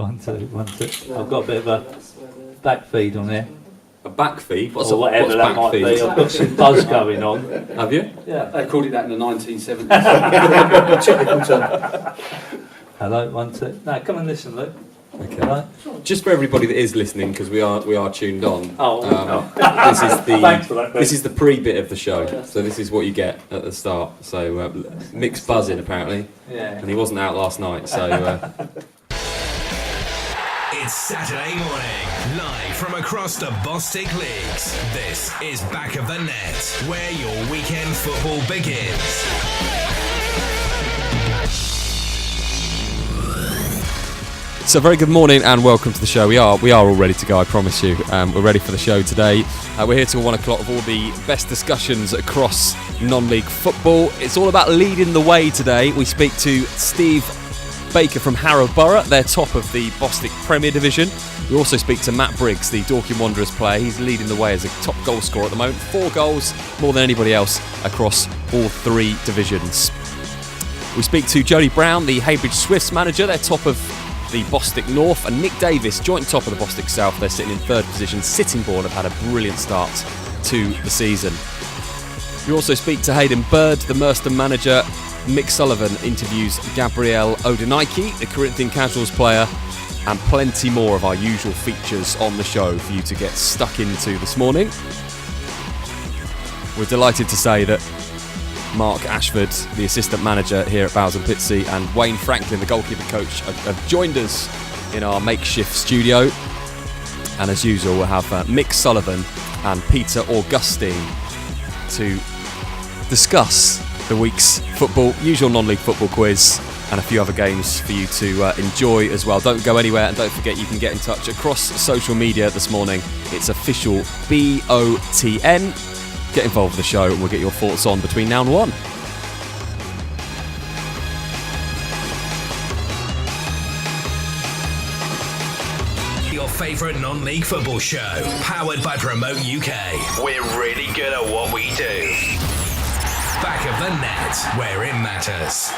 1, 2, 1, 2. I've got a bit of a back feed on here. A back feed? Or whatever that might be. I've got some buzz going on. Have you? Yeah. They called it that in the 1970s. Technical term. Hello, 1, 2. No, come and listen, Luke. Okay. Hello. Just for everybody that is listening, because we are tuned on. Thanks for that. This is the pre-bit of the show, so this is what you get at the start. So Mick's buzzing apparently, and he wasn't out last night. So it's Saturday morning, live from across the Bostik Leagues. This is Back of the Net, where your weekend football begins. So very good morning and welcome to the show. We are all ready to go, I promise you. We're ready for the show today. We're here till 1 o'clock with all the best discussions across non-league football. It's all about leading the way today. We speak to Steve Baker from Harrow Borough. They're top of the Bostik Premier Division. We also speak to Matt Briggs, the Dorking Wanderers player. He's leading the way as a top goal scorer at the moment. 4 goals, more than anybody else across all 3 divisions. We speak to Jodie Brown, the Heybridge Swifts manager. They're top of the Bostik North, and Nick Davis, joint top of the Bostik South. They're sitting in 3rd position. Sittingbourne have had a brilliant start to the season. We also speak to Hayden Bird, the Merston manager. Mick Sullivan interviews Gabrielle Odenike, the Corinthian Casuals player, and plenty more of our usual features on the show for you to get stuck into this morning. We're delighted to say that Mark Ashford, the assistant manager here at Bowers Pitsea, and Wayne Franklin, the goalkeeping coach, have joined us in our makeshift studio. And as usual, we'll have Mick Sullivan and Peter Augustine to discuss the week's football, usual non-league football quiz, and a few other games for you to enjoy as well. Don't go anywhere, and don't forget you can get in touch across social media this morning. It's official BOTN. Get involved with the show and we'll get your thoughts on between now and 1. Your favourite non-league football show, powered by Promote UK. We're really good at what we do. Back of the Net, where it matters.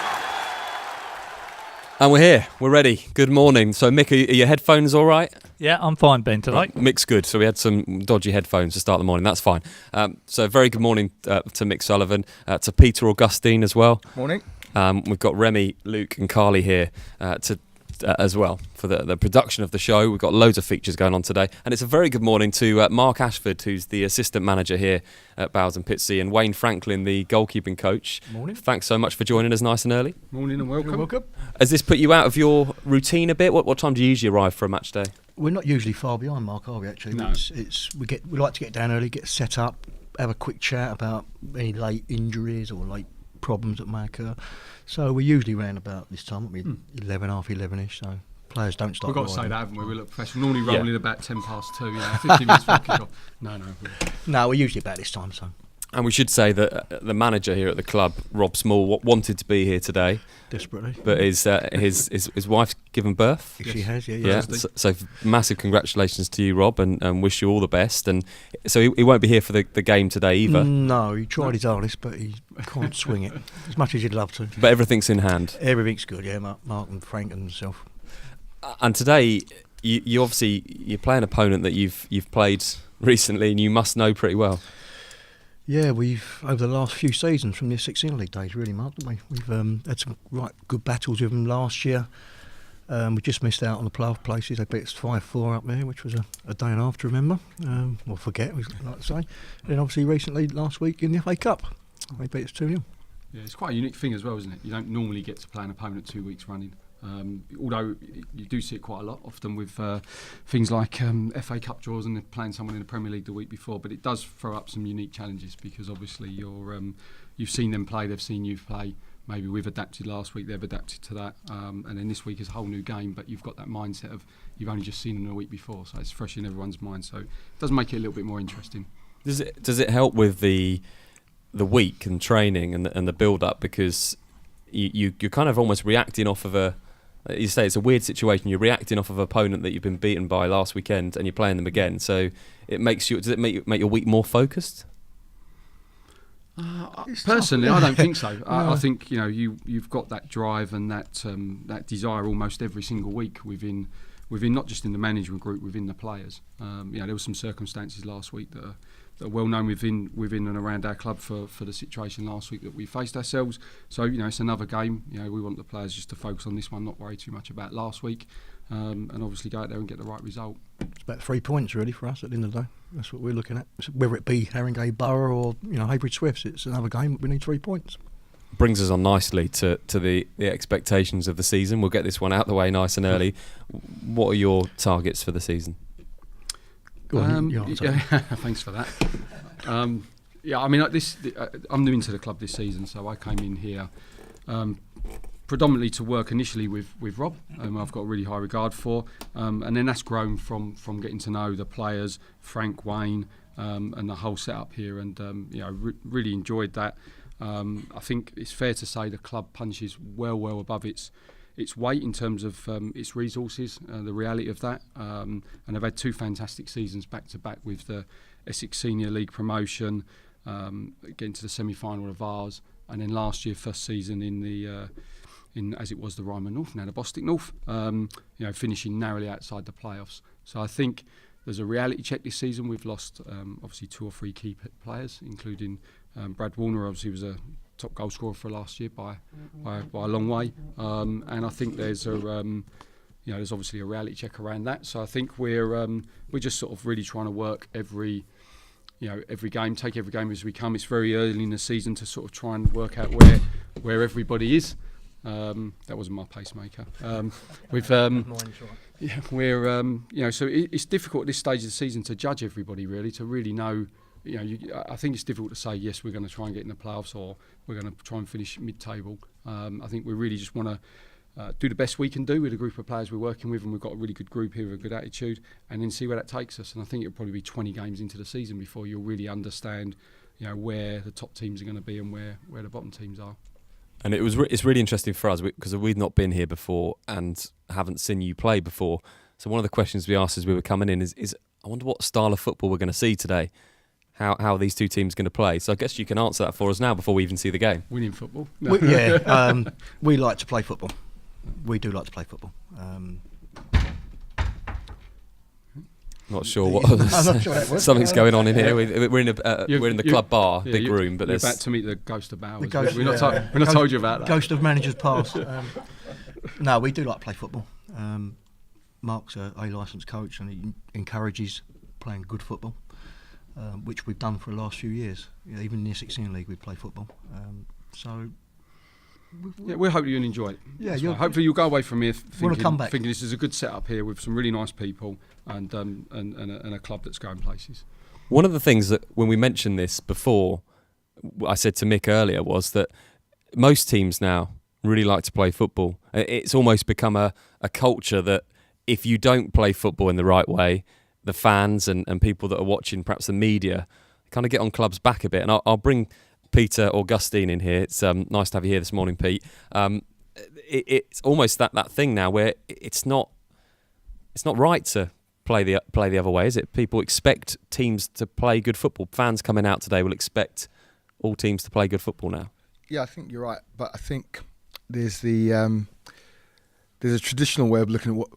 And we're here, we're ready. Good morning. So Mick, are your headphones all right? Yeah, I'm fine, Ben, today. Right. Mick's good, so we had some dodgy headphones to start the morning, that's fine. So very good morning to Mick Sullivan, to Peter Augustine as well. Morning. We've got Remy, Luke and Carly here as well for the production of the show. We've got loads of features going on today. And it's a very good morning to Mark Ashford, who's the assistant manager here at Bowers Pitsea, and Wayne Franklin, the goalkeeping coach. Morning. Thanks so much for joining us nice and early. Morning and welcome. You're welcome. Has this put you out of your routine a bit? What time do you usually arrive for a match day? We're not usually far behind, Mark, are we? Actually, no. We like to get down early, get set up, have a quick chat about any late injuries or late problems that may occur. So we're usually around about this time, aren't we? 11, half 11ish. So players don't start. We've got to say that, haven't we? We look professional. Normally rolling about 10 past 2. 15 minutes for kick off. No, we're usually about this time. So. And we should say that the manager here at the club, Rob Small, wanted to be here today. Desperately. But his wife's given birth. She has, yeah. So massive congratulations to you, Rob, and wish you all the best. And so he won't be here for the game today either. No, he tried his hardest, but he can't swing it as much as he'd love to. But everything's in hand. Everything's good, yeah. Mark and Frank and myself. And today, you obviously you play an opponent that you've played recently, and you must know pretty well. Yeah, we've over the last few seasons from the 16 League days, really, Mark, haven't we? We've had some right good battles with them last year. We just missed out on the playoff places. They beat us 5-4 up there, which was a day and a half to remember. Or forget, we like to say. And then obviously recently, last week in the FA Cup, they beat us 2-0. Yeah, it's quite a unique thing as well, isn't it? You don't normally get to play an opponent 2 weeks running. Although you do see it quite a lot, often with things like FA Cup draws and playing someone in the Premier League the week before. But it does throw up some unique challenges because obviously you've seen them play, they've seen you play. Maybe we've adapted last week, they've adapted to that, and then this week is a whole new game. But you've got that mindset of you've only just seen them a week before, so it's fresh in everyone's mind. So it does make it a little bit more interesting. Does it help with the week and training and the build up, because you're kind of almost reacting off of a. You say it's a weird situation. You're reacting off of an opponent that you've been beaten by last weekend, and you're playing them again. So it makes you. Does it make your week more focused? Personally, I don't think so. I think you've got that drive and that desire almost every single week within not just in the management group, within the players. There were some circumstances last week that are well known within and around our club for the situation last week that we faced ourselves. So it's another game. We want the players just to focus on this one, not worry too much about last week, and obviously go out there and get the right result. It's about 3 points really for us at the end of the day. That's what we're looking at. Whether it be Haringey Borough or Hayward Swifts, it's another game. We need 3 points. Brings us on nicely to the expectations of the season. We'll get this one out the way nice and early. What are your targets for the season? Thanks for that. I'm new into the club this season, so I came in here predominantly to work initially with Rob, I've got a really high regard for, and then that's grown from getting to know the players, Frank, Wayne, and the whole setup here, and really enjoyed that. I think it's fair to say the club punches well above its weight in terms of its resources, the reality of that, and I've had 2 fantastic seasons back to back with the Essex Senior League promotion, getting to the semi-final of ours, and then last year first season in as it was the Ryman North, now the Bostik North, finishing narrowly outside the playoffs. So I think there's a reality check this season. We've lost obviously 2 or 3 key players, including Brad Warner. Obviously was a top goal scorer for last year by a long way, and I think there's there's obviously a reality check around that. So I think we're just sort of really trying to work every game, take every game as we come. It's very early in the season to sort of try and work out where everybody is. That wasn't my pacemaker. So it's difficult at this stage of the season to judge everybody, really, to really know. I think it's difficult to say yes, we're going to try and get in the playoffs, or we're going to try and finish mid-table. I think we really just want to do the best we can do with the group of players we're working with, and we've got a really good group here with a good attitude, and then see where that takes us. And I think it'll probably be 20 games into the season before you'll really understand, where the top teams are going to be and where the bottom teams are. And it's really interesting for us because we've not been here before and haven't seen you play before. So one of the questions we asked as we were coming in is I wonder what style of football we're going to see today. How are these 2 teams going to play? So I guess you can answer that for us now before we even see the game. Winning football. We like to play football. We do like to play football. Not sure what. Something's going on in here. We're in the club bar, big room, but you're there's about to meet the ghost of Bowers. We're not told you about that. Ghost of managers past. No, we do like to play football. Mark's a licensed coach, and he encourages playing good football, which we've done for the last few years. Even in the Essex Senior League, we play football. We hope you enjoy it. Yeah, hopefully you'll go away from here thinking this is a good setup here with some really nice people and a club that's going places. One of the things that when we mentioned this before, I said to Mick earlier, was that most teams now really like to play football. It's almost become a culture that if you don't play football in the right way, the fans and people that are watching, perhaps the media, kind of get on clubs' back a bit. And I'll bring Peter Augustine in here. It's nice to have you here this morning, Pete. It's almost that thing now where it's not right to play the other way, is it? People expect teams to play good football. Fans coming out today will expect all teams to play good football now. Yeah, I think you're right, but I think there's a traditional way of looking at what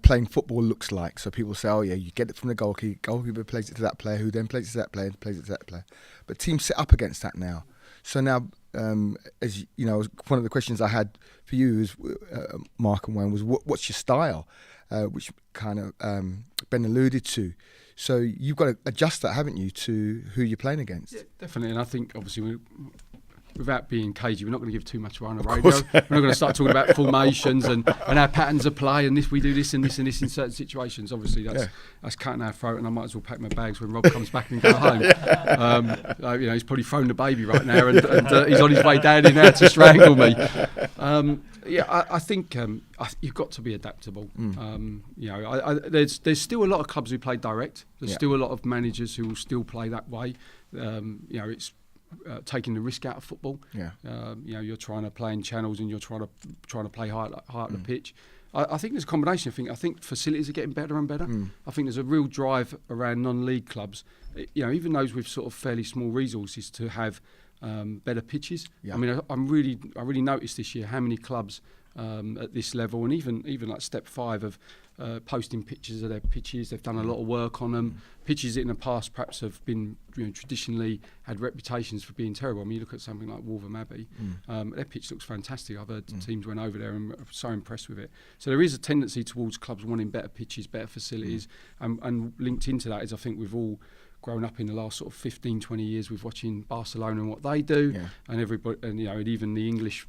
playing football looks like. So people say, oh yeah, you get it from the goalkeeper plays it to that player, who then plays it to that player, and plays it to that player. But teams sit up against that now. So now, as you know, one of the questions I had for you is, Mark and Wayne, was what's your style, which kind of Ben alluded to. So you've got to adjust that, haven't you, to who you're playing against? Yeah, definitely. And I think obviously without being cagey, we're not going to give too much away on the radio. We're not going to start talking about formations and our patterns of play and this, we do this and this and this in certain situations. Obviously, that's cutting our throat, and I might as well pack my bags when Rob comes back and go home. He's probably thrown the baby right now, and he's on his way down here now to strangle me. I think you've got to be adaptable. There's still a lot of clubs who play direct. There's still a lot of managers who will still play that way. It's taking the risk out of football. You're trying to play in channels, and you're trying to play high at the pitch. I think there's a combination of things. I think facilities are getting better and better. I think there's a real drive around non-league clubs, even those with sort of fairly small resources, to have better pitches. Yeah. I mean, I really noticed this year how many clubs at this level, and even like step 5 of posting pictures of their pitches. They've done a lot of work on them. Pitches that in the past perhaps have been traditionally had reputations for being terrible. I mean, you look at something like Wolverhampton Abbey, their pitch looks fantastic. I've heard teams went over there and are so impressed with it. So there is a tendency towards clubs wanting better pitches, better facilities, and linked into that is, I think we've all grown up in the last sort of 15, 20 years with watching Barcelona and what they do, and everybody, and even the English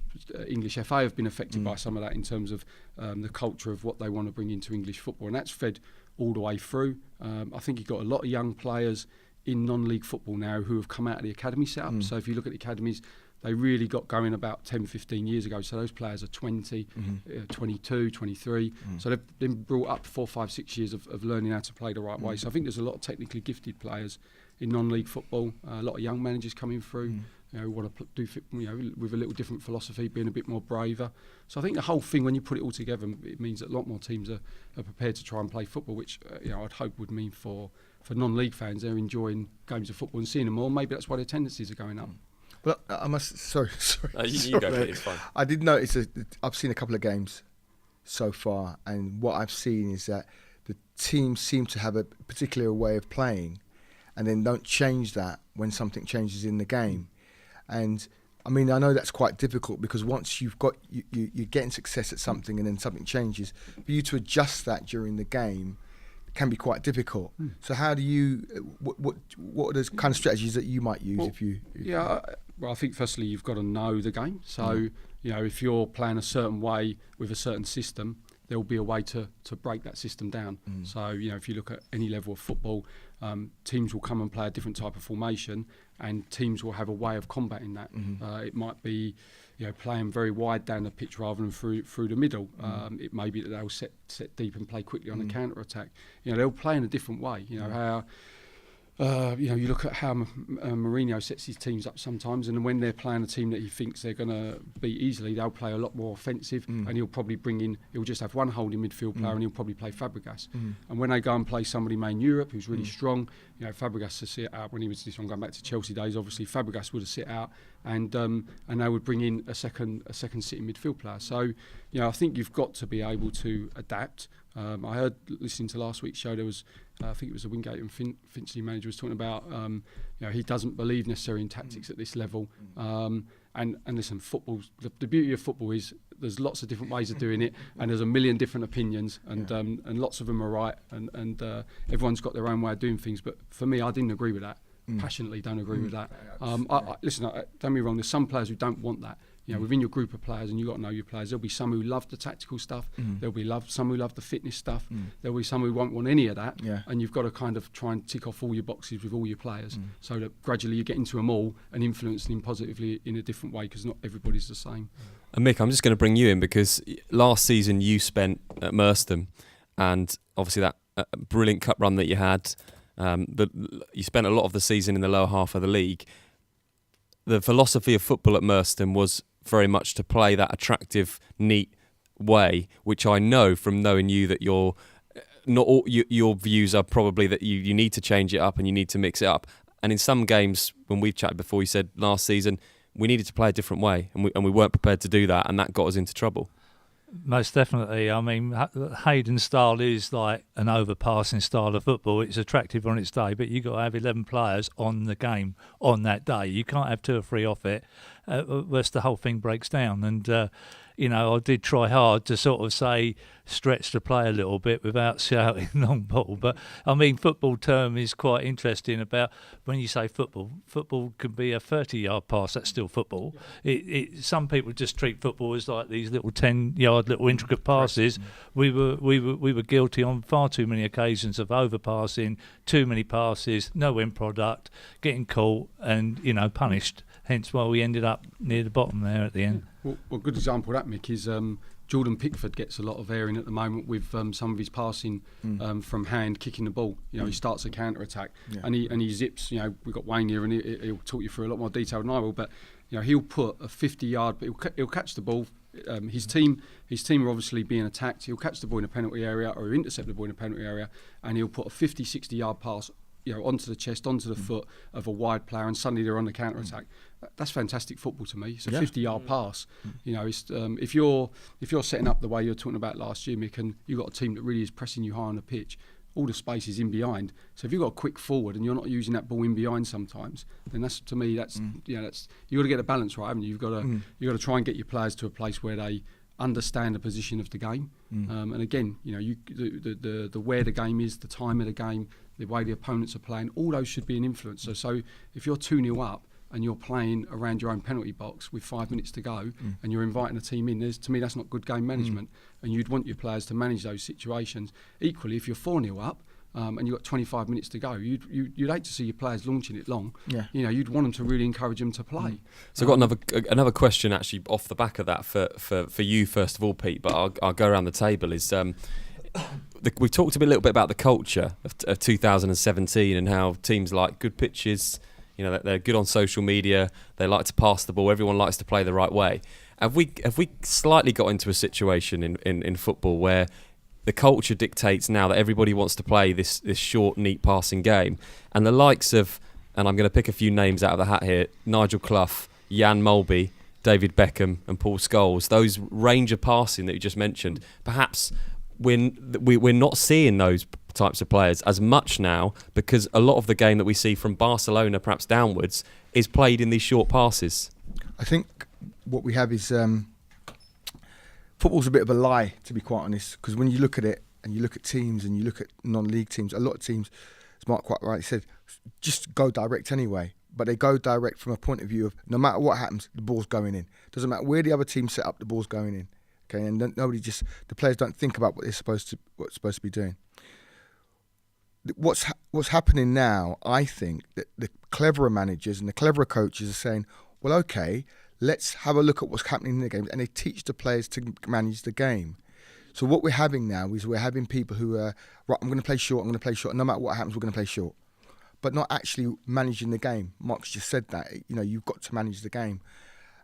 FA have been affected by some of that in terms of the culture of what they want to bring into English football, and that's fed all the way through. I think you've got a lot of young players in non-league football now who have come out of the academy setup. So if you look at the academies, they really got going about 10, 15 years ago. So those players are 20, 22, 23. So they've been brought up 4, 5, 6 years of learning how to play the right way. So I think there's a lot of technically gifted players in non-league football. A lot of young managers coming through, who want to do with a little different philosophy, being a bit more braver. So I think the whole thing, when you put it all together, it means that a lot more teams are prepared to try and play football, which I'd hope would mean for non-league fans, they're enjoying games of football and seeing them more. Maybe that's why their tendencies are going up. But I must. Sorry. You go, mate, it's fine. I did notice I've seen a couple of games so far, and what I've seen is that the teams seem to have a particular way of playing, and then don't change that when something changes in the game. And I mean, I know that's quite difficult, because once you've got you're getting success at something, and then something changes, for you to adjust that during the game can be quite difficult. So how do you? What are the kind of strategies that you might use Well, I think firstly you've got to know the game. So if you're playing a certain way with a certain system, there will be a way to break that system down. So if you look at any level of football, teams will come and play a different type of formation, and teams will have a way of combating that. It might be playing very wide down the pitch rather than through the middle. It may be that they'll set deep and play quickly on the counter attack. They'll play in a different way. How you look at how Mourinho sets his teams up sometimes, and when they're playing a team that he thinks they're going to beat easily, they'll play a lot more offensive, and he'll just have one holding midfield player, and he'll probably play Fabregas. And when they go and play somebody main Europe who's really strong, Fabregas to sit out. When he was this one, going back to Chelsea days, obviously Fabregas would have sit out, and they would bring in a second sitting midfield player. So I think you've got to be able to adapt. I heard, listening to last week's show, there was I think it was the Wingate and Finchley manager was talking about he doesn't believe necessarily in tactics at this level. And listen, football. The beauty of football is there's lots of different ways of doing it, and there's a million different opinions, and lots of them are right, and everyone's got their own way of doing things. But for me, I didn't agree with that. Passionately, don't agree with that. Listen, don't get me wrong. There's some players who don't want that. Within your group of players, and you've got to know your players, there'll be some who love the tactical stuff, there'll be some who love the fitness stuff, there'll be some who won't want any of that, and you've got to kind of try and tick off all your boxes with all your players, so that gradually you get into them all and influencing them positively in a different way, because not everybody's the same. And Mick, I'm just going to bring you in, because last season you spent at Merstham, and obviously that brilliant cup run that you had, you spent a lot of the season in the lower half of the league. The philosophy of football at Merstham was very much to play that attractive, neat way, which I know from knowing you that your views are probably that you need to change it up and you need to mix it up. And in some games, when we've chatted before, you said last season we needed to play a different way, and we weren't prepared to do that, and that got us into trouble. Most definitely. I mean, Hayden's style is like an overpassing style of football. It's attractive on its day, but you've got to have 11 players on the game on that day. You can't have 2 or 3 off it, whereas the whole thing breaks down. And, I did try hard to sort of say stretch the play a little bit without shouting long ball. But, I mean, football term is quite interesting about when you say football. Football can be a 30-yard pass. That's still football. Some people just treat football as like these little 10-yard little intricate passes. We were guilty on far too many occasions of overpassing, too many passes, no end product, getting caught and punished. Hence why we ended up near the bottom there at the end. Well, a good example of that, Mick, is Jordan Pickford gets a lot of airing at the moment with some of his passing from hand, kicking the ball. He starts a counter attack and he zips. We've got Wayne here, and he'll talk you through a lot more detail than I will. But he'll put a 50-yard, but he'll catch the ball his team are obviously being attacked. He'll catch the ball in a penalty area, or he'll intercept the ball in a penalty area, and he'll put a 50, 60 yard pass, onto the chest, onto the foot of a wide player, and suddenly they're on the counter attack. That's fantastic football to me. It's a 50 yard pass. It's, if you're setting up the way you're talking about last year, Mick, and you've got a team that really is pressing you high on the pitch, all the space is in behind. So if you've got a quick forward and you're not using that ball in behind sometimes, then that's, to me, that's you've got to get the balance right, haven't you? You've got to try and get your players to a place where they understand the position of the game. And again, the where the game is, the time of the game, the way the opponents are playing, all those should be an influence. So if you're 2-0 up and you're playing around your own penalty box with 5 minutes to go, and you're inviting a team in, to me that's not good game management. And you'd want your players to manage those situations. Equally, if you're 4-0 up and you've got 25 minutes to go, you'd hate to see your players launching it long. You'd want them to really encourage them to play. So I've got another question actually off the back of that for you first of all, Pete, but I'll go around the table. Is we talked a little bit about the culture of 2017 and how teams like good pitches, they're good on social media, they like to pass the ball, everyone likes to play the right way. Have we slightly got into a situation in football where the culture dictates now that everybody wants to play this short, neat passing game, and the likes of, and I'm going to pick a few names out of the hat here, Nigel Clough, Jan Mulby, David Beckham and Paul Scholes, those range of passing that you just mentioned, perhaps we're not seeing those types of players as much now, because a lot of the game that we see from Barcelona perhaps downwards is played in these short passes. I think what we have is football's a bit of a lie, to be quite honest, because when you look at it and you look at teams and you look at non-league teams, a lot of teams, as Mark quite rightly said, just go direct anyway. But they go direct from a point of view of no matter what happens, the ball's going in. Doesn't matter where the other team set up, the ball's going in. Okay, and the players don't think about what they're supposed to be doing. What's happening now, I think, that the cleverer managers and the cleverer coaches are saying, well, okay, let's have a look at what's happening in the game, and they teach the players to manage the game. So what we're having now is we're having people who are, right, I'm going to play short, and no matter what happens, we're going to play short. But not actually managing the game. Mark's just said that, you've got to manage the game.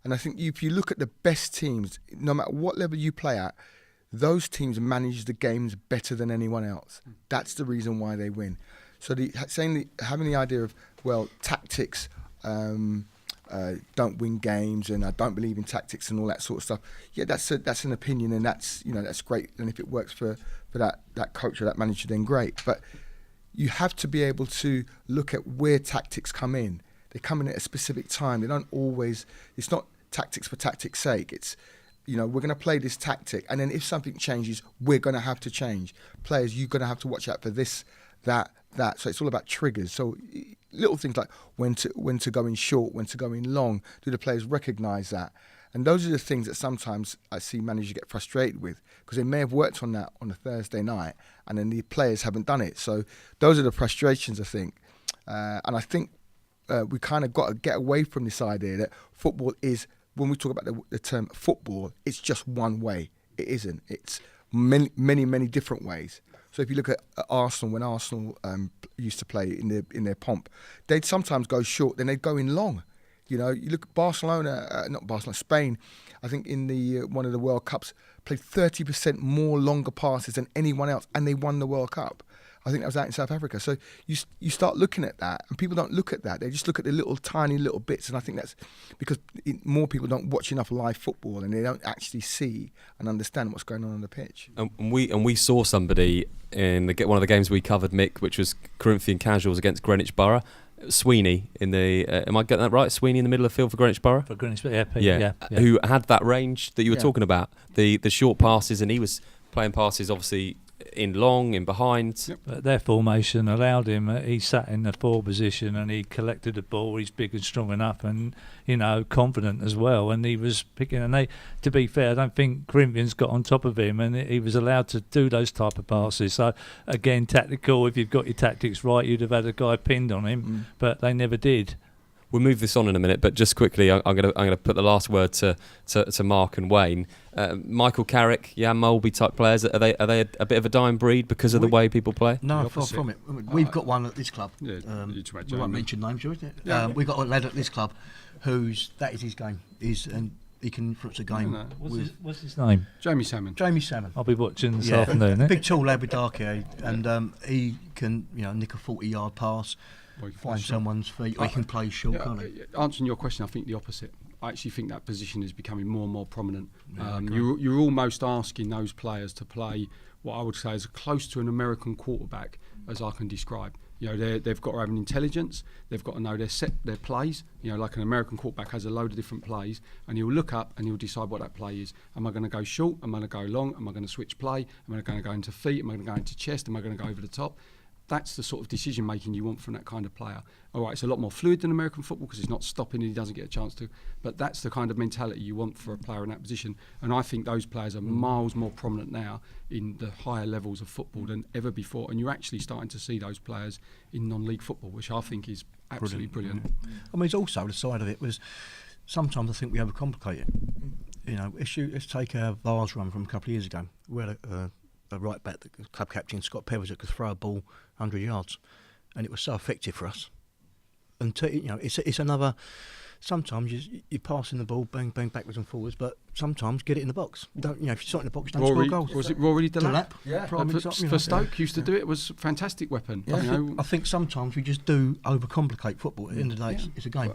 And I think if you look at the best teams, no matter what level you play at, those teams manage the games better than anyone else. That's the reason why they win. So having the idea of, well, tactics don't win games, and I don't believe in tactics and all that sort of stuff. Yeah, that's an opinion, and that's great. And if it works for that coach or that manager, then great. But you have to be able to look at where tactics come in. They come in at a specific time. They don't always. It's not tactics for tactics' sake. It's we're going to play this tactic, and then if something changes, we're going to have to change. Players, you're going to have to watch out for this, that. So it's all about triggers. So little things like when to go in short, when to go in long. Do the players recognise that? And those are the things that sometimes I see managers get frustrated with, because they may have worked on that on a Thursday night, and then the players haven't done it. So those are the frustrations, I think. And I think we kind of got to get away from this idea that football is, when we talk about the term football, it's just one way. It isn't. It's many, many, many different ways. So if you look at Arsenal, when Arsenal used to play in their pomp, they'd sometimes go short, then they'd go in long. You look at Barcelona, Spain, I think in the one of the World Cups, played 30% more longer passes than anyone else, and they won the World Cup. I think that was out in South Africa. So you start looking at that, and people don't look at that. They just look at the little tiny little bits, and I think that's because more people don't watch enough live football, and they don't actually see and understand what's going on the pitch. And we saw somebody in one of the games we covered, Mick, which was Corinthian Casuals against Greenwich Borough. Sweeney in the am I getting that right? Sweeney in the middle of the field for Greenwich Borough. For Greenwich, yeah. Who had that range that you were talking about, the short passes, and he was playing passes obviously in long, in behind. Yep. But their formation allowed him. He sat in the forward position and he collected the ball. He's big and strong enough, and confident as well. And he was picking. And to be fair, I don't think Corinthians got on top of him, and he was allowed to do those type of passes. So again, tactical. If you've got your tactics right, you'd have had a guy pinned on him, but they never did. We'll move this on in a minute, but just quickly, I'm going to put the last word to Mark and Wayne. Michael Carrick, Jan Mulby type players, are they a bit of a dying breed because of the way people play? No, far from it. We've got one at this club. Yeah, we won't mention names, isn't it? We've got a lad at this club that is his game. And he can influence the game. No. What's his name? Jamie Salmon. Jamie Salmon. I'll be watching this afternoon. Big tall lad with dark hair, and he can nick a 40-yard pass, find someone's feet, or he can play short, can't he? Answering your question, I think the opposite. I actually think that position is becoming more and more prominent. You're almost asking those players to play what I would say is close to an American quarterback as I can describe. They've got to have an intelligence. They've got to know their plays. Like an American quarterback has a load of different plays, and he'll look up and he'll decide what that play is. Am I going to go short? Am I going to go long? Am I going to switch play? Am I going to go into feet? Am I going to go into chest? Am I going to go over the top? That's the sort of decision making you want from that kind of player. All right, it's a lot more fluid than American football because he's not stopping and he doesn't get a chance to. But that's the kind of mentality you want for a player in that position. And I think those players are miles more prominent now in the higher levels of football than ever before. And you're actually starting to see those players in non-league football, which I think is absolutely brilliant. I mean, it's also the side of it was sometimes I think we overcomplicate it. Let's take our Bowers run from a couple of years ago. We had a right back, the club captain Scott Pevers, that could throw a ball 100 yards, and it was so effective for us. And it's another. Sometimes you're passing the ball, bang, bang, backwards and forwards, but sometimes get it in the box. If it's not in the box, you don't score goals. Was it Rory Delap? Yeah. For Stoke, used to do it. It was a fantastic weapon. Yeah. I think sometimes we just do overcomplicate football. At the end of the day, it's a game.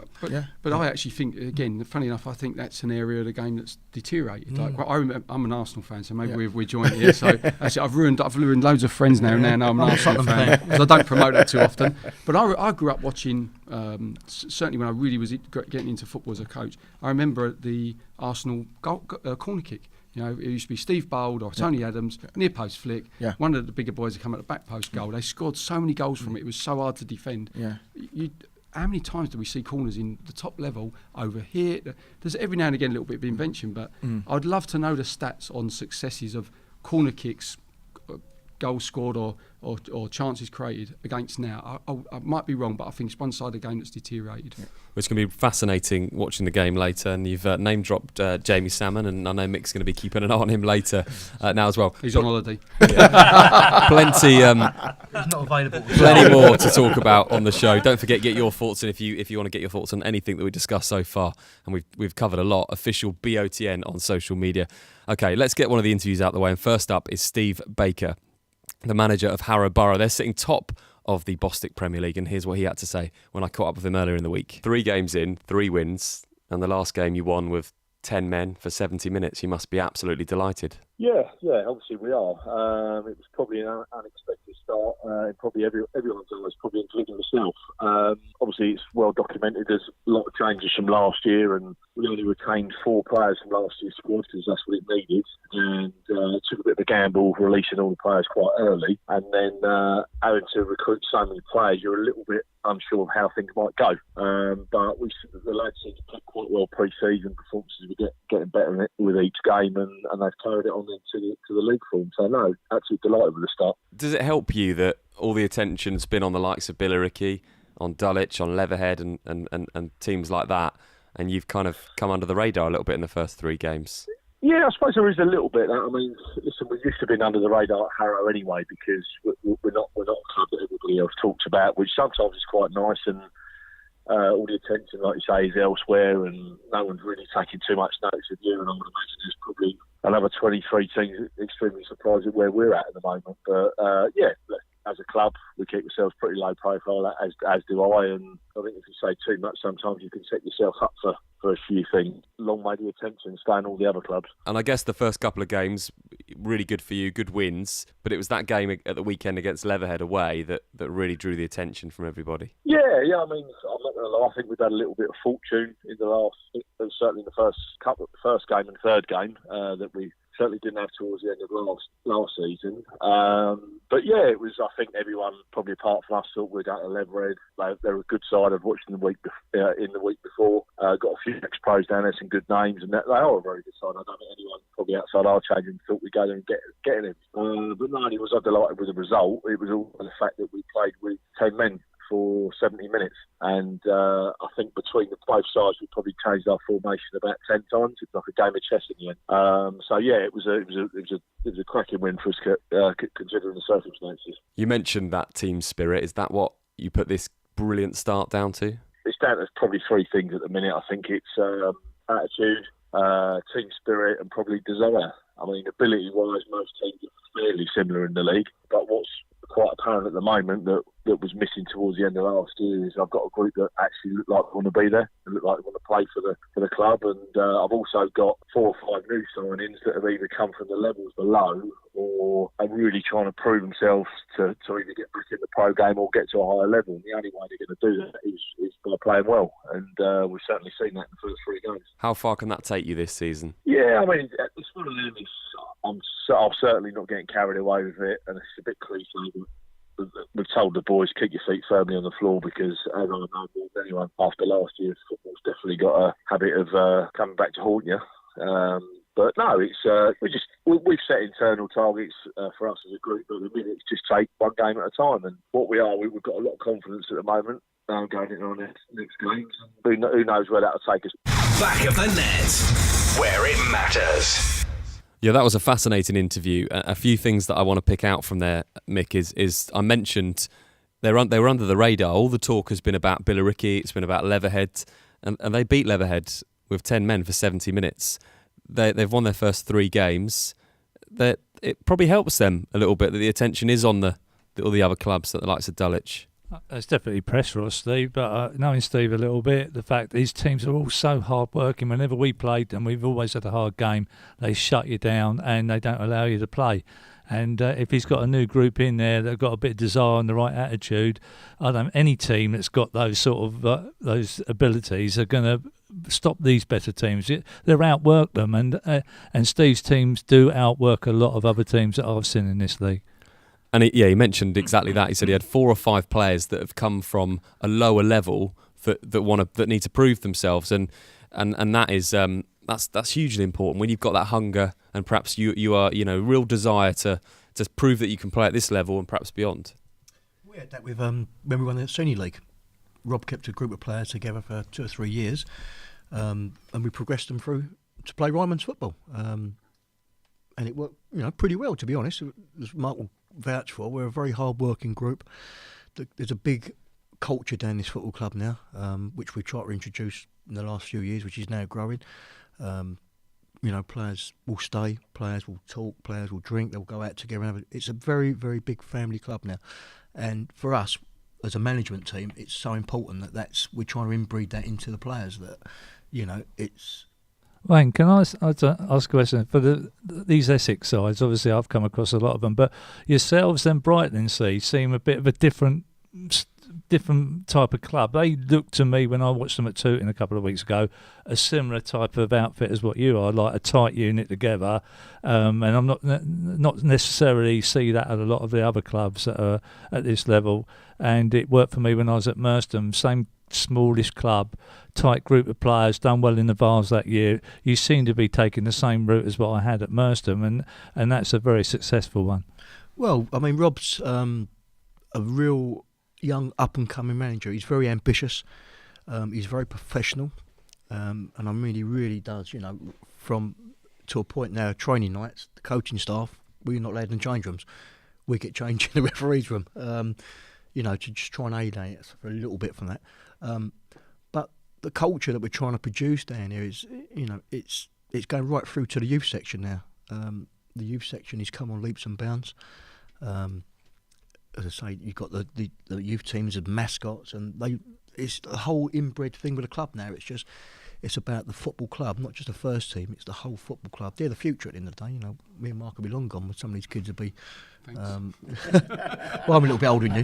But I actually think, again, funny enough, I think that's an area of the game that's deteriorated. I remember, I'm an Arsenal fan, so maybe we're joined here. So actually, I've ruined loads of friends now. Now I'm an Arsenal fan because I don't promote that too often. But I grew up watching. Certainly, when I really was getting into football as a coach, I remember the Arsenal corner kick. It used to be Steve Bold or Tony Adams, near post flick. Yeah. One of the bigger boys would come at the back post goal. They scored so many goals from it. It was so hard to defend. Yeah. How many times do we see corners in the top level over here? There's every now and again a little bit of invention, but I'd love to know the stats on successes of corner kicks, goals scored or chances created against now. I might be wrong, but I think it's one side of the game that's deteriorated. It's going to be fascinating watching the game later, and you've name dropped Jamie Salmon, and I know Mick's going to be keeping an eye on him later now as well. He's on holiday. Plenty. He's not available. Plenty more to talk about on the show. Don't forget, get your thoughts in if you want to get your thoughts on anything that we discussed so far, and we've covered a lot. Official BOTN on social media. Okay, let's get one of the interviews out the way, and first up is Steve Baker, the manager of Harrow Borough. They're sitting top of the Bostik Premier League, and here's what he had to say when I caught up with him earlier in the week. 3 games in, 3 wins, and the last game you won with 10 men for 70 minutes. You must be absolutely delighted. Yeah, obviously we are. It was probably an unexpected start. Probably everyone's eyes, probably including myself. Obviously, it's well documented. There's a lot of changes from last year, and we only retained 4 players from last year's squad because that's what it needed. And took a bit of a gamble releasing all the players quite early, and then having to recruit so many players, you're a little bit unsure of how things might go. But the lads seem to play quite well pre-season. Performances were getting better with each game, and they've carried it on into the league form. So no, absolutely delighted with the start. Does it help you that all the attention's been on the likes of Billericay, on Dulwich, on Leatherhead, and teams like that, and you've kind of come under the radar a little bit in the first 3 games? Yeah, I suppose there is a little bit. I mean, listen, we used to be under the radar at Harrow anyway because we're not a club that everybody else talks about, which sometimes is quite nice, and all the attention, like you say, is elsewhere, and no one's really taking too much notice of you. And I would imagine there's probably another 23 teams extremely surprised at where we're at the moment. But as a club, we keep ourselves pretty low profile, as do I. And I think if you say too much, sometimes you can set yourself up for a few things. Long may the attention stay in all the other clubs. And I guess the first couple of games, really good for you, good wins. But it was that game at the weekend against Leatherhead away that really drew the attention from everybody. Yeah. I mean, I'm not going to lie. I think we've had a little bit of fortune in the last, certainly in the first game and third game that we certainly didn't have towards the end of last season. But yeah, it was. I think everyone, probably apart from us, thought we'd go to Leatherhead. They're a good side. I've watched them in the week before. Got a few ex-pros down there, some good names, and they are a very good side. I don't think anyone probably outside our change thought we'd go there and get him. But not only was I delighted with the result, it was also the fact that we played with 10 men for 70 minutes, and I think between both sides we probably changed our formation about 10 times. It's like a game of chess in the end. So yeah, it was a cracking win for us considering the circumstances. You mentioned that team spirit. Is that what you put this brilliant start down to? It's down to probably 3 things at the minute. I think it's attitude, team spirit and probably desire. I mean, ability-wise, most teams are fairly similar in the league, but what's quite apparent at the moment that was missing towards the end of last year is I've got a group that actually look like they want to be there and look like they want to play for the club, and I've also got 4 or 5 new signings that have either come from the levels below or are really trying to prove themselves to either get back in the pro game or get to a higher level. And the only way they're going to do that is by playing well, and we've certainly seen that in the first 3 games. How far can that take you this season? Yeah, I mean, it's one of them. I'm certainly not getting carried away with it, and it's a bit cliche, but we've told the boys, keep your feet firmly on the floor, because as I know more than anyone, after last year, football's definitely got a habit of coming back to haunt you. But no, it's we've set internal targets for us as a group, but at the minute it's just take one game at a time. And what we've got a lot of confidence at the moment going into our next games. Who knows where that'll take us? Back of the net, where it matters. Yeah, that was a fascinating interview. A few things that I want to pick out from there, Mick, is I mentioned they were under the radar. All the talk has been about Billericay, it's been about Leatherhead, and they beat Leatherhead with 10 men for 70 minutes. They've won their first 3 games. It probably helps them a little bit that the attention is on all the other clubs, that the likes of Dulwich. It's definitely pressure us, Steve, but knowing Steve a little bit, the fact these teams are all so hard working. Whenever we played them, we've always had a hard game. They shut you down and they don't allow you to play. And if he's got a new group in there that've got a bit of desire and the right attitude, any team that's got those sort of those abilities are going to stop these better teams. They're outwork them, and Steve's teams do outwork a lot of other teams that I've seen in this league. And he mentioned exactly that. He said he had 4 or 5 players that have come from a lower level that need to prove themselves, and that is that's hugely important when you've got that hunger and perhaps you are real desire to prove that you can play at this level and perhaps beyond. We had that with when we won the senior league. Rob kept a group of players together for 2 or 3 years, and we progressed them through to play Ryman's football, and it worked pretty well, to be honest. As Mark will vouch for, we're a very hard-working group. There's a big culture down this football club now, which we tried to introduce in the last few years, which is now growing. Players will stay, players will talk, players will drink, they'll go out together. It's a very, very big family club now, and for us as a management team, it's so important that we're trying to inbreed that into the players. That it's. Wayne, can I ask a question? For these Essex sides, obviously I've come across a lot of them, but yourselves and Brighton seem a bit of a different type of club. They look to me, when I watched them at Tooting a couple of weeks ago, a similar type of outfit as what you are, like a tight unit together. And I'm not necessarily see that at a lot of the other clubs that are at this level. And it worked for me when I was at Merstham, same smallish club, tight group of players, done well in the Vars that year. You seem to be taking the same route as what I had at Merstham, and that's a very successful one. Well, I mean, Rob's a real young up-and-coming manager. He's very ambitious, he's very professional, and I mean, he really does, from to a point now, training nights, the coaching staff, we're not allowed in change rooms. We get changed in the referee's room, to just try and alienate us for a little bit from that. But the culture that we're trying to produce down here is, it's going right through to the youth section now. The youth section is come on leaps and bounds. As I say, you've got the youth teams and mascots, and it's a whole inbred thing with the club now. It's about the football club, not just the first team. It's the whole football club. They're the future at the end of the day. Me and Mark will be long gone, but some of these kids will be. Well, I'm a little bit older than you.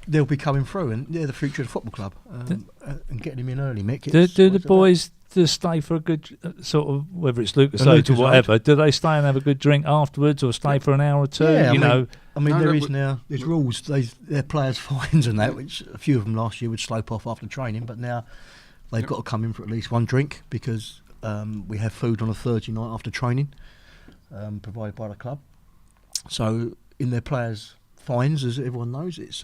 They'll be coming through, and they're the future of the football club. And getting them in early, Mick. Do the boys just stay for a good sort of, whether it's Lucas Oat or whatever? Do they stay and have a good drink afterwards, or stay for an hour or two? Yeah, I mean, there's rules. They're players' fines and that, which a few of them last year would slope off after training, but now they've got to come in for at least one drink, because we have food on a Thursday night after training, provided by the club. So in their players' fines, as everyone knows, it's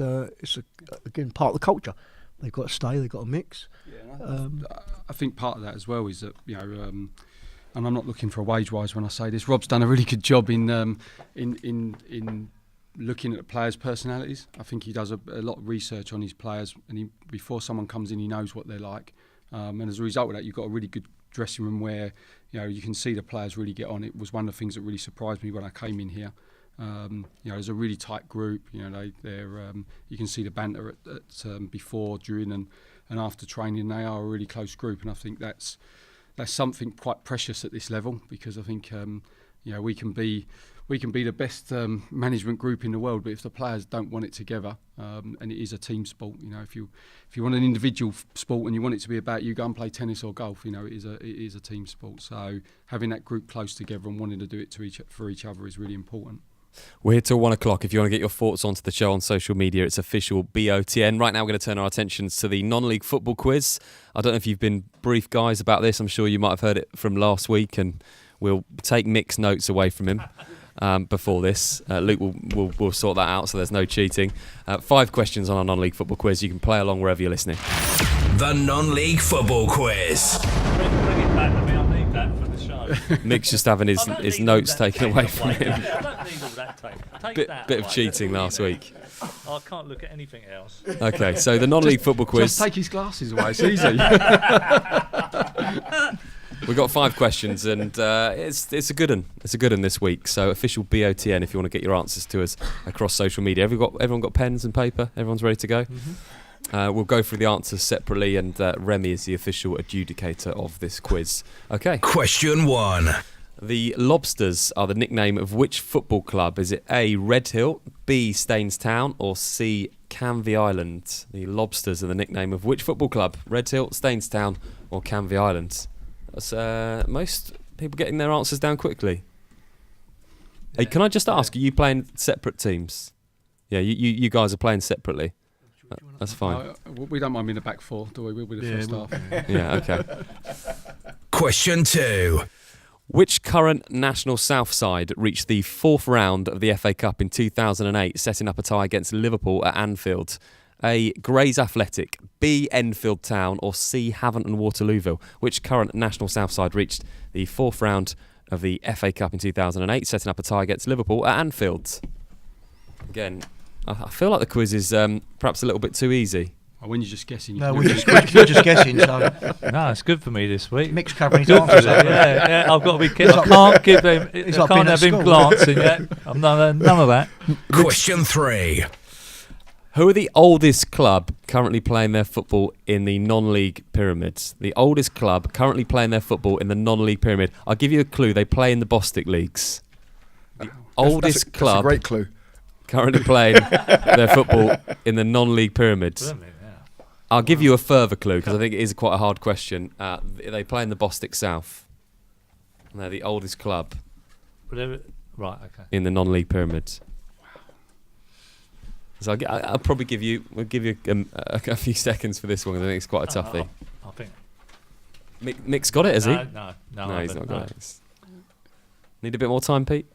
again part of the culture. They've got to stay. They've got to mix. Yeah, I think part of that as well is that and I'm not looking for a wage rise when I say this. Rob's done a really good job in looking at the players' personalities. I think he does a lot of research on his players, and before someone comes in, he knows what they're like. And as a result of that, you've got a really good dressing room where you can see the players really get on. It was one of the things that really surprised me when I came in here. There's a really tight group. They're you can see the banter at before, during, and after training. They are a really close group, and I think that's something quite precious at this level, because I think we can be the best management group in the world, but if the players don't want it together, and it is a team sport, if you want an individual sport and you want it to be about you, go and play tennis or golf. It is a team sport. So having that group close together and wanting to do it for each other is really important. We're here till 1 o'clock. If you want to get your thoughts onto the show on social media, it's official BOTN. Right now we're going to turn our attentions to the non-league football quiz. I don't know if you've been briefed, guys, about this. I'm sure you might have heard it from last week, and we'll take Mick's notes away from him before this. Luke will sort that out, so there's no cheating. 5 questions on our non-league football quiz. You can play along wherever you're listening. The non-league football quiz. Bring it back to me. I need that for the show. Mick's just having his notes taken away from him. I don't need all that tape. Bit of cheating last week. I can't look at anything else. Okay, so the non-league football quiz. Just take his glasses away. It's easy. We've got 5 questions, and it's a good one. It's a good one this week. So official BOTN if you want to get your answers to us across social media. Everyone got pens and paper? Everyone's ready to go? Mm-hmm. We'll go through the answers separately, and Remy is the official adjudicator of this quiz. Okay. Question 1. The Lobsters are the nickname of which football club? Is it A, Redhill, B, Staines Town, or C, Canvey Island? The Lobsters are the nickname of which football club? Redhill, Staines Town, or Canvey Island? That's most people getting their answers down quickly. Yeah. Hey, can I just ask, are you playing separate teams? Yeah, you guys are playing separately. That's fine. We don't mind being the back four, do we? We'll be the first half. Yeah, okay. Question 2. Which current national South side reached the 4th round of the FA Cup in 2008, setting up a tie against Liverpool at Anfield? A, Grays Athletic, B, Enfield Town, or C, Havant and Waterlooville? Which current national South side reached the 4th round of the FA Cup in 2008, setting up a tie against Liverpool at Anfield? Again, I feel like the quiz is perhaps a little bit too easy. When you're just guessing. No, we're just guessing. So No, it's good for me this week. Mick's covering his answers. Yeah, I've got to be careful. I can't give him. I can't have him glancing yet. I'm none of that. Question 3. Who are the oldest club currently playing their football in the non-league pyramids? The oldest club currently playing their football in the non-league pyramid. I'll give you a clue. They play in the Bostik leagues. The oldest club. That's a great clue. Currently playing their football in the non-league pyramids. I'll give you a further clue because I think it is quite a hard question. They play in the Bostik South. And they're the oldest club. Right, okay. In the non-league pyramids. So I'll probably give you a few seconds for this one. I think it's quite a tough thing. I think. Mick's got it, has he? No, he's not got it. Need a bit more time, Pete?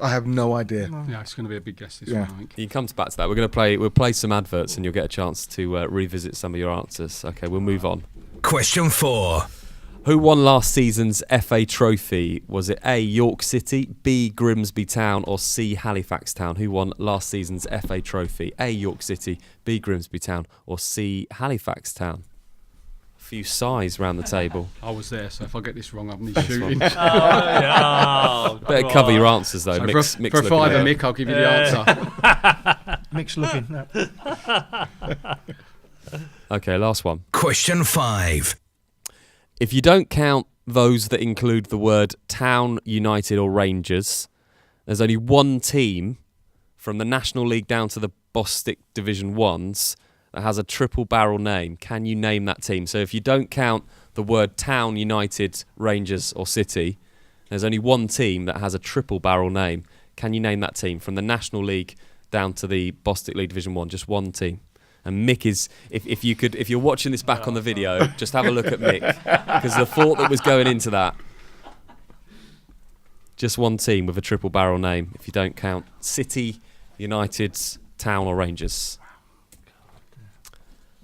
I have no idea. Yeah, it's going to be a big guess this one, I think. You can come back to that. We'll play some adverts and you'll get a chance to revisit some of your answers. Okay, we'll move on. Question 4. Who won last season's FA Trophy? Was it A, York City, B, Grimsby Town, or C, Halifax Town? Who won last season's FA Trophy? A, York City, B, Grimsby Town, or C, Halifax Town? A few sighs round the table. I was there, so if I get this wrong, I'm need shooting. Better cover your answers though. So Mick's for a fiver, Mick, I'll give you the answer. Mick's looking. Okay, last one. Question 5. If you don't count those that include the word Town, United or Rangers, there's only one team from the National League down to the Bostik Division 1s that has a triple barrel name. Can you name that team? So if you don't count the word Town, United, Rangers or City, there's only one team that has a triple barrel name. Can you name that team from the National League down to the Bostik League Division 1? Just one team. And Mick is, if you're watching this back on the video, just have a look at Mick, because the thought that was going into that. Just one team with a triple barrel name, if you don't count City, United, Town or Rangers.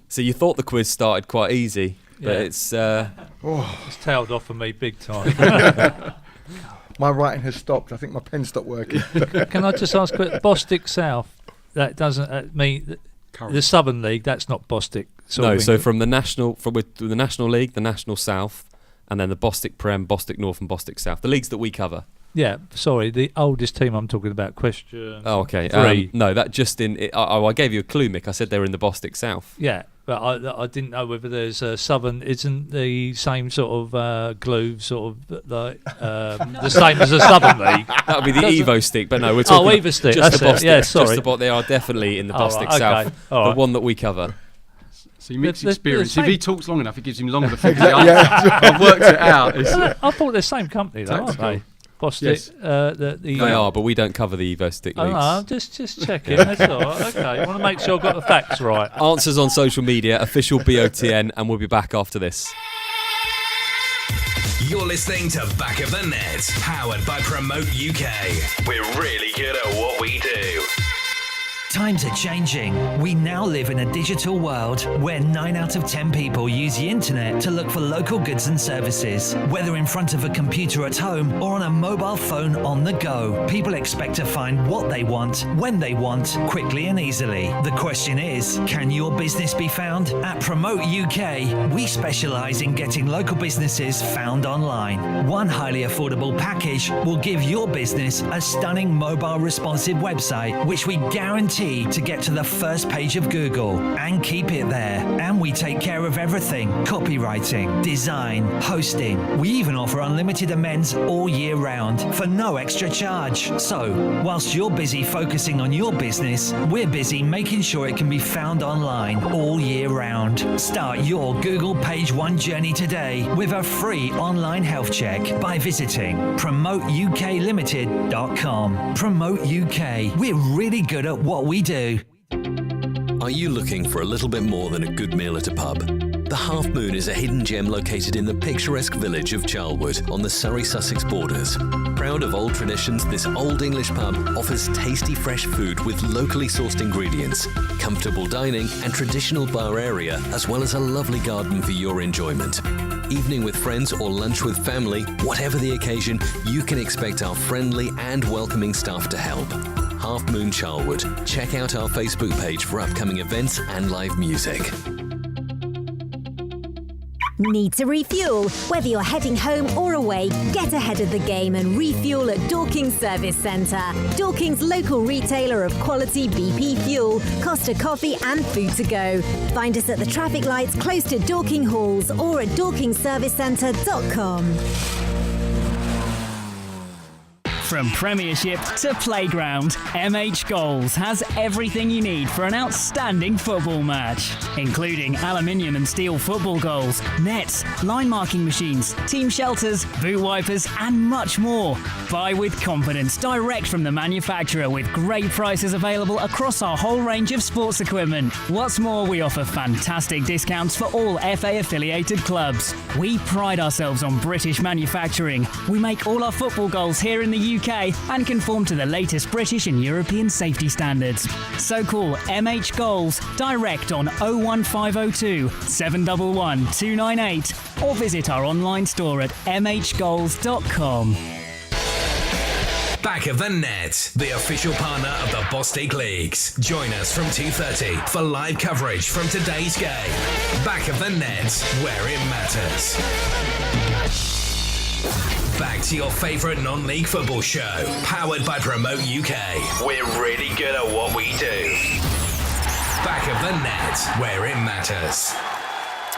So you thought the quiz started quite easy, but it's tailed off for me big time. My writing has stopped. I think my pen stopped working. Can I just ask quick? Bostik South, that doesn't mean the Southern League. That's not Bostik. No, so from the National League, the National South, and then the Bostik Prem, Bostik North and Bostik South, the leagues that we cover. Yeah, sorry, the oldest team I'm talking about, question Oh, okay. 3. No, that just I gave you a clue, Mick. I said they were in the Bostik South. Yeah, but I didn't know whether there's a southern. Isn't the same sort of glue sort of like the same as a southern league? That would be the Evo stick, but no, we're talking Evo stick. just that's the Bostik. it. Yeah, sorry. Just they are definitely in the Bostik right, South, okay. All the right. one that we cover. See, Mick's The experience. same- If he talks long enough, it gives him longer to figure it out. I've worked it out. I thought they're the same company, though, aren't Tactical. they? Bostik. Yes. They are, but we don't cover the Evo stick Oh, leagues. no, I'm just checking. That's all right. Okay, I want to make sure I've got the facts right. Answers on social media, official BOTN, and we'll be back after this. You're listening to Back of the Net, powered by Promote UK. We're really good at what we do. Times are changing. We now live in a digital world where 9 out of 10 people use the internet to look for local goods and services. Whether in front of a computer at home or on a mobile phone on the go, people expect to find what they want, when they want, quickly and easily. The question is, can your business be found? At Promote UK, we specialise in getting local businesses found online. One highly affordable package will give your business a stunning mobile responsive website, which we guarantee to get to the first page of Google and keep it there. And we take care of everything: copywriting, design, hosting. We even offer unlimited amends all year round for no extra charge. So, whilst you're busy focusing on your business, we're busy making sure it can be found online all year round. Start your Google Page One journey today with a free online health check by visiting promoteUKLimited.com. Promote UK. We're really good at what we do. Are you looking for a little bit more than a good meal at a pub? The Half Moon is a hidden gem located in the picturesque village of Charlwood on the Surrey-Sussex borders. Proud of old traditions, this old English pub offers tasty fresh food with locally sourced ingredients, comfortable dining and traditional bar area, as well as a lovely garden for your enjoyment. Evening with friends or lunch with family, whatever the occasion, you can expect our friendly and welcoming staff to help. Half Moon Charlwood. Check out our Facebook page for upcoming events and live music. Need to refuel? Whether you're heading home or away, get ahead of the game and refuel at Dorking's Service Centre. Dorking's local retailer of quality BP fuel, Costa coffee and food to go. Find us at the traffic lights close to Dorking Halls or at dorkingservicecentre.com. From Premiership to Playground, MH Goals has everything you need for an outstanding football match, including aluminium and steel football goals, nets, line marking machines, team shelters, boot wipers, and much more. Buy with confidence direct from the manufacturer with great prices available across our whole range of sports equipment. What's more, we offer fantastic discounts for all FA affiliated clubs. We pride ourselves on British manufacturing. We make all our football goals here in the UK and conform to the latest British and European safety standards. So call MH Goals direct on 01502 711 298 or visit our online store at mhgoals.com. Back of the Net, the official partner of the Bostik Leagues. Join us from 2:30 for live coverage from today's game. Back of the Net, where it matters. Back to your favourite non-league football show, powered by Promote UK. We're really good at what we do. Back of the Net, where it matters.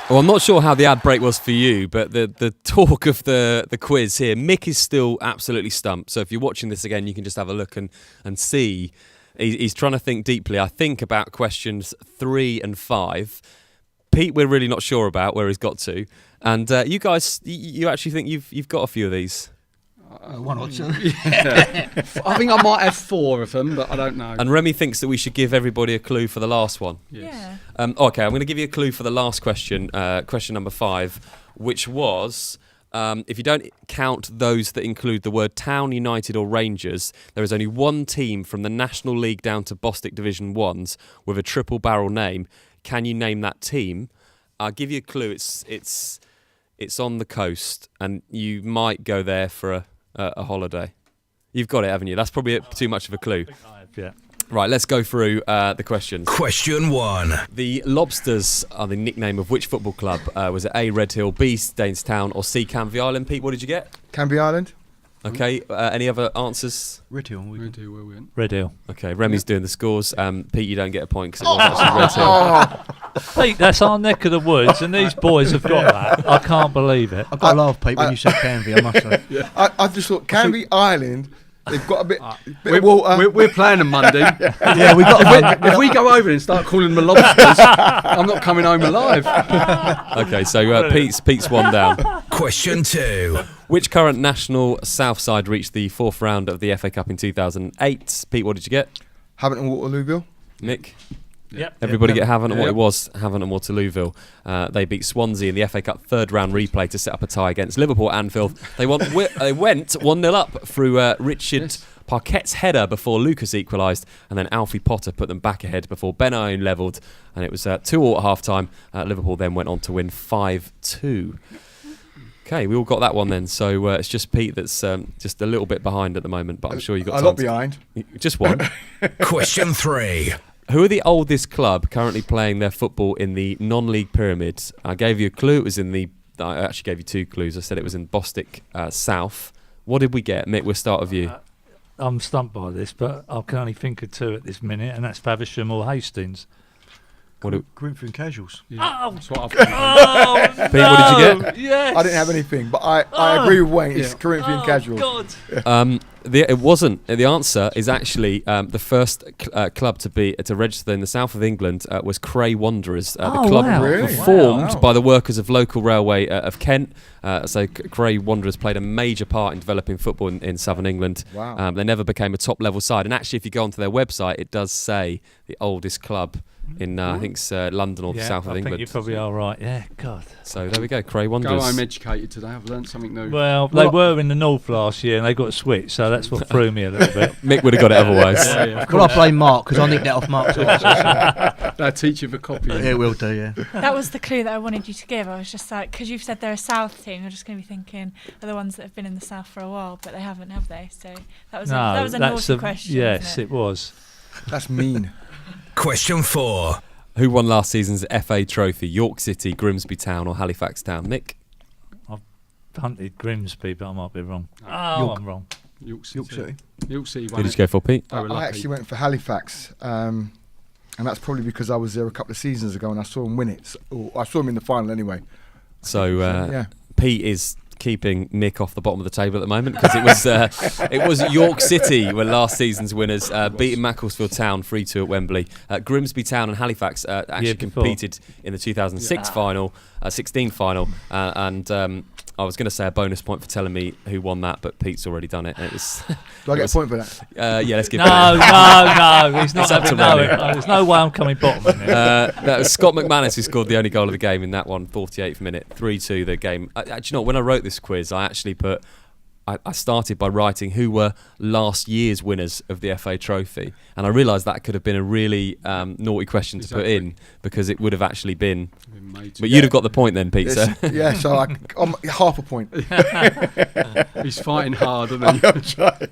Well, I'm not sure how the ad break was for you, but the talk of the quiz here, Mick is still absolutely stumped. So if you're watching this again, you can just have a look and see. He's trying to think deeply, I think, about questions 3 and 5. Pete, we're really not sure about where he's got to. And you guys, you actually think you've got a few of these? One or two. Yeah. I think I might have 4 of them, but I don't know. And Remy thinks that we should give everybody a clue for the last one. Yes. Yeah. Okay, I'm going to give you a clue for the last question, question number 5, which was, if you don't count those that include the word Town, United or Rangers, there is only one team from the National League down to Bostik Division 1s with a triple barrel name. Can you name that team? I'll give you a clue. It's on the coast, and you might go there for a holiday. You've got it, haven't you? That's probably too much of a clue. Yeah. Right, let's go through the questions. Question 1. The Lobsters are the nickname of which football club? Was it A, Redhill, B, Stainstown, or C, Canvey Island? Pete, what did you get? Canvey Island. Okay, any other answers? Redhill. Redhill, where we went. Redhill. Okay, Remy's doing the scores. Pete, you don't get a point because it was actually Redhill. Pete, that's our neck of the woods, and these boys have got that. I can't believe it. I've got to laugh, Pete, when you said Canvey, I must say. I just thought Canvey Island. They've got a bit of water. We're playing on Monday. Yeah, we got. If we go over and start calling them the Lobsters, I'm not coming home alive. Okay, so Pete's one down. Question 2. Which current national South side reached the 4th round of the FA Cup in 2008? Pete, what did you get? Havant and Waterlooville. Nick? Yep. Everybody get Havant and what Yep. it was, Havant and Waterlooville. They beat Swansea in the FA Cup 3rd round replay to set up a tie against Liverpool at Anfield. They went 1-0 up through Richard Parquet's header before Lucas equalised, and then Alfie Potter put them back ahead before Ben Owen levelled, and it was 2-2 at half-time. Liverpool then went on to win 5-2. Okay, we all got that one then. So it's just Pete that's just a little bit behind at the moment, but I'm sure you got a lot behind. Just one. Question 3. Who are the oldest club currently playing their football in the non-league pyramid? I gave you a clue. It was in the... I actually gave you 2 clues. I said it was in Bostik South. What did we get? Mick, we'll start with you. I'm stumped by this, but I can only think of 2 at this minute, and that's Faversham or Hastings. Corinthian Casuals. Yeah. Oh, That's what I've Pete, what did you get? Yes. I didn't have anything, but I agree with Wayne. It's Corinthian Casuals. God. It wasn't. The answer is actually the first club to register in the south of England was Cray Wanderers. The club Really? were formed Wow. by the workers of local railway of Kent. So Cray Wanderers played a major part in developing football in southern England. Wow. They never became a top level side. And actually, if you go onto their website, it does say the oldest club in I think it's London or the south of I England. think you probably are right. Yeah, God. So there we go, Cray Go Wanderers. home educated today. I've learned something new. Well, they were in the north last year, and they got switched, so that's what threw me a little bit. Mick would have got it otherwise. Well, I blame Mark because I nicked that off Mark's answer. They'll teach you the copy. Yeah, will do, yeah. That was the clue that I wanted you to give. I was just like, because you've said they're a South team, you're just going to be thinking are the ones that have been in the South for a while, but they haven't, have they? So that was a naughty question. Yes, wasn't it was. That's mean. Question 4. Who won last season's FA trophy? York City, Grimsby Town, or Halifax Town? Mick? I've hunted Grimsby, but I might be wrong. I'm wrong. York York City. York City Who won did it. you go for, Pete? They were I lucky. actually went for Halifax, and that's probably because I was there a couple of seasons ago and I saw him win it. Or I saw him in the final anyway. So Yeah. Pete is keeping Mick off the bottom of the table at the moment because it was York City were last season's winners, beating Macclesfield Town 3-2 at Wembley. Grimsby Town and Halifax actually competed in the 2006 final, 16 final, and I was going to say a bonus point for telling me who won that, but Pete's already done it. It was. Do I get a point for that? Yeah, let's give. No, he's not It's up to having no. Remy. There's no way I'm coming bottom in it. That was Scott McManus who scored the only goal of the game in that one, 48th minute, 3-2 the game. Actually, when I wrote this quiz, I actually put. I started by writing who were last year's winners of the FA Trophy, and I realised that could have been a really naughty question to put in because it would have actually been. But you'd have got the point then, Pete. So. Yeah, so I'm half a point. He's fighting hard, isn't he?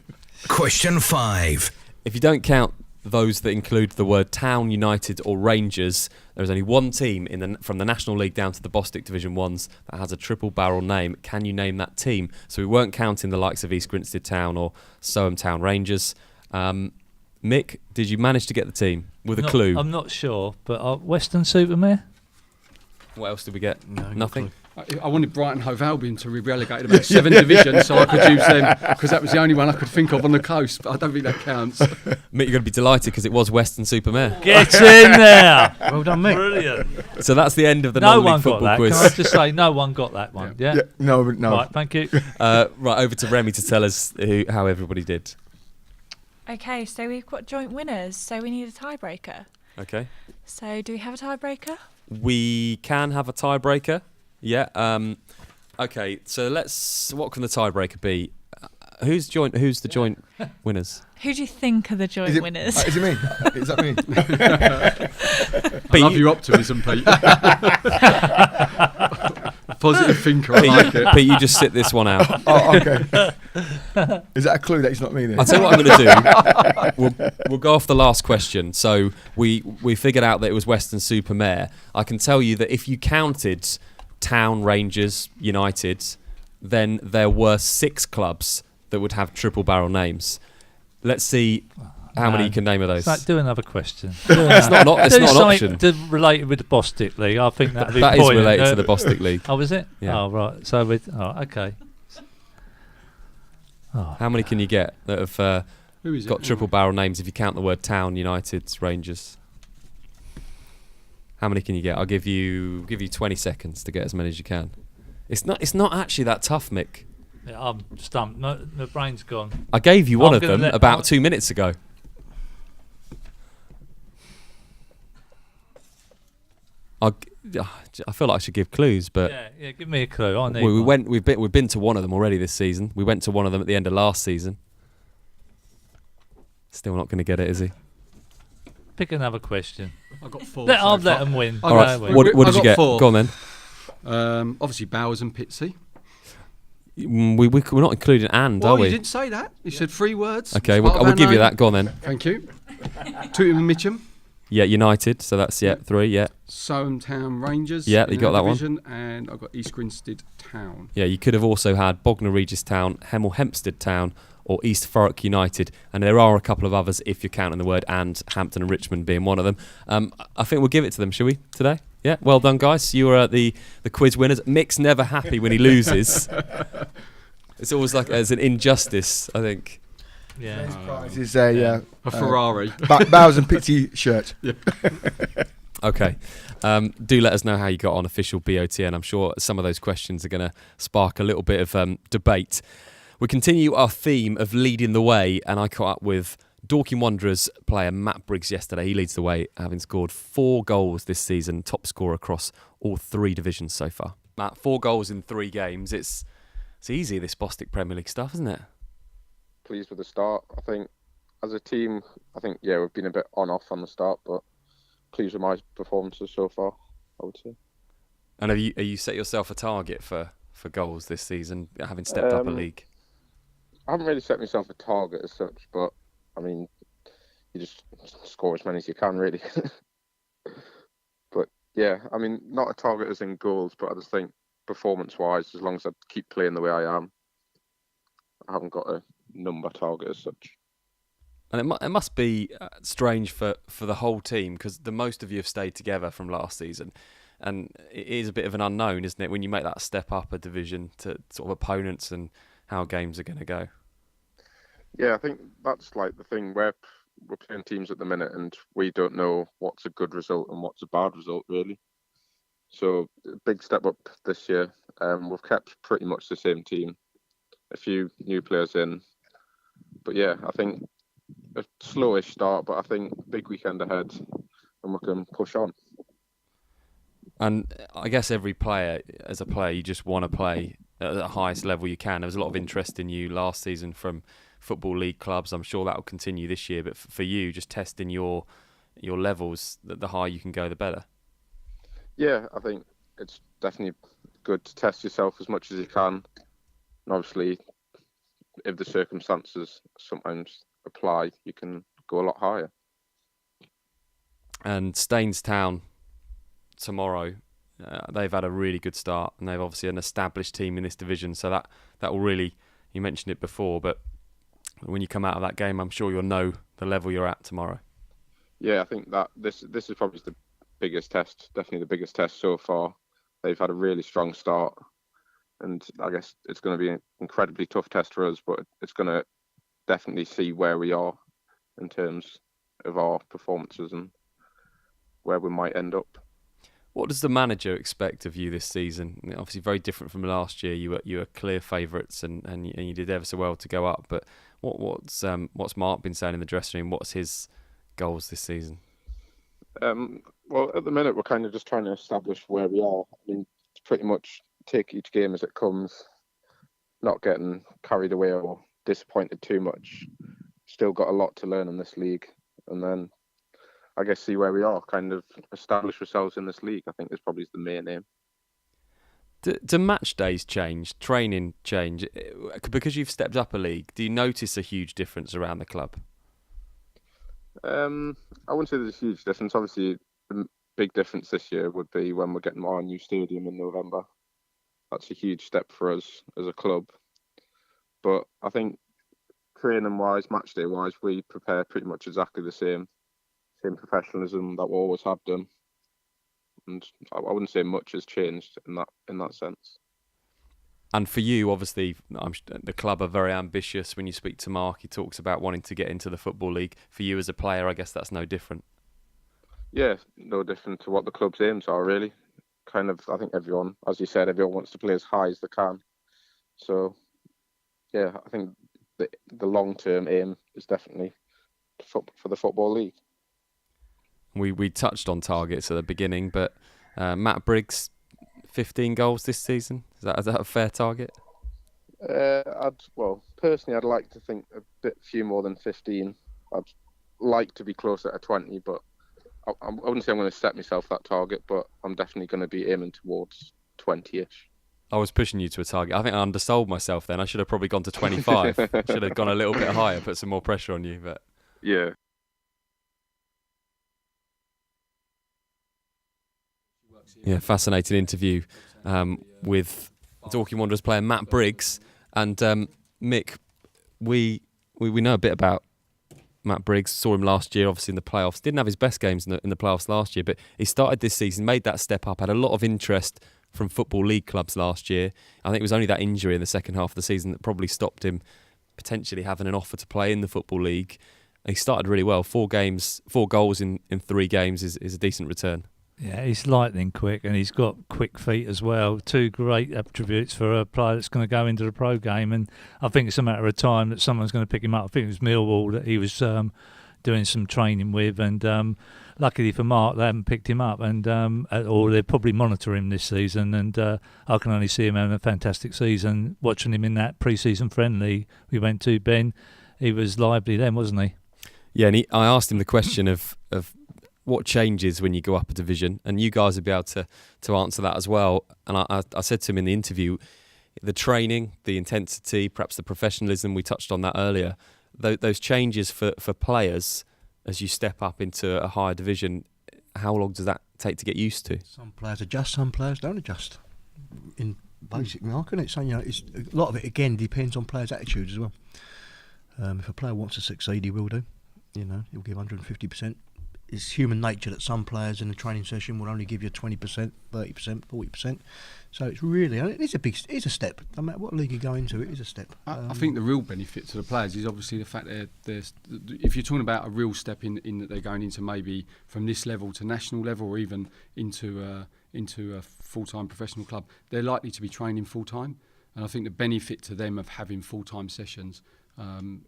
Question 5. If you don't count those that include the word Town, United or Rangers, there's only one team from the National League down to the Bostik Division 1s that has a triple barrel name. Can you name that team? So we weren't counting the likes of East Grinstead Town or Soham Town Rangers. Mick, did you manage to get the team with a clue? I'm not sure, but Western Supermare? What else did we get? No, Nothing? I wanted Brighton Hove Albion to be relegated about 7 divisions so I could use them because that was the only one I could think of on the coast, but I don't think that counts. Mick, you're going to be delighted because it was Western Supermare. Get in there! Well done, Mick. Brilliant. So that's the end of the No non-league one got football that. quiz. Can I just say, no one got that one? Yeah. No. Right, thank you. Right, over to Remy to tell us how everybody did. Okay, so we've got joint winners, so we need a tiebreaker. Okay. So do we have a tiebreaker? We can have a tiebreaker. Yeah. Okay. So what can the tiebreaker be? Who's the joint winners? Who do you think are the joint winners? Is it me? Is that me? I love your optimism, Pete. Positive thinker, I like it. Pete, you just sit this one out. Oh, okay. Is that a clue that he's not me then? I'll tell you what I'm going to do. We'll go off the last question. So we figured out that it was Weston-super-Mare. I can tell you that if you counted Town, Rangers, United, then there were 6 clubs that would have triple barrel names. Let's see how many you can name of those. Do another question. It's not an option. Related with the Bostik League. I think that'd be that is poignant. related to the Bostik League. Oh, is it? Yeah. Oh, right. So okay. Oh, how many can you get that have got triple barrel names if you count the word Town, United, Rangers? How many can you get? I'll give you 20 seconds to get as many as you can. It's not actually that tough, Mick. Yeah, I'm stumped. My brain's gone. I gave you one of them about 2 minutes ago. I feel like I should give clues, but yeah, give me a clue. I need we've been to one of them already this season. We went to one of them at the end of last season. Still not going to get it, is he? Pick another question. I got 4. I'll let them win. All right. What did you get? 4. Go on then. Obviously Bowers and Pitsea. We're not including are we? You didn't say that. You said 3 words. Okay, we'll give you that. Go on then. Thank you. Tooting and Mitcham. Yeah, United. So that's 3. Yeah. Soham Town Rangers. Yeah, you got that division, one. And I've got East Grinstead Town. Yeah, you could have also had Bognor Regis Town, Hemel Hempstead Town, or East Thurrock United, and there are a couple of others if you're counting the word and, Hampton and Richmond being one of them. I think we'll give it to them, shall we, today? Yeah, well done, guys. You are the quiz winners. Mick's never happy when he loses. It's always like as an injustice, I think. Yeah. His prize is a Ferrari. Bowers and Pitsea shirt. Yeah. Okay. Do let us know how you got on official BOTN. I'm sure some of those questions are going to spark a little bit of debate. We continue our theme of leading the way, and I caught up with Dorking Wanderers player Matt Briggs yesterday. He leads the way, having scored 4 goals this season, top scorer across all 3 divisions so far. Matt, 4 goals in 3 games. It's easy, this Bostik Premier League stuff, isn't it? Pleased with the start. I think as a team, we've been a bit on-off on the start, but pleased with my performances so far, I would say. And have you set yourself a target for goals this season, having stepped up a league? I haven't really set myself a target as such, but I mean, you just score as many as you can, really. But yeah, I mean, not a target as in goals, but I just think performance-wise, as long as I keep playing the way I am, I haven't got a number target as such. And it must be strange for the whole team, because the most of you have stayed together from last season, and it is a bit of an unknown, isn't it, when you make that step up a division to sort of opponents and how games are going to go. Yeah, I think that's like the thing where we're playing teams at the minute and we don't know what's a good result and what's a bad result, really. So, big step up this year. We've kept pretty much the same team. A few new players in. But yeah, I think a slowish start, but I think big weekend ahead and we can push on. And I guess every player, as a player, you just want to play at the highest level you can. There was a lot of interest in you last season from Football League clubs. I'm sure that will continue this year. But for you, just testing your levels, the higher you can go, the better. Yeah, I think it's definitely good to test yourself as much as you can. And obviously, if the circumstances sometimes apply, you can go a lot higher. And Staines Town tomorrow, they've had a really good start, and they've obviously an established team in this division, so that will really, you mentioned it before, but when you come out of that game, I'm sure you'll know the level you're at tomorrow. Yeah, I think that this is probably the biggest test, definitely the biggest test so far. They've had a really strong start, and I guess it's going to be an incredibly tough test for us, but it's going to definitely see where we are in terms of our performances and where we might end up. What does the manager expect of you this season? Obviously, very different from last year. You were clear favourites, and you did ever so well to go up. But what's Mark been saying in the dressing room? What's his goals this season? Well, at the minute, we're kind of just trying to establish where we are. I mean, pretty much take each game as it comes, not getting carried away or disappointed too much. Still got a lot to learn in this league, and then I guess see where we are, kind of establish ourselves in this league. I think is probably the main aim. Do match days change, training change? Because you've stepped up a league, do you notice a huge difference around the club? I wouldn't say there's a huge difference. Obviously, the big difference this year would be when we're getting our new stadium in November. That's a huge step for us as a club. But I think training-wise, match day-wise, we prepare pretty much exactly the same professionalism that we always have done. And I wouldn't say much has changed in that sense. And for you, obviously, the club are very ambitious. When you speak to Mark, he talks about wanting to get into the Football League. For you as a player, I guess that's no different. Yeah, no different to what the club's aims are, really. Kind of, I think everyone, as you said, everyone wants to play as high as they can. So, yeah, I think the long-term aim is definitely for the Football League. We touched on targets at the beginning, but Matt Briggs, 15 goals this season. Is that a fair target? Personally, I'd like to think a few more than 15. I'd like to be closer to 20, but I wouldn't say I'm going to set myself that target, but I'm definitely going to be aiming towards 20-ish. I was pushing you to a target. I think I undersold myself then. I should have probably gone to 25. Should have gone a little bit higher, put some more pressure on you. But yeah. Yeah, fascinating interview with Dorking Wanderers player Matt Briggs. And Mick, we know a bit about Matt Briggs. Saw him last year, obviously in the playoffs. Didn't have his best games in the playoffs last year, but he started this season, made that step up, had a lot of interest from Football League clubs last year. I think it was only that injury in the second half of the season that probably stopped him potentially having an offer to play in the Football League. He started really well. 4 goals in 3 games is a decent return. Yeah, he's lightning quick and he's got quick feet as well. 2 great attributes for a player that's going to go into the pro game. And I think it's a matter of time that someone's going to pick him up. I think it was Millwall that he was doing some training with. And luckily for Mark, they haven't picked him up. And or they'll probably monitor him this season. And I can only see him having a fantastic season. Watching him in that pre-season friendly we went to, Ben, he was lively then, wasn't he? Yeah, and I asked him the question of what changes when you go up a division, and you guys will be able to answer that as well. And I said to him in the interview, the training, the intensity, perhaps the professionalism, we touched on that earlier, those changes for players as you step up into a higher division, how long does that take to get used to? Some players adjust, some players don't adjust. In basic mark, isn't it? So, it's, a lot of it, again, depends on players' attitudes as well. If a player wants to succeed, he will do. He'll give 150%. It's human nature that some players in a training session will only give you 20%, 30%, 40%. So it's really, it's a step. No matter what league you go into, it is a step. I think the real benefit to the players is obviously the fact that if you're talking about a real step in that they're going into maybe from this level to national level or even into a full-time professional club, they're likely to be training full-time. And I think the benefit to them of having full-time sessions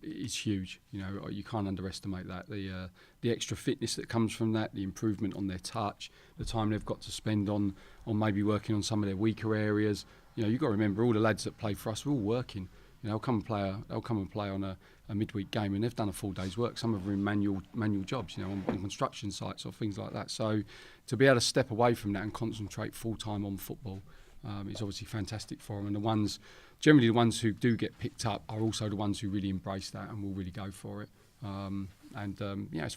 is huge. You can't underestimate that. The extra fitness that comes from that, the improvement on their touch, the time they've got to spend on maybe working on some of their weaker areas. You've got to remember all the lads that play for us are all working. They'll come and play on a midweek game and they've done a full day's work. Some of them are in manual jobs, on construction sites or things like that. So to be able to step away from that and concentrate full time on football is obviously fantastic for them. And generally the ones who do get picked up are also the ones who really embrace that and will really go for it. It's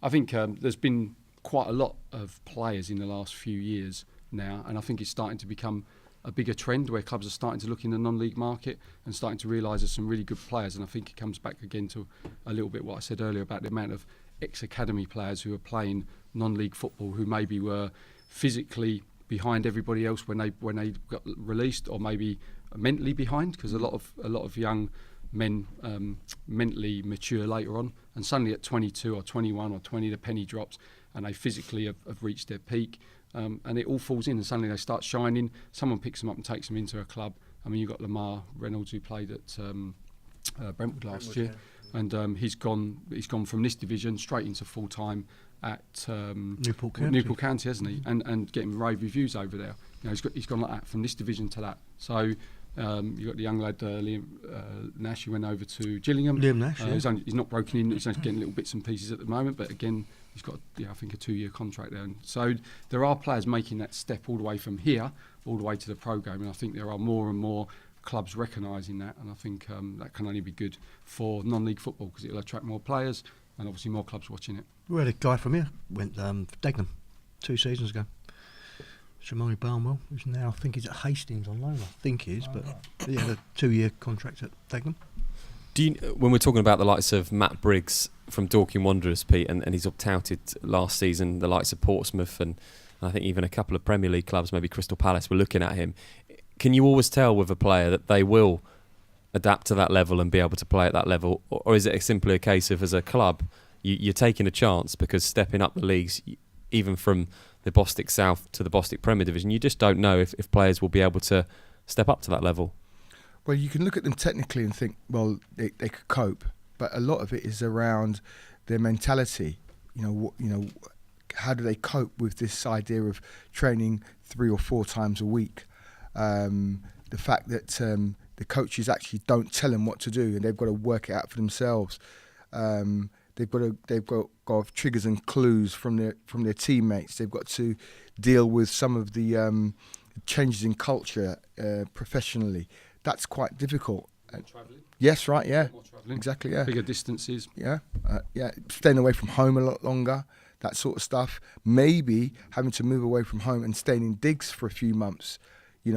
I think there's been quite a lot of players in the last few years now, and I think it's starting to become a bigger trend where clubs are starting to look in the non-league market and starting to realise there's some really good players. And I think it comes back again to a little bit what I said earlier about the amount of ex-academy players who are playing non-league football who maybe were physically behind everybody else when they got released, or maybe mentally behind, because a lot of young men mentally mature later on, and suddenly at 22 or 21 or 20 the penny drops and they physically have reached their peak, and it all falls in and suddenly they start shining. Someone picks them up and takes them into a club. I mean, you've got Lamar Reynolds who played at Brentwood last year, and he's gone from this division straight into full time at Newport County, hasn't he? And getting rave reviews over there. He's gone like that from this division to that. So you've got the young lad Liam Nash, who went over to Gillingham. Liam Nash, he's not broken in. He's only getting little bits and pieces at the moment, but again, He's got, I think, a 2-year contract there. And so there are players making that step all the way from here, all the way to the pro game. And I think there are more and more clubs recognising that. And I think that can only be good for non-league football because it'll attract more players and obviously more clubs watching it. We had a guy from here went for Dagenham 2 seasons ago. Shamoni Barnwell, who's now, I think he's at Hastings on loan. I think he is, but he had a 2-year contract at Dagenham. When we're talking about the likes of Matt Briggs from Dorking Wanderers, Pete, and he's touted last season, the likes of Portsmouth and I think even a couple of Premier League clubs, maybe Crystal Palace, were looking at him. Can you always tell with a player that they will adapt to that level and be able to play at that level, or is it simply a case of, as a club, you're taking a chance because stepping up the leagues, even from the Bostik South to the Bostik Premier Division, you just don't know if players will be able to step up to that level? Well, you can look at them technically and think, well, they could cope, but a lot of it is around their mentality. How do they cope with this idea of training 3 or 4 times a week? The fact that the coaches actually don't tell them what to do, and they've got to work it out for themselves. They've got triggers and clues from their teammates. They've got to deal with some of the changes in culture professionally. That's quite difficult. Travelling. Yes, right, yeah. More travelling. Exactly, yeah. Bigger distances. Yeah, staying away from home a lot longer, that sort of stuff. Maybe having to move away from home and staying in digs for a few months,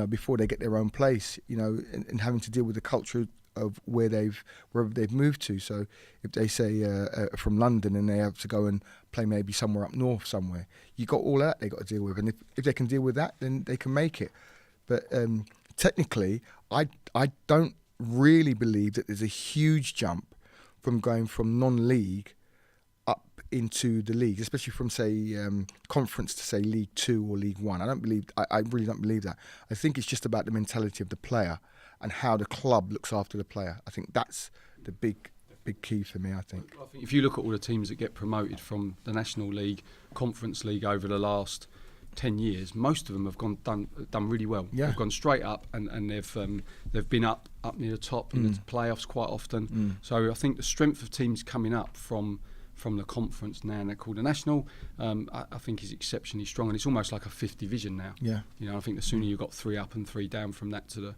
before they get their own place, and having to deal with the culture of wherever they've moved to. So if they say from London and they have to go and play maybe somewhere up north somewhere, you got all that they got to deal with. And if they can deal with that, then they can make it. But technically, I don't really believe that there's a huge jump from going from non-league up into the league, especially from, say, conference to, say, League 2 or League 1. I really don't believe that. I think it's just about the mentality of the player and how the club looks after the player. I think that's the big key for me, I think. I think if you look at all the teams that get promoted from the National League, Conference League over the last 10 years, most of them have done really well. Yeah. They've gone straight up and they've been up near the top in the playoffs quite often. So I think the strength of teams coming up from the conference now, and they're called the National, I think is exceptionally strong, and it's almost like a 5th division now. Yeah. I think the sooner you've got 3 up and 3 down from that to the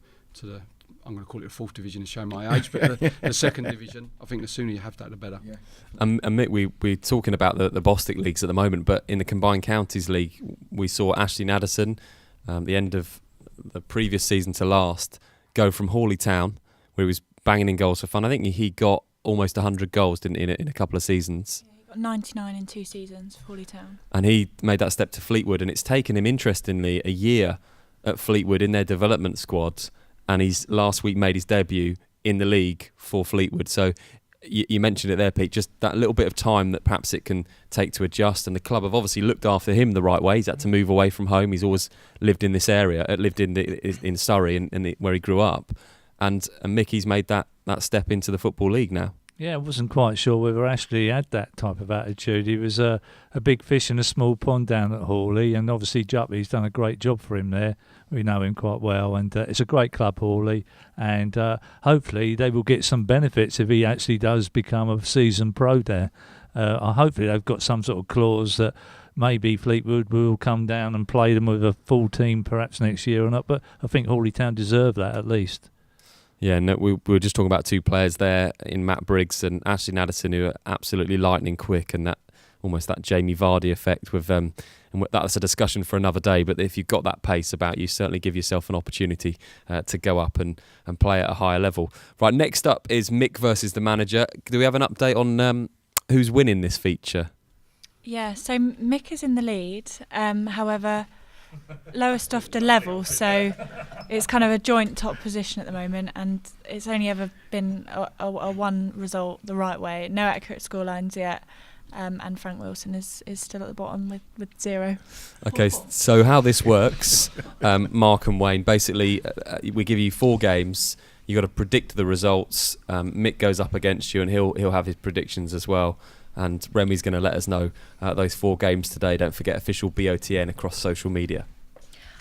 I'm going to call it a 4th division to show my age, but the 2nd division, I think the sooner you have that, the better. Yeah. And Mick, we're talking about the Bostik leagues at the moment, but in the Combined Counties League, we saw Ashley Naderson, the end of the previous season to last, go from Hawley Town, where he was banging in goals for fun. I think he got almost 100 goals, didn't he, in a couple of seasons? Yeah, he got 99 in 2 seasons for Hawley Town. And he made that step to Fleetwood, and it's taken him, interestingly, a year at Fleetwood in their development squad, and he's last week made his debut in the league for Fleetwood. So you mentioned it there, Pete, just that little bit of time that perhaps it can take to adjust, and the club have obviously looked after him the right way. He's had to move away from home. He's always lived in this area, lived in Surrey, where he grew up, and Mickey's made that step into the Football League now. Yeah, I wasn't quite sure whether Ashley had that type of attitude. He was a big fish in a small pond down at Hawley, and obviously Juppy's done a great job for him there. We know him quite well, and it's a great club, Hawley, and hopefully they will get some benefits if he actually does become a seasoned pro there. Hopefully they've got some sort of clause that maybe Fleetwood will come down and play them with a full team perhaps next year or not, but I think Hawley Town deserve that at least. Yeah, no, we were just talking about 2 players there in Matt Briggs and Ashley Naderson, who are absolutely lightning quick, and that almost that Jamie Vardy effect with and that's a discussion for another day. But if you've got that pace about you, certainly give yourself an opportunity to go up and play at a higher level. Right, next up is Mick versus the manager. Do we have an update on who's winning this feature? Yeah, so Mick is in the lead. However, lowest off the level, so it's kind of a joint top position at the moment, and it's only ever been a one result the right way. No accurate scorelines yet, and Frank Wilson is still at the bottom with 0. Okay, so how this works, Mark and Wayne, basically we give you 4 games. You got to predict the results. Mick goes up against you, and he'll have his predictions as well. And Remy's going to let us know those 4 games today. Don't forget official BOTN across social media.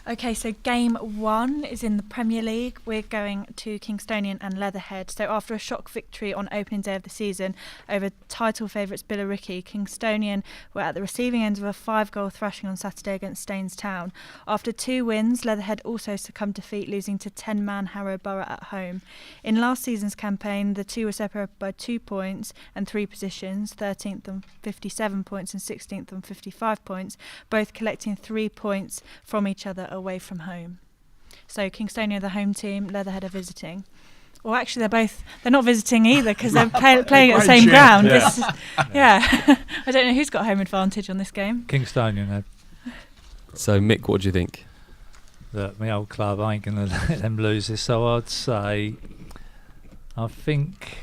Okay, so game 1 is in the Premier League. We're going to Kingstonian and Leatherhead. So after a shock victory on opening day of the season over title favourites Billericay, Kingstonian were at the receiving end of a 5-goal thrashing on Saturday against Staines Town. After 2 wins, Leatherhead also succumbed to defeat, losing to 10-man Harrow Borough at home. In last season's campaign, the two were separated by 2 points and 3 positions, 13th on 57 points and 16th on 55 points, both collecting 3 points from each other away from home. So Kingstonian are the home team, Leatherhead are visiting. Well, actually, they're not visiting either because they're playing at the same ground. I don't know who's got home advantage on this game. Kingstonian have. So, Mick, what do you think? That my old club ain't going to let them lose this, so I'd say, I think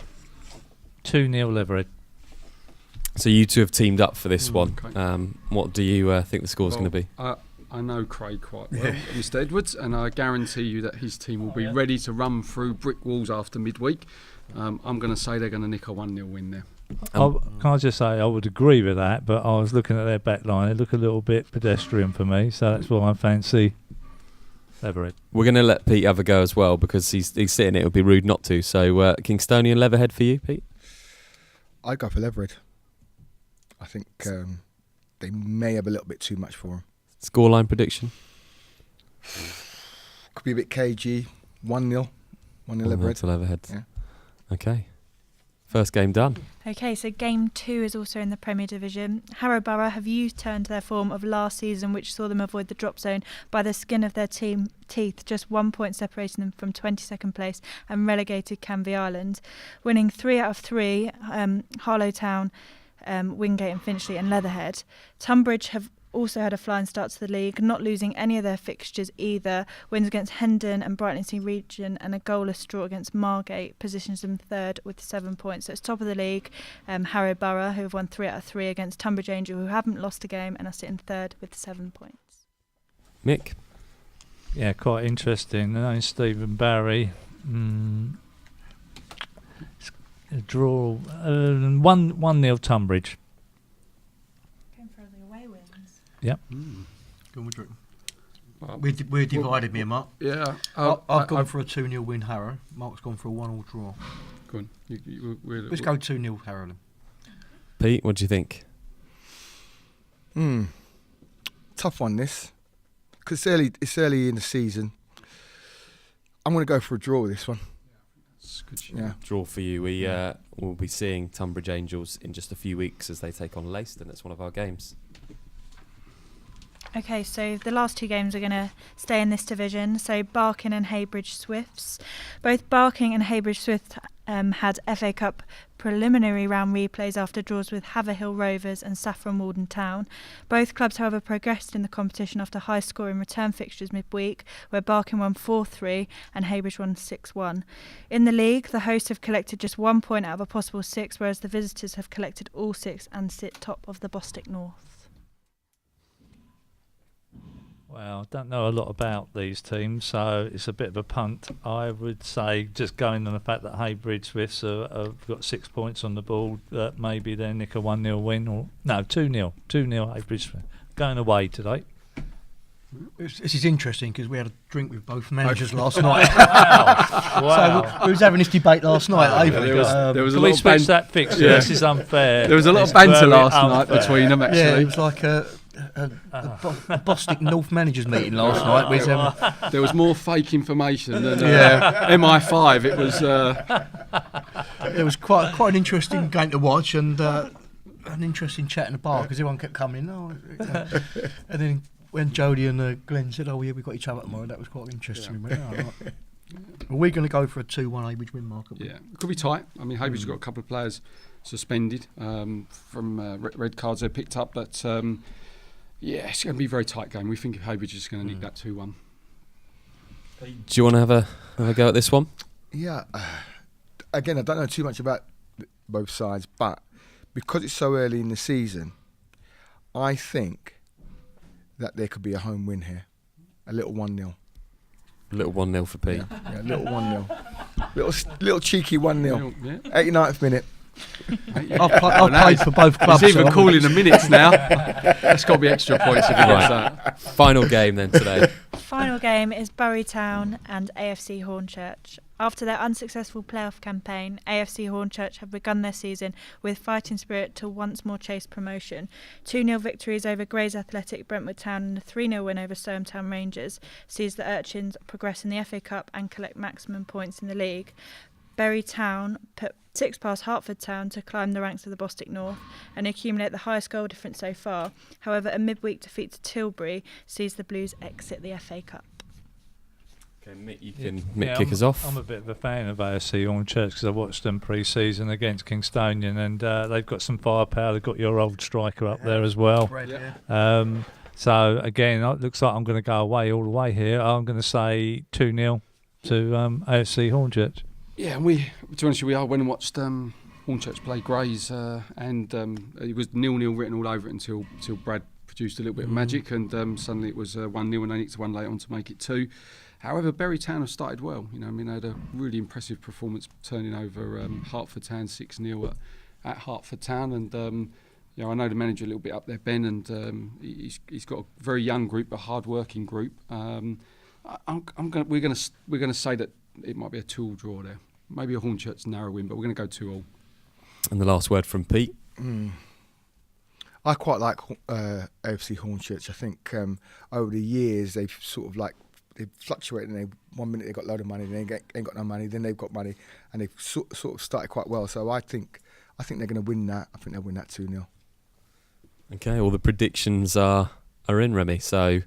2-0 Leatherhead. So you two have teamed up for this one. Okay. What do you think the score's going to be? I know Craig quite well, Mr. Edwards, and I guarantee you that his team will be ready to run through brick walls after midweek. I'm going to say they're going to nick a 1-0 win there. Can I just say I would agree with that, but I was looking at their back line. They look a little bit pedestrian for me, so that's why I fancy Leatherhead. We're going to let Pete have a go as well because he's sitting it. It would be rude not to. So Kingstonian Leatherhead for you, Pete? I'd go for Leatherhead. I think they may have a little bit too much for them. Scoreline prediction? Could be a bit cagey. 1-0. 1-0 Leatherhead. To Leatherhead. Yeah. Okay. First game done. Okay, so game 2 is also in the Premier Division. Harrow Borough have U-turned their form of last season, which saw them avoid the drop zone by the skin of their teeth, just 1 point separating them from 22nd place and relegated Canvey Island. Winning 3 out of 3, Harlow Town, Wingate and Finchley and Leatherhead. Tunbridge have also had a flying start to the league, not losing any of their fixtures either. Wins against Hendon and Brighton Region and a goalless draw against Margate positions them 3rd with 7 points. So it's top of the league. Harrow Borough, who have won 3 out of 3 against Tunbridge Angel, who haven't lost a game and are sitting 3rd with 7 points. Mick? Yeah, quite interesting. I know Stephen Barry. A draw. 1-0 Tunbridge. Yep. Go on with it. We're divided, me and Mark. Yeah. I've gone for a 2-0 win Harrow. Mark's gone for a 1-1 draw. Go on. Let's go 2-0 Harrow then. Pete, what do you think? Tough one, this. Because it's early in the season. I'm going to go for a draw with this one. Yeah. Draw for you. We will be seeing Tunbridge Angels in just a few weeks as they take on Leiston. It's one of our games. Okay, so the last 2 games are going to stay in this division. So Barking and Heybridge Swifts. Both Barking and Heybridge Swifts had FA Cup preliminary round replays after draws with Haverhill Rovers and Saffron Walden Town. Both clubs, however, progressed in the competition after high-scoring return fixtures midweek, where Barking won 4-3 and Heybridge won 6-1. In the league, the hosts have collected just 1 point out of a possible 6, whereas the visitors have collected all 6 and sit top of the Bostik North. Well, I don't know a lot about these teams, so it's a bit of a punt. I would say, just going on the fact that Heybridge Swifts have got 6 points on the board, that maybe they nick a 1-0 win, or no, 2-0 Heybridge Swifts. Going away today. This is interesting because we had a drink with both managers last night. Wow. So we was having this debate last night. There was a Can lot we of switch that fixture? Yeah. This is unfair. There was a lot of banter last night between them, actually. Yeah, it was like a Bostik North managers meeting last night. With, there was more fake information than MI5. It was quite an interesting game to watch and an interesting chat in the bar because everyone kept coming in. And then when Jodie and Glenn said, "Oh yeah, we got each other tomorrow," that was quite interesting. Yeah. Are we going to go for a 2-1 Heybridge win, Mark? Yeah, it could be tight. I mean, Heybridge has got a couple of players suspended from red cards they picked up, but yeah, it's going to be a very tight game. We think Heybridge is going to nick that 2-1. Do you want to have a go at this one? Yeah. Again, I don't know too much about both sides, but because it's so early in the season, I think that there could be a home win here. A little 1-0. A little 1-0 for Pete. Yeah, a little 1-0. Little cheeky 1-0. Yeah. 89th minute. I've played for both clubs. He's even calling the minutes now. That's got to be extra points if he gets that. Final game then today. Final game is Bury Town and AFC Hornchurch. After their unsuccessful playoff campaign, AFC Hornchurch have begun their season with fighting spirit to once more chase promotion. 2-0 victories over Grays Athletic, Brentwood Town and a 3-0 win over Sturham Town Rangers sees the Urchins progress in the FA Cup and collect maximum points in the league. Bury Town put 6 past Hertford Town to climb the ranks of the Bostik North and accumulate the highest goal difference so far. However, a midweek defeat to Tilbury sees the Blues exit the FA Cup. Okay, Mick, you can kick us off. I'm a bit of a fan of AFC Hornchurch because I watched them pre-season against Kingstonian, and they've got some firepower. They've got your old striker up there as well. So again, it looks like I'm going to go away all the way here. I'm going to say 2-0 to AFC Hornchurch. Yeah, and to be honest with you, I went and watched Hornchurch play Grays, and it was 0-0 written all over it until Brad produced a little bit of magic, and suddenly it was 1-0, and they nicked 1 later on to make it 2. However, Bury Town have started well. You know, I mean, they had a really impressive performance turning over Hertford Town 6-0 at Hertford Town, and you know, I know the manager a little bit up there, Ben, and he's got a very young group, a hard-working group. We're going to say that it might be a 2-2 draw there. Maybe a Hornchurch narrow win, but we're going to go 2-2. And the last word from Pete. I quite like AFC Hornchurch. I think over the years they've sort of they've fluctuated. And 1 minute they've got a load of money, then they ain't got no money, then they've got money, and they've sort of started quite well. So I think they're going to win that. I think they'll win that 2-0. Okay, all the predictions are in, Remy. So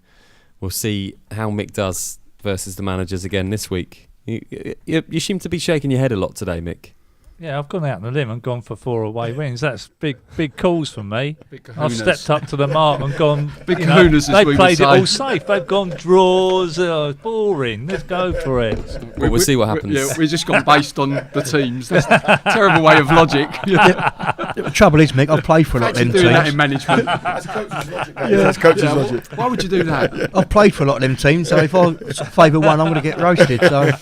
we'll see how Mick does versus the managers again this week. You seem to be shaking your head a lot today, Mick. Yeah, I've gone out on a limb and gone for 4 away wins. That's big calls from me. I've stepped up to the mark and gone. Big kahunas, they played it all safe. They've gone draws. Boring. Let's go for it. Well, we'll see what happens. We've just gone based on the teams. That's a terrible way of logic. The trouble is, Mick, I've played for a lot of them teams. That in management. That's coach's logic. That's coach's logic. Why would you do that? I've played for a lot of them teams, so if I favour one, I'm going to get roasted. So.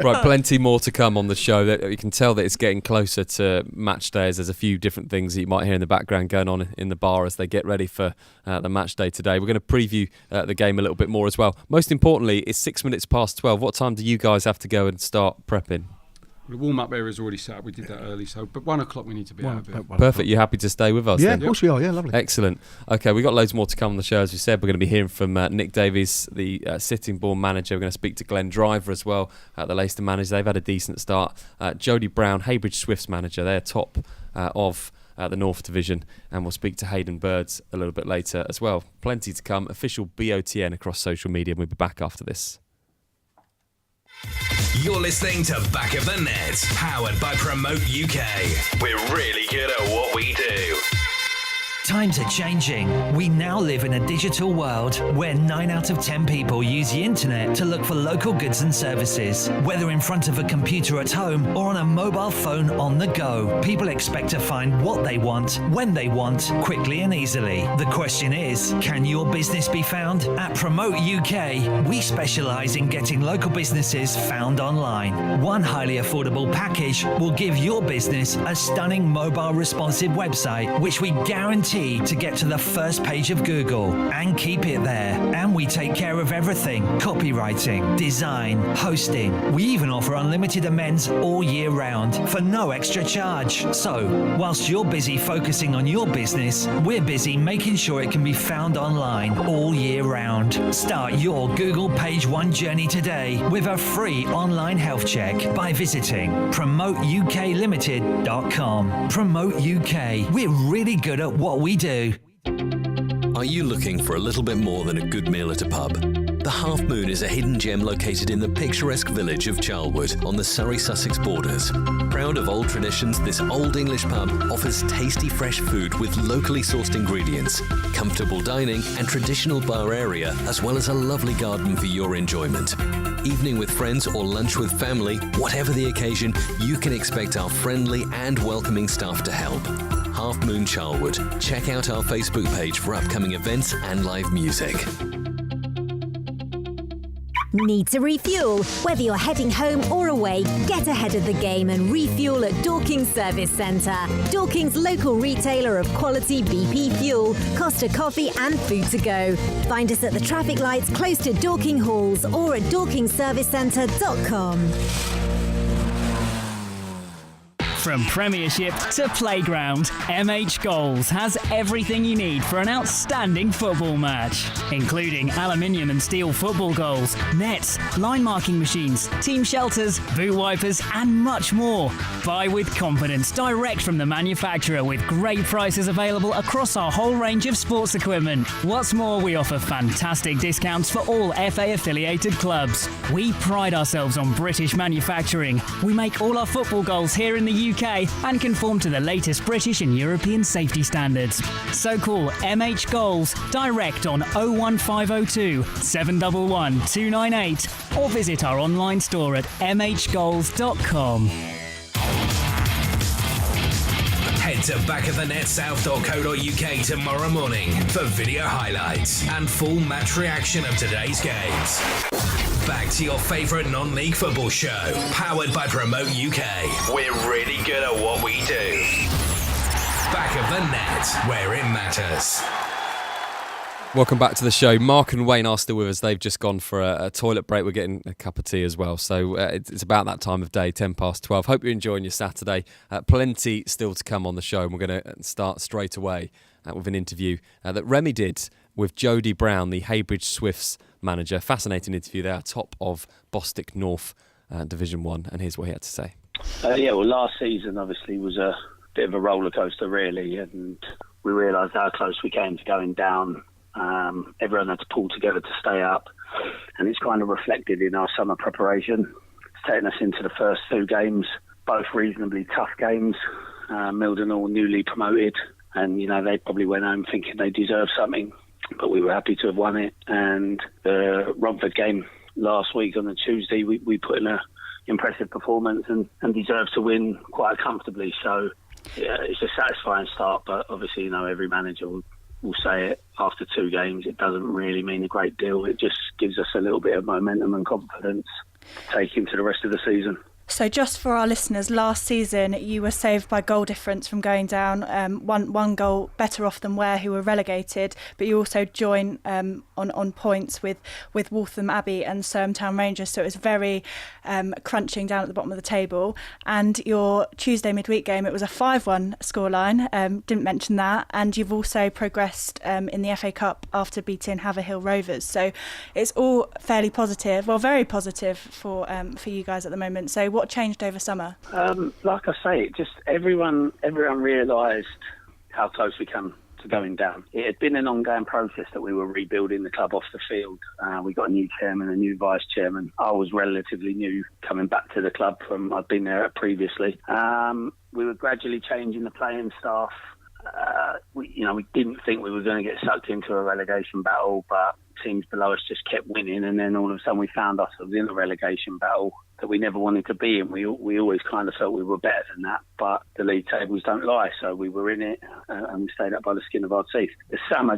Right, plenty more to come on the show. That you can tell that it's getting closer to match days. There's a few different things that you might hear in the background going on in the bar as they get ready for the match day today. We're going to preview the game a little bit more as well. Most importantly, it's 6 minutes past 12. What time do you guys have to go and start prepping? The warm-up area is already set up. We did that early, but 1 o'clock we need to be out of here. Perfect. You're happy to stay with us? Yeah, then? Of course we are. Yeah, lovely. Excellent. Okay, we've got loads more to come on the show. As we said, we're going to be hearing from Nick Davies, the Sittingbourne manager. We're going to speak to Glenn Driver as well, the Leicester manager. They've had a decent start. Jodie Brown, Heybridge Swifts manager. They're top of the North Division, and we'll speak to Hayden Birds a little bit later as well. Plenty to come. Official BOTN across social media. We'll be back after this. You're listening to Back of the Net, powered by Promote UK. We're really good at what we do. Times are changing. We now live in a digital world where 9 out of 10 people use the internet to look for local goods and services. Whether in front of a computer at home or on a mobile phone on the go, people expect to find what they want, when they want, quickly and easily. The question is, can your business be found? At Promote UK, we specialise in getting local businesses found online. One highly affordable package will give your business a stunning mobile responsive website, which we guarantee to get to the first page of Google and keep it there. And we take care of everything: copywriting, design, hosting. We even offer unlimited amends all year round for no extra charge. So, whilst you're busy focusing on your business, we're busy making sure it can be found online all year round. Start your Google Page 1 journey today with a free online health check by visiting promoteUKLimited.com. Promote UK. We're really good at what we do. Are you looking for a little bit more than a good meal at a pub? The Half Moon is a hidden gem located in the picturesque village of Charlwood on the Surrey-Sussex borders. Proud of old traditions, this old English pub offers tasty fresh food with locally sourced ingredients, comfortable dining and traditional bar area, as well as a lovely garden for your enjoyment. Evening with friends or lunch with family, whatever the occasion, you can expect our friendly and welcoming staff to help. Half Moon Charlwood. Check out our Facebook page for upcoming events and live music. Need to refuel? Whether you're heading home or away, get ahead of the game and refuel at Dorking's Service Centre. Dorking's local retailer of quality BP fuel, Costa coffee and food to go. Find us at the traffic lights close to Dorking Halls or at dorkingservicecentre.com. From Premiership to Playground, MH Goals has everything you need for an outstanding football match, including aluminium and steel football goals, nets, line marking machines, team shelters, boot wipers and much more. Buy with confidence direct from the manufacturer with great prices available across our whole range of sports equipment. What's more, we offer fantastic discounts for all FA affiliated clubs. We pride ourselves on British manufacturing. We make all our football goals here in the UK and conform to the latest British and European safety standards. So call MH Goals direct on 01502 711 298 or visit our online store at mhgoals.com. Head to backofthenetsouth.co.uk tomorrow morning for video highlights and full match reaction of today's games. Back to your favourite non-league football show, powered by Promote UK. We're really good at what we do. Back of the net, where it matters. Welcome back to the show. Mark and Wayne are still with us. They've just gone for a toilet break. We're getting a cup of tea as well. So it's about that time of day, 12:10. Hope you're enjoying your Saturday. Plenty still to come on the show. And we're going to start straight away with an interview that Remy did with Jody Brown, the Heybridge Swifts manager. Fascinating interview there, top of Bostik North Division 1. And here's what he had to say. Well, last season obviously was a bit of a roller coaster, really. And we realised how close we came to going down. Everyone had to pull together to stay up, and it's kind of reflected in our summer preparation. It's taken us into the first 2 games, both reasonably tough games. Milden all newly promoted, and they probably went home thinking they deserved something, but we were happy to have won it. And the Romford game last week on the Tuesday, we put in an impressive performance and deserved to win quite comfortably. So yeah, it's a satisfying start, but obviously every manager will say it after 2 games. It doesn't really mean a great deal. It just gives us a little bit of momentum and confidence to take into the rest of the season. So just for our listeners, last season you were saved by goal difference from going down, one goal better off than Ware, who were relegated, but you also join on points with Waltham Abbey and Surmtown Rangers, so it was very crunching down at the bottom of the table. And your Tuesday midweek game, it was a 5-1 scoreline, didn't mention that, and you've also progressed in the FA Cup after beating Haverhill Rovers, so it's all fairly positive, well, very positive for you guys at the moment. So what changed over summer? Like I say, just everyone realised how close we come to going down. It had been an ongoing process that we were rebuilding the club off the field. We got a new chairman, a new vice chairman. I was relatively new coming back to the club from I'd been there previously. We were gradually changing the playing staff. We didn't think we were going to get sucked into a relegation battle, but teams below us just kept winning, and then all of a sudden we found ourselves in a relegation battle that we never wanted to be in. We always kind of felt we were better than that, but the league tables don't lie, so we were in it and we stayed up by the skin of our teeth. The summer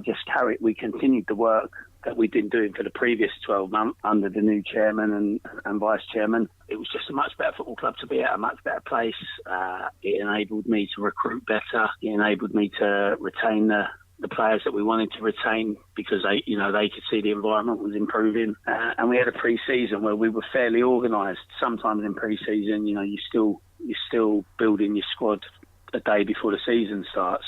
we continued the work that we'd been doing for the previous 12 months under the new chairman and vice chairman. It was just a much better football club to be at, a much better place. It enabled me to recruit better. It enabled me to retain the players that we wanted to retain, because they could see the environment was improving, and we had a pre-season where we were fairly organised. Sometimes in pre-season, you're still building your squad a day before the season starts.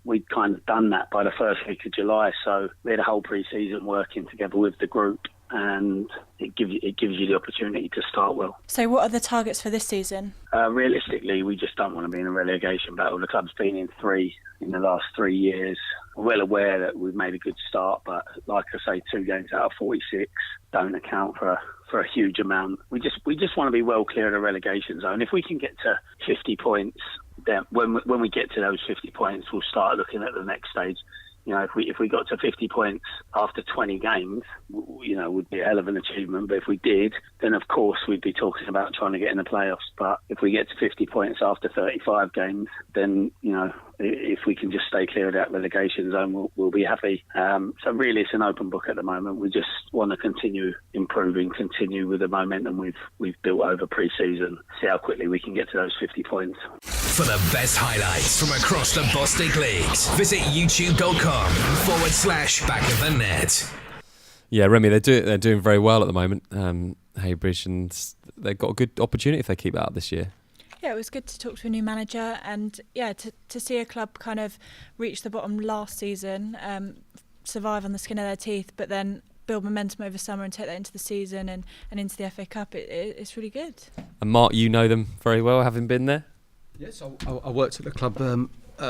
We'd kind of done that by the first week of July, so we had a whole pre-season working together with the group, and it gives you the opportunity to start well. So what are the targets for this season? Realistically, we just don't want to be in a relegation battle. The club's been in 3 in the last 3 years. We're well aware that we've made a good start, but like I say, 2 games out of 46 don't account for a huge amount. We just want to be well clear of the relegation zone. If we can get to 50 points, then when we get to those 50 points, we'll start looking at the next stage. if we got to 50 points after 20 games, would be a hell of an achievement. But if we did, then of course we'd be talking about trying to get in the playoffs. But if we get to 50 points after 35 games, then if we can just stay clear of that relegation zone, we'll be happy. So really, it's an open book at the moment. We just want to continue improving, continue with the momentum we've built over pre-season, see how quickly we can get to those 50 points. For the best highlights from across the Bostik leagues, visit youtube.com/back of the net. Yeah, Remy, they're doing very well at the moment, Heybridge, and they've got a good opportunity if they keep that up this year. Yeah, it was good to talk to a new manager and to see a club kind of reach the bottom last season, survive on the skin of their teeth, but then build momentum over summer and take that into the season and into the FA Cup. It's really good. And Mark, you know them very well, having been there? Yes, I worked at the club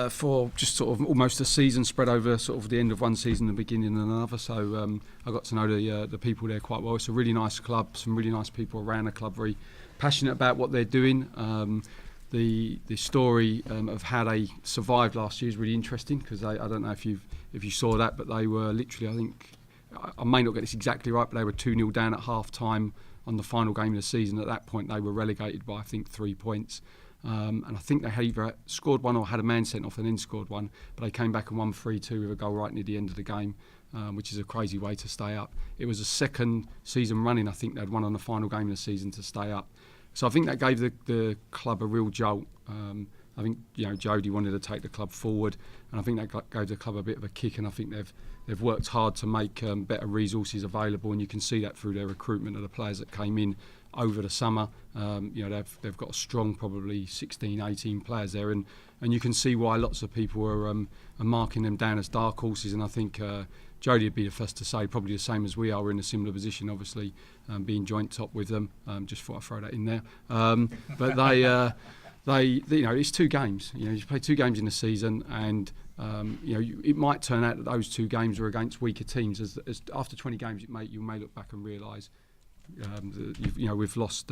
for just sort of almost a season, spread over sort of the end of one season and the beginning of another. So I got to know the people there quite well. It's a really nice club, some really nice people around the club, very passionate about what they're doing. The story of how they survived last year is really interesting, because I don't know if you saw that, but they were literally, I think, I may not get this exactly right, but they were 2-0 down at half time on the final game of the season. At that point they were relegated by I think 3 points. And I think they had either scored one or had a man sent off and then scored one, but they came back and won 3-2 with a goal right near the end of the game, which is a crazy way to stay up. It was a second season running, I think they'd won on the final game of the season to stay up. So I think that gave the club a real jolt. I think Jody wanted to take the club forward, and I think that gave the club a bit of a kick, and I think they've worked hard to make better resources available, and you can see that through their recruitment of the players that came in over the summer. They've got a strong, probably 16, 18 players there, and you can see why lots of people are marking them down as dark horses. And I think Jody would be the first to say, probably the same as we are. We're in a similar position, obviously, being joint top with them. Just thought I'd throw that in there. But they, it's 2 games. You play 2 games in the season, and it might turn out that those 2 games are against weaker teams. As after 20 games, you may look back and realise. We've lost.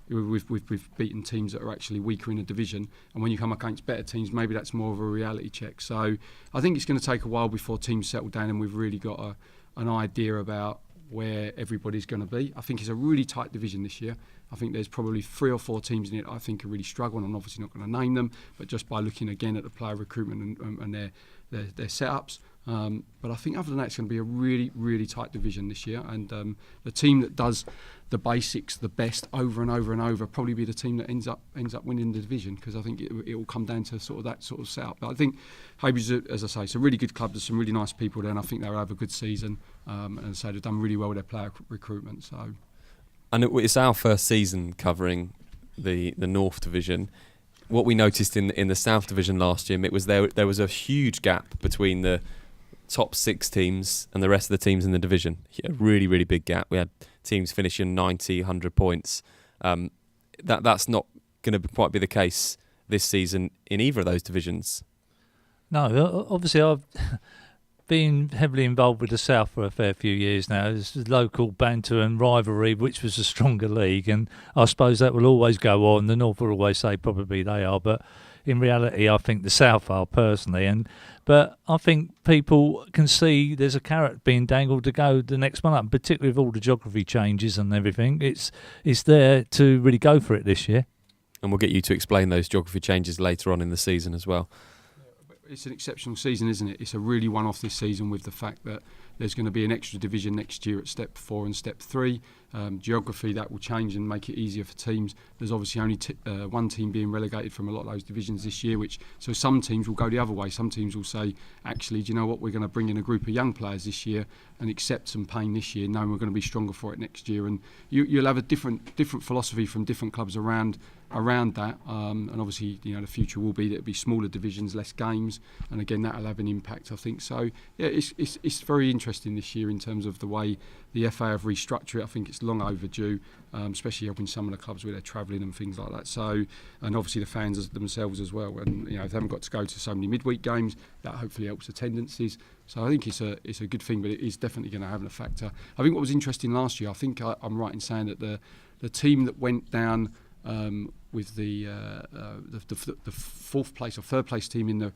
We've beaten teams that are actually weaker in the division, and when you come against better teams, maybe that's more of a reality check. So I think it's going to take a while before teams settle down, and we've really got an idea about where everybody's going to be. I think it's a really tight division this year. I think there's probably 3 or 4 teams in it I think are really struggling. I'm obviously not going to name them, but just by looking again at the player recruitment and their setups. But I think other than that, it's going to be a really, really tight division this year. And the team that does the basics the best over and over and over probably be the team that ends up winning the division, because I think it will come down to sort of that sort of setup. But I think Heybridge, as I say, it's a really good club. There's some really nice people there, and I think they'll have a good season. And so they've done really well with their player recruitment. So, and it's our first season covering the North Division. What we noticed in the South Division last year, it was there was a huge gap between the top 6 teams and the rest of the teams in the division. A really, really big gap. We had teams finishing 90, 100 points. That's not going to quite be the case this season in either of those divisions. No, obviously I've been heavily involved with the South for a fair few years now. There's local banter and rivalry, which was a stronger league, and I suppose that will always go on. The North will always say probably they are, but in reality I think the South are personally. But I think people can see there's a carrot being dangled to go the next one up, particularly with all the geography changes and everything. It's there to really go for it this year. And we'll get you to explain those geography changes later on in the season as well. It's an exceptional season, isn't it? It's a really one-off this season, with the fact that there's going to be an extra division next year at step 4 and step 3. Geography, that will change and make it easier for teams. There's obviously only one team being relegated from a lot of those divisions this year, so some teams will go the other way. Some teams will say, actually, do you know what, we're going to bring in a group of young players this year and accept some pain this year, knowing we're going to be stronger for it next year. And you'll have a different philosophy from different clubs around that, and obviously, the future will be that it'll be smaller divisions, less games, and again that'll have an impact, I think. So yeah, it's very interesting this year in terms of the way the FA have restructured it. I think it's long overdue, especially helping some of the clubs where they're travelling and things like that. So, and obviously the fans themselves as well. And if they haven't got to go to so many midweek games, that hopefully helps attendances. So I think it's a good thing, but it is definitely going to have a factor. I think what was interesting last year, I think I'm right in saying that the team that went down with the 4th place or 3rd place team in the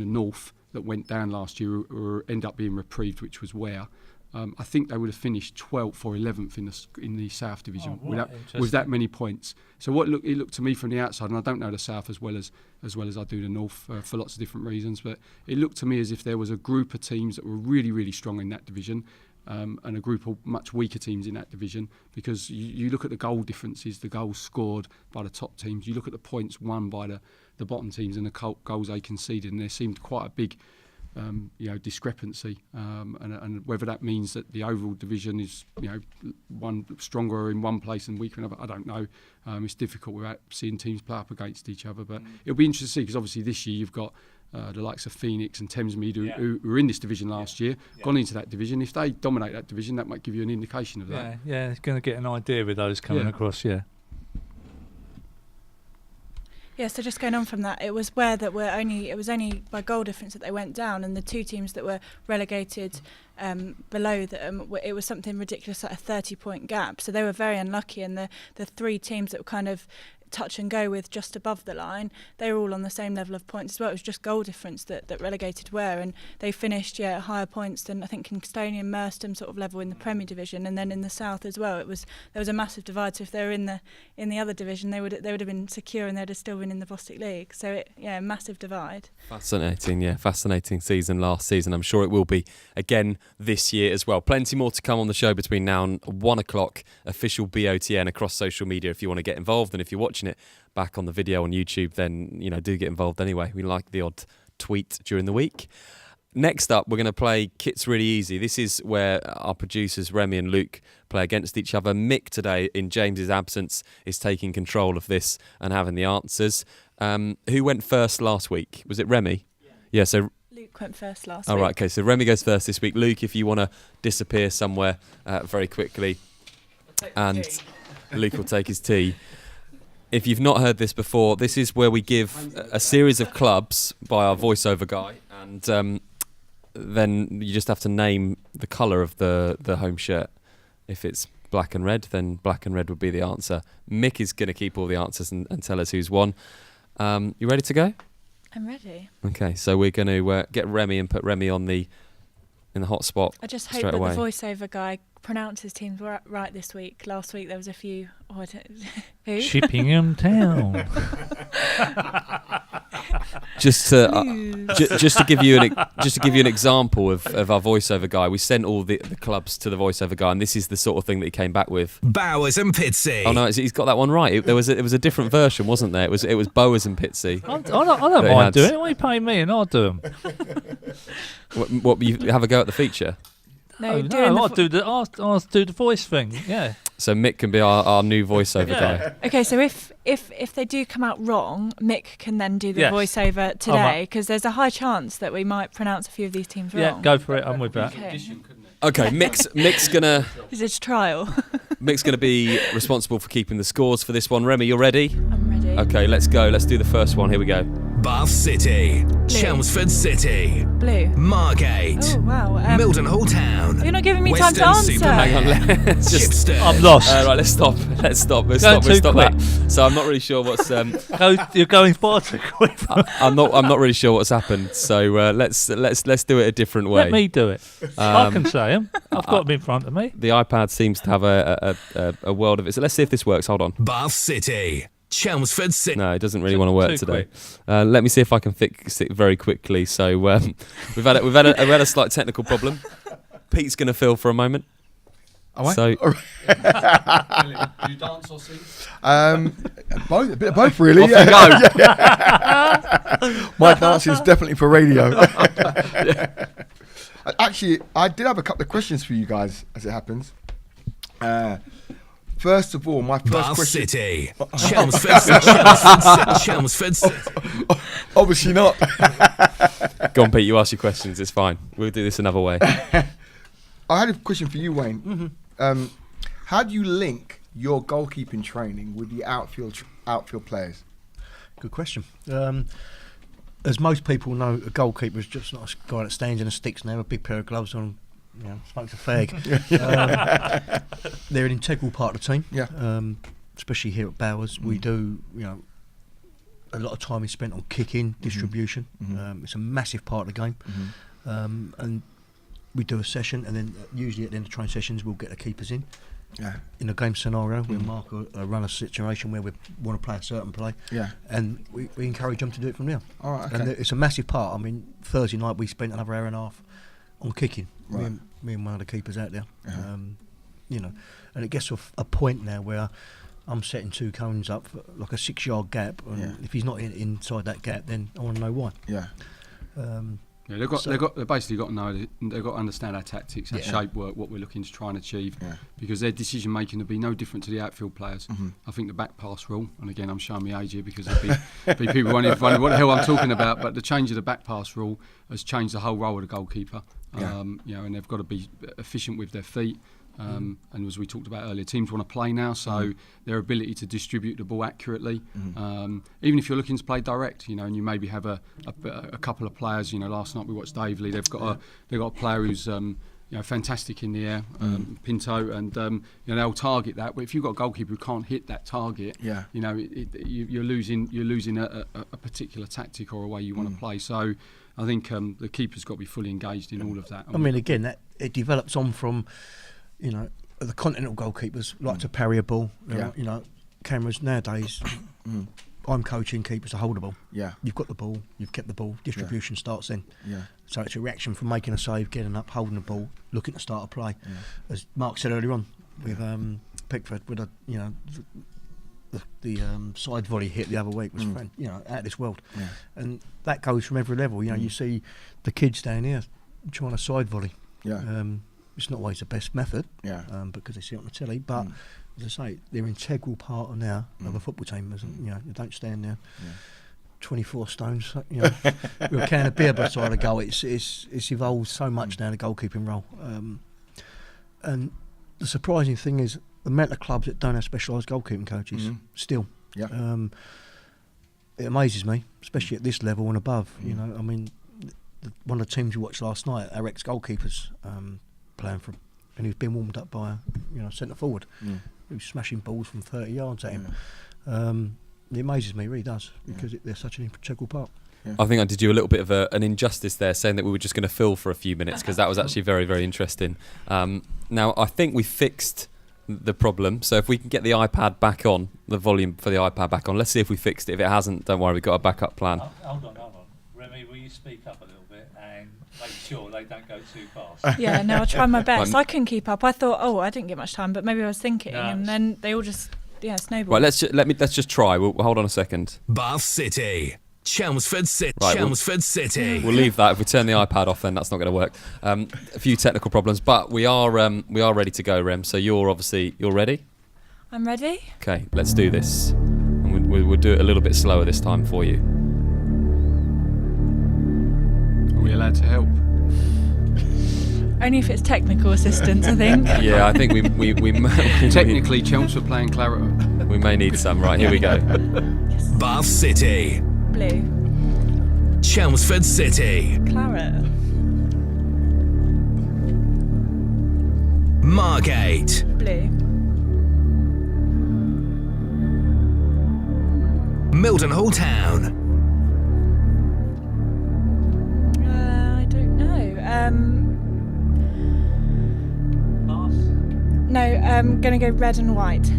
North, that went down last year or end up being reprieved, which was Ware. I think they would have finished 12th or 11th in the South Division with that many points. So it looked to me from the outside, and I don't know the South as well as I do the North for lots of different reasons, but it looked to me as if there was a group of teams that were really, really strong in that division, and a group of much weaker teams in that division, because you look at the goal differences, the goals scored by the top teams, you look at the points won by the bottom teams and the goals they conceded, and there seemed quite a big discrepancy, and whether that means that the overall division is one stronger in one place and weaker in another, I don't know. It's difficult without seeing teams play up against each other, but it'll be interesting to see, because obviously this year you've got the likes of Phoenix and Thamesmead who were in this division last year, gone into that division. If they dominate that division, that might give you an indication of that. Yeah, it's going to get an idea with those coming across. Yeah, so just going on from that, it was Ware that it was only by goal difference that they went down, and the two teams that were relegated below them, it was something ridiculous, like a 30-point gap. So they were very unlucky, and the three teams that were kind of touch and go with just above the line, they were all on the same level of points as well. It was just goal difference that relegated Ware, and they finished at higher points than I think Kingstonian, Merstham sort of level in the Premier Division, and then in the South as well. There was a massive divide. So if they were in the other division, they would have been secure, and they'd have still been in the Bostik League. So massive divide. Fascinating season last season. I'm sure it will be again this year as well. Plenty more to come on the show between now and 1 o'clock. Official BOTN across social media if you want to get involved, and if you're watching it back on the video on YouTube, then do get involved anyway. We like the odd tweet during the week. Next up, we're going to play Kit's Really Easy. This is where our producers Remy and Luke play against each other. Mick today, in James's absence, is taking control of this and having the answers. Who went first last week? Was it Remy? Yeah, so Luke went first last week. All right, okay, so Remy goes first this week. Luke, if you want to disappear somewhere very quickly, and Luke will take his tea. If you've not heard this before, this is where we give a series of clubs by our voiceover guy, and then you just have to name the colour of the home shirt. If it's black and red, then black and red would be the answer. Mick is going to keep all the answers and tell us who's won. You ready to go? I'm ready. Okay, so we're going to get Remy and put Remy in the hot spot. I just hope that the voiceover guy pronounces teams right this week. Last week there was a few. Who? Shippingham Town. Just to give you an example of our voiceover guy, we sent all the clubs to the voiceover guy, and this is the sort of thing that he came back with. Bowers and Pitsea. Oh no, he's got that one right. It was a different version, wasn't there? It was Bowers and Pitsea. I don't mind doing it. Why are you paying me and I'll do them? What you have a go at the feature? No, I'll do the voice thing. Yeah. So Mick can be our new voiceover guy. Okay, so if they do come out wrong, Mick can then do the voiceover today, because there's a high chance that we might pronounce a few of these teams wrong. Yeah, go for it. I'm with that. Okay, Mick's gonna. Is it a trial? Mick's gonna be responsible for keeping the scores for this one. Remy, you're ready? I'm ready. Okay, let's go. Let's do the first one. Here we go. Bath City, Blue. Chelmsford City, Blue, Margate, oh wow, Mildenhall Town. You're not giving me Western time to answer. Super Hang on, let's just. I'm lost. Right, let's stop. Let's stop that. So I'm not really sure what's. You're going far too quick. I'm not really sure what's happened. So let's do it a different way. Let me do it. I can say them. I've got them in front of me. The iPad seems to have a world of it. So let's see if this works. Hold on. Bath City, Chelmsford City. No, it doesn't really want to work today. Let me see if I can fix it very quickly. So we've had a slight technical problem. Pete's going to fill for a moment. So, do you dance or sing? Both, a bit of both, really. Off you go. My dance is definitely for radio. Actually, I did have a couple of questions for you guys, as it happens. First of all, my first Bath question. City, Chelmsford City. Obviously not. Go on, Pete. You ask your questions. It's fine. We'll do this another way. I had a question for you, Wayne. Mm-hmm. How do you link your goalkeeping training with the outfield players? Good question. As most people know, a goalkeeper is just not a guy that stands in the sticks and have a big pair of gloves on, smokes a fag. They're an integral part of the team. Yeah. Especially here at Bowers, we do, a lot of time is spent on kicking, distribution. It's a massive part of the game. And we do a session, and then usually at the end of training sessions we'll get the keepers in. In a game scenario, we'll mark a run a situation where we want to play a certain play, and we encourage them to do it from there. All right, okay. And it's a massive part. I mean, Thursday night we spent another hour and a half on kicking. Right. Me and one of the keepers out there. You know, and it gets to a point now where I'm setting 2 cones up for like a 6-yard gap, and if he's not inside that gap, then I want to know why. They've basically got to know. They've got to understand our tactics, our shape work, what we're looking to try and achieve, because their decision making will be no different to the outfield players. I think the back pass rule, and again I'm showing my age here because there'll be people wondering what the hell I'm talking about. But the change of the back pass rule has changed the whole role of the goalkeeper. You know, and they've got to be efficient with their feet. And as we talked about earlier, teams want to play now, so their ability to distribute the ball accurately, even if you're looking to play direct, you know, and you maybe have a couple of players. You know, last night we watched Davely. They've got a player who's you know, fantastic in the air, Pinto, and you know, they'll target that. But if you've got a goalkeeper who can't hit that target, you know, you're losing a particular tactic or a way you want to play. So I think the keeper's got to be fully engaged in all of that. I mean, again, that it develops on from, you know, the continental goalkeepers like to parry a ball. You know, cameras nowadays. I'm coaching keepers to hold the ball. You've got the ball, you've kept the ball. Distribution starts then. So it's a reaction from making a save, getting up, holding the ball, looking to start a play. As Mark said earlier on with Pickford, with a, you know, the side volley hit the other week was you know, out of this world. And that goes from every level. You know, you see the kids down here trying to side volley. It's not always the best method, because they see it on the telly. But as I say, they're an integral part of now of a football team. You know, you don't stand there 24 stones, you know, with a can of beer beside a goal. It's evolved so much now, the goalkeeping role. And the surprising thing is the amount of clubs that don't have specialised goalkeeping coaches still. It amazes me, especially at this level and above. You know, I mean, one of the teams we watched last night, our ex-goalkeepers playing for, and he was being warmed up by a, you know, centre forward who's smashing balls from 30 yards at him. It amazes me, it really does, because they're such an integral part. I think I did you a little bit of an injustice there, saying that we were just going to fill for a few minutes, because that was actually very, very interesting. Now I think we fixed the problem, so if we can get the iPad back on, the volume for the iPad back on, let's see if we fixed it. If it hasn't, don't worry, we've got a backup plan. Hold on. Remy, will you speak up a little bit and make sure they don't go too fast? Yeah, no, I'll try my best. I couldn't keep up. I thought, I didn't get much time, but maybe I was thinking, and then they all just snowballed. Right, let's just try. We'll hold on a second. Bath City, Chelmsford City, Right, City. We'll leave that. If we turn the iPad off, then that's not going to work. A few technical problems, but we are ready to go, Rem. So you're ready? I'm ready. Okay, let's do this. And we'll do it a little bit slower this time for you. Are we allowed to help? Only if it's technical assistance, I think. Yeah, I think we technically Chelmsford playing claret. We may need some. Right, here we go. Bath City, Blue. Chelmsford City, Claret. Margate, Blue. Mildenhall Town, I don't know. No, I'm going to go red and white.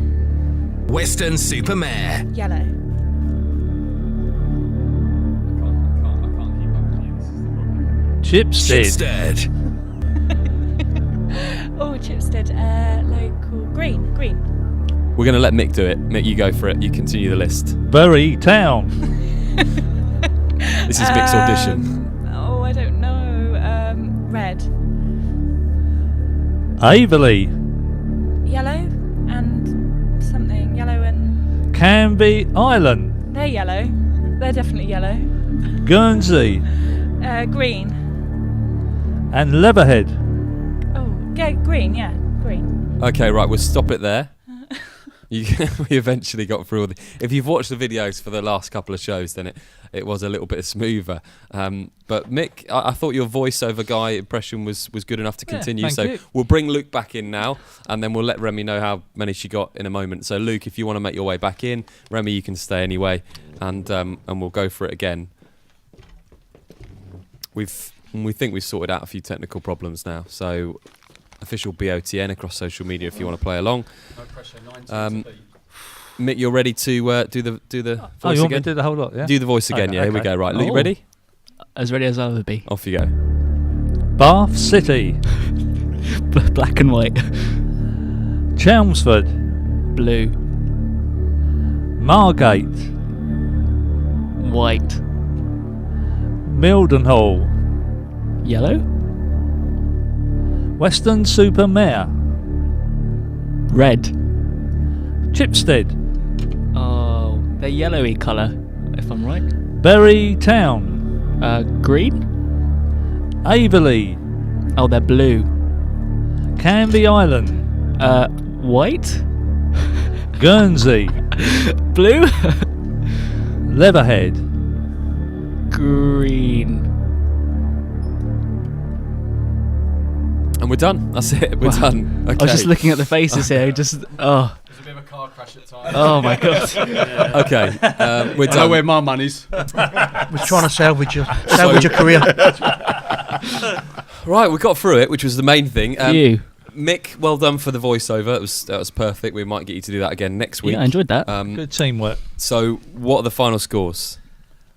Weston-super-Mare, Yellow. Chipstead. Chipstead. Local. Green. We're going to let Mick do it. Mick, you go for it. You continue the list. Bury Town. This is Mick's audition. I don't know. Red. Averley. Yellow and something. Yellow and... Canby Island. They're yellow. They're definitely yellow. Guernsey. Green. And Leatherhead. Green, yeah. Green. Okay, right, we'll stop it there. We eventually got through all the... If you've watched the videos for the last couple of shows, then it was a little bit smoother. But Mick, I thought your voiceover guy impression was good enough to continue. Thank So you. we'll bring Luke back in now, and then we'll let Remy know how many she got in a moment. So Luke, if you want to make your way back in, Remy, you can stay anyway, and we'll go for it again. We think we've sorted out a few technical problems now. So official BOTN across social media if you want to play along. No pressure, 19 Mick, you're ready to do the voice you want again? me to do the whole lot, yeah? Do the voice again, Okay, yeah. Here we okay. go. Right, Luke, you ready? As ready as I'll ever be. Off you go. Bath City. Black and white. Chelmsford. Blue. Margate. White. Mildenhall. Yellow. Weston-super-Mare. Red. Chipstead. Oh, they're yellowy colour, if I'm right. Bury Town. Green. Averley. Oh, they're blue. Canby Island. White. Guernsey. Blue. Leatherhead. Green. And we're done. That's it. We're done. Okay. I was just looking at the faces here. There's a bit of a car crash at times. Oh my god. Okay, we're done. I know where my money's. We're trying to salvage your career. Right, we got through it, which was the main thing. You. Mick, well done for the voiceover. That was perfect. We might get you to do that again next week. Yeah, I enjoyed that. Good teamwork. So, what are the final scores?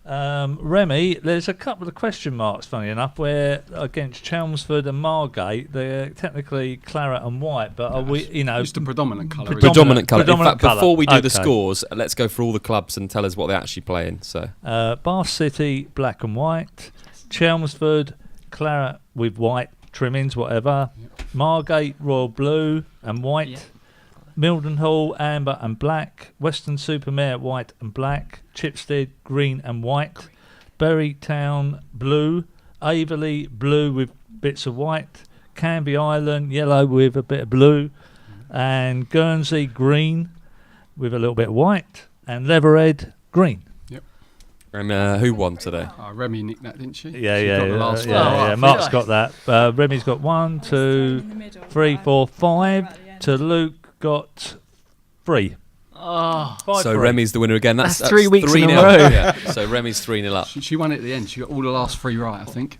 Remy, there's a couple of question marks, funny enough, where against Chelmsford and Margate, they're technically claret and white, but are we, It's the predominant colour. Predominant colour. In fact, colour. before we do the Okay. scores, let's go through all the clubs and tell us what they're actually playing. So, Bath City, black and white. Chelmsford, claret with white trimmings, whatever. Margate, royal blue and white. Mildenhall, amber and black. Weston-super-Mare, white and black. Chipstead, green and white. Bury Town, blue. Averley, blue with bits of white. Canby Island, yellow with a bit of blue. And Guernsey, green with a little bit of white. And Leatherhead, green. and who won today? Remy nicked that, didn't she? Yeah. Mark's got that. Remy's got 1, 2, 3, 4, 5. To Luke got 3. Oh, so Remy's the winner again. That's 3 weeks 3-0. in a row. Yeah. So Remy's 3-0 up. She won it at the end. She got all the last 3 right, I think.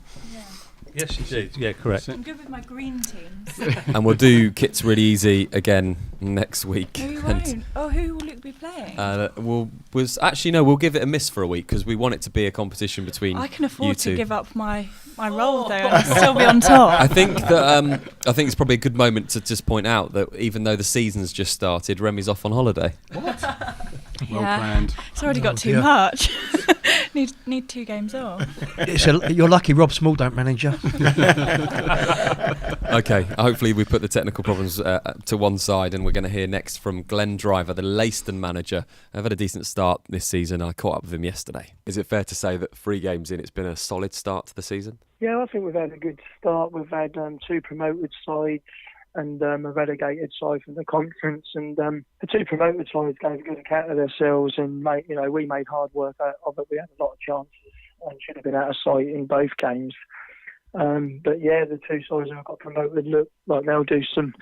Yes, she did. Yeah, correct. I'm good with my green teams. And we'll do Kits Really Easy again next week. No, you won't. Oh, who will Luke be playing? We'll give it a miss for a week because we want it to be a competition between. I can afford you to two. give up my role though and still be on top. I think it's probably a good moment to just point out that even though the season's just started, Remy's off on holiday. What? Well planned. It's already got too much. need 2 games off. You're lucky Rob Small don't manage you. Okay, hopefully we put the technical problems to one side, and we're going to hear next from Glenn Driver, the Leiston manager. I've had a decent start this season. I caught up with him yesterday. Is it fair to say that 3 games in, it's been a solid start to the season? Yeah, I think we've had a good start. We've had 2 promoted sides and a relegated side from the conference, and the 2 promoted sides gave a good account of themselves, and we made hard work out of it. We had a lot of chances and should have been out of sight in both games. But yeah, the 2 sides that got promoted look like they'll do some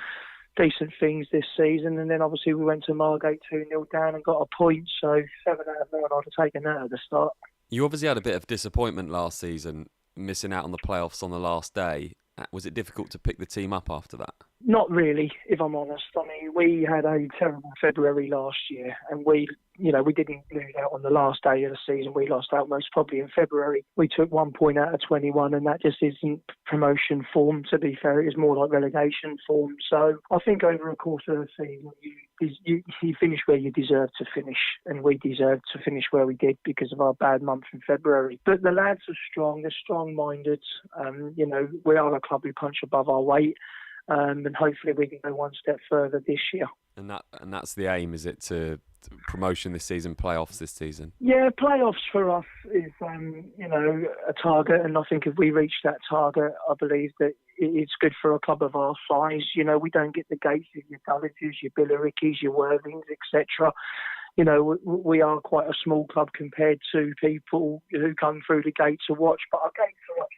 decent things this season. And then obviously we went to Margate 2-0 down and got a point, so 7 out of 9 I'd have taken that at the start. You obviously had a bit of disappointment last season, missing out on the playoffs on the last day. Was it difficult to pick the team up after that? Not really, if I'm honest. I mean, we had a terrible February last year, and we didn't lose out on the last day of the season. We lost out most probably in February. We took 1 point out of 21, and that just isn't promotion form, to be fair. It is more like relegation form. So I think over a course of the season, you finish where you deserve to finish, and we deserved to finish where we did because of our bad month in February. But the lads are strong. They're strong-minded. We are a club who punch above our weight. and hopefully we can go one step further this year. And that's the aim, is it, to promotion this season, playoffs this season? Yeah, playoffs for us is, a target, and I think if we reach that target, I believe that it's good for a club of our size. We don't get the gates of your Dullages, your Billerickys, your Worthings, etc. We are quite a small club compared to people who come through the gate to watch, but our gates are up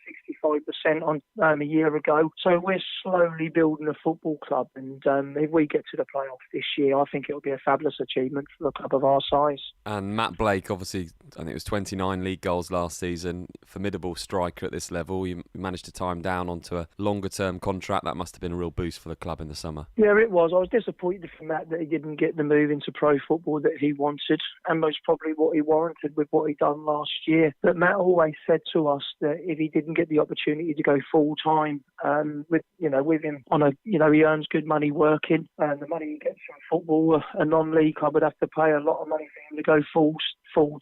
65% on a year ago. So we're slowly building a football club, and if we get to the playoffs this year, I think it'll be a fabulous achievement for a club of our size. And Matt Blake, obviously, I think it was 29 league goals last season, formidable striker at this level. You managed to tie him down onto a longer-term contract. That must have been a real boost for the club in the summer. Yeah, it was. I was disappointed for Matt that he didn't get the move into pro football that he wanted, and most probably what he warranted with what he done last year. But Matt always said to us that if he didn't get the opportunity to go full time with him on a, he earns good money working, and the money he gets from football, a non-league club would have to pay a lot of money for him to go full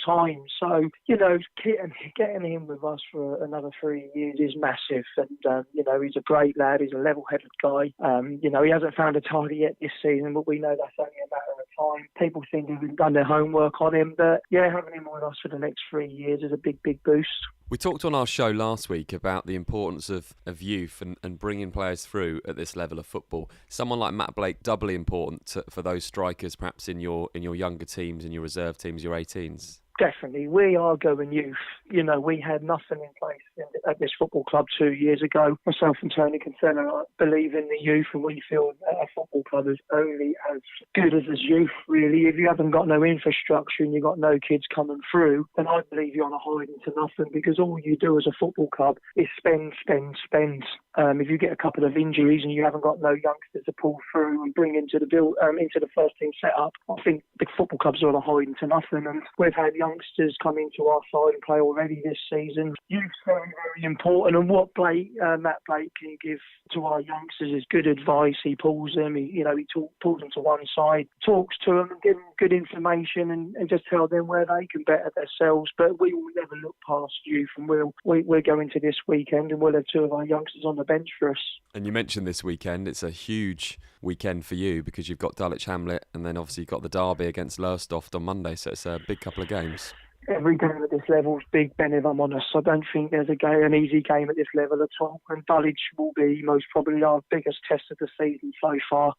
time. So, getting him with us for another 3 years is massive. And, he's a great lad. He's a level-headed guy. He hasn't found a target yet this season, but we know that's only a matter of time. People seem to have done their homework on him. But, yeah, having him with us for the next 3 years is a big, big boost. We talked on our show last week about the importance of youth and bringing players through at this level of football. Someone like Matt Blake, doubly important for those strikers, perhaps in your younger teams, in your reserve teams, your 18s. Definitely. We are going youth. We had nothing in place at this football club 2 years ago. Myself and Tony Kinsella believe in the youth, and we feel that a football club is only as good as its youth, really. If you haven't got no infrastructure and you've got no kids coming through, then I believe you're on a hiding to nothing, because all you do as a football club is spend. If you get a couple of injuries and you haven't got no youngsters to pull through and bring into the first team setup, I think the football clubs are on a hiding to nothing. And we've had youngsters come into our side and play already this season. Youth's very, very important, and what Matt Blake can give to our youngsters is good advice. He pulls them, he pulls them to one side, talks to them and give them good information, and just tell them where they can better themselves. But we will never look past youth, and we're going to this weekend and we'll have two of our youngsters on the bench for us. And you mentioned this weekend, it's a huge weekend for you because you've got Dulwich Hamlet, and then obviously you've got the derby against Lowestoft on Monday, so it's a big couple of games. Every game at this level is big, Ben, if I'm honest. I don't think there's an easy game at this level at all. And Dulwich will be most probably our biggest test of the season so far.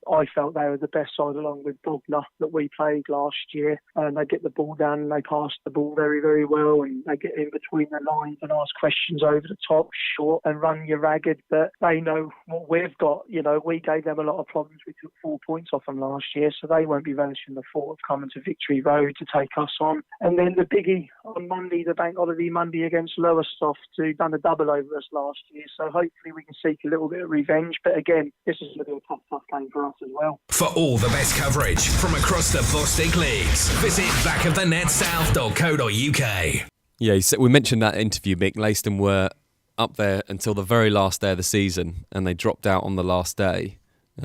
I felt they were the best side, along with Bognor, that we played last year. They get the ball down and they pass the ball very, very well, and they get in between the lines and ask questions over the top, short, and run you ragged. But they know what we've got. We gave them a lot of problems. We took 4 points off them last year, so they won't be relishing the thought of coming to Victory Road to take us on. And then the biggie on Monday, the bank holiday Monday against Lowestoft, who done a double over us last year. So hopefully we can seek a little bit of revenge. But again, this is going to be a tough game for us as well. For all the best coverage from across the Bostik leagues, visit backofthenetsouth.co.uk. Yeah, we mentioned that interview, Mick. Leiston were up there until the very last day of the season, and they dropped out on the last day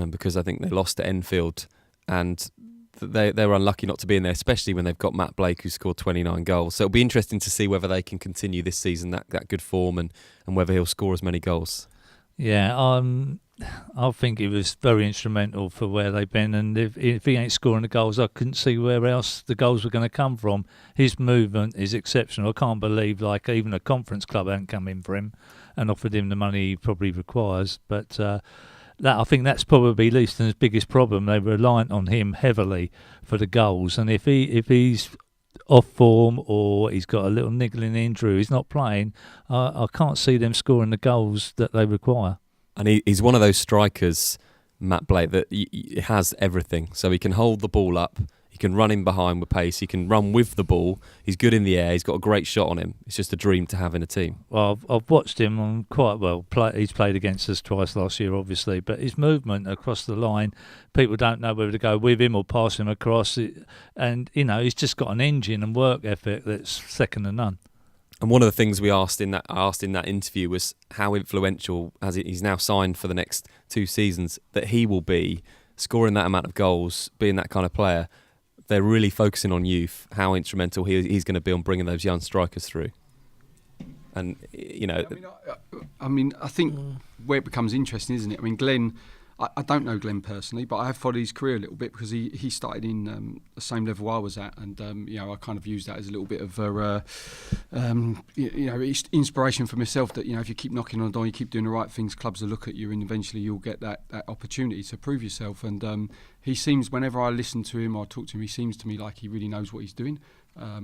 because I think they lost to Enfield, and they were unlucky not to be in there, especially when they've got Matt Blake, who scored 29 goals. So it'll be interesting to see whether they can continue this season that good form and whether he'll score as many goals. Yeah, I think he was very instrumental for where they've been, and if he ain't scoring the goals, I couldn't see where else the goals were going to come from. His movement is exceptional. I can't believe even a conference club hadn't come in for him and offered him the money he probably requires. But I think that's probably Leiston's biggest problem. They're reliant on him heavily for the goals, and if he's off form or he's got a little niggling injury, he's not playing, I can't see them scoring the goals that they require. And he's one of those strikers, Matt Blake, that he has everything. So he can hold the ball up, he can run in behind with pace, he can run with the ball, he's good in the air, he's got a great shot on him. It's just a dream to have in a team. Well, I've watched him on quite well. He's played against us twice last year, obviously, but his movement across the line, people don't know whether to go with him or pass him across. And, he's just got an engine and work ethic that's second to none. And one of the things we asked in that interview was how influential, as he's now signed for the next 2 seasons, that he will be scoring that amount of goals, being that kind of player. They're really focusing on youth, how instrumental he's going to be on bringing those young strikers through. And you know, I think where it becomes interesting, isn't it? I mean, Glenn. I don't know Glenn personally, but I have followed his career a little bit because he started in the same level I was at, and I kind of use that as a little bit of inspiration for myself. That if you keep knocking on the door, you keep doing the right things, clubs will look at you, and eventually you'll get that opportunity to prove yourself. And he seems, whenever I listen to him or talk to him, he seems to me like he really knows what he's doing.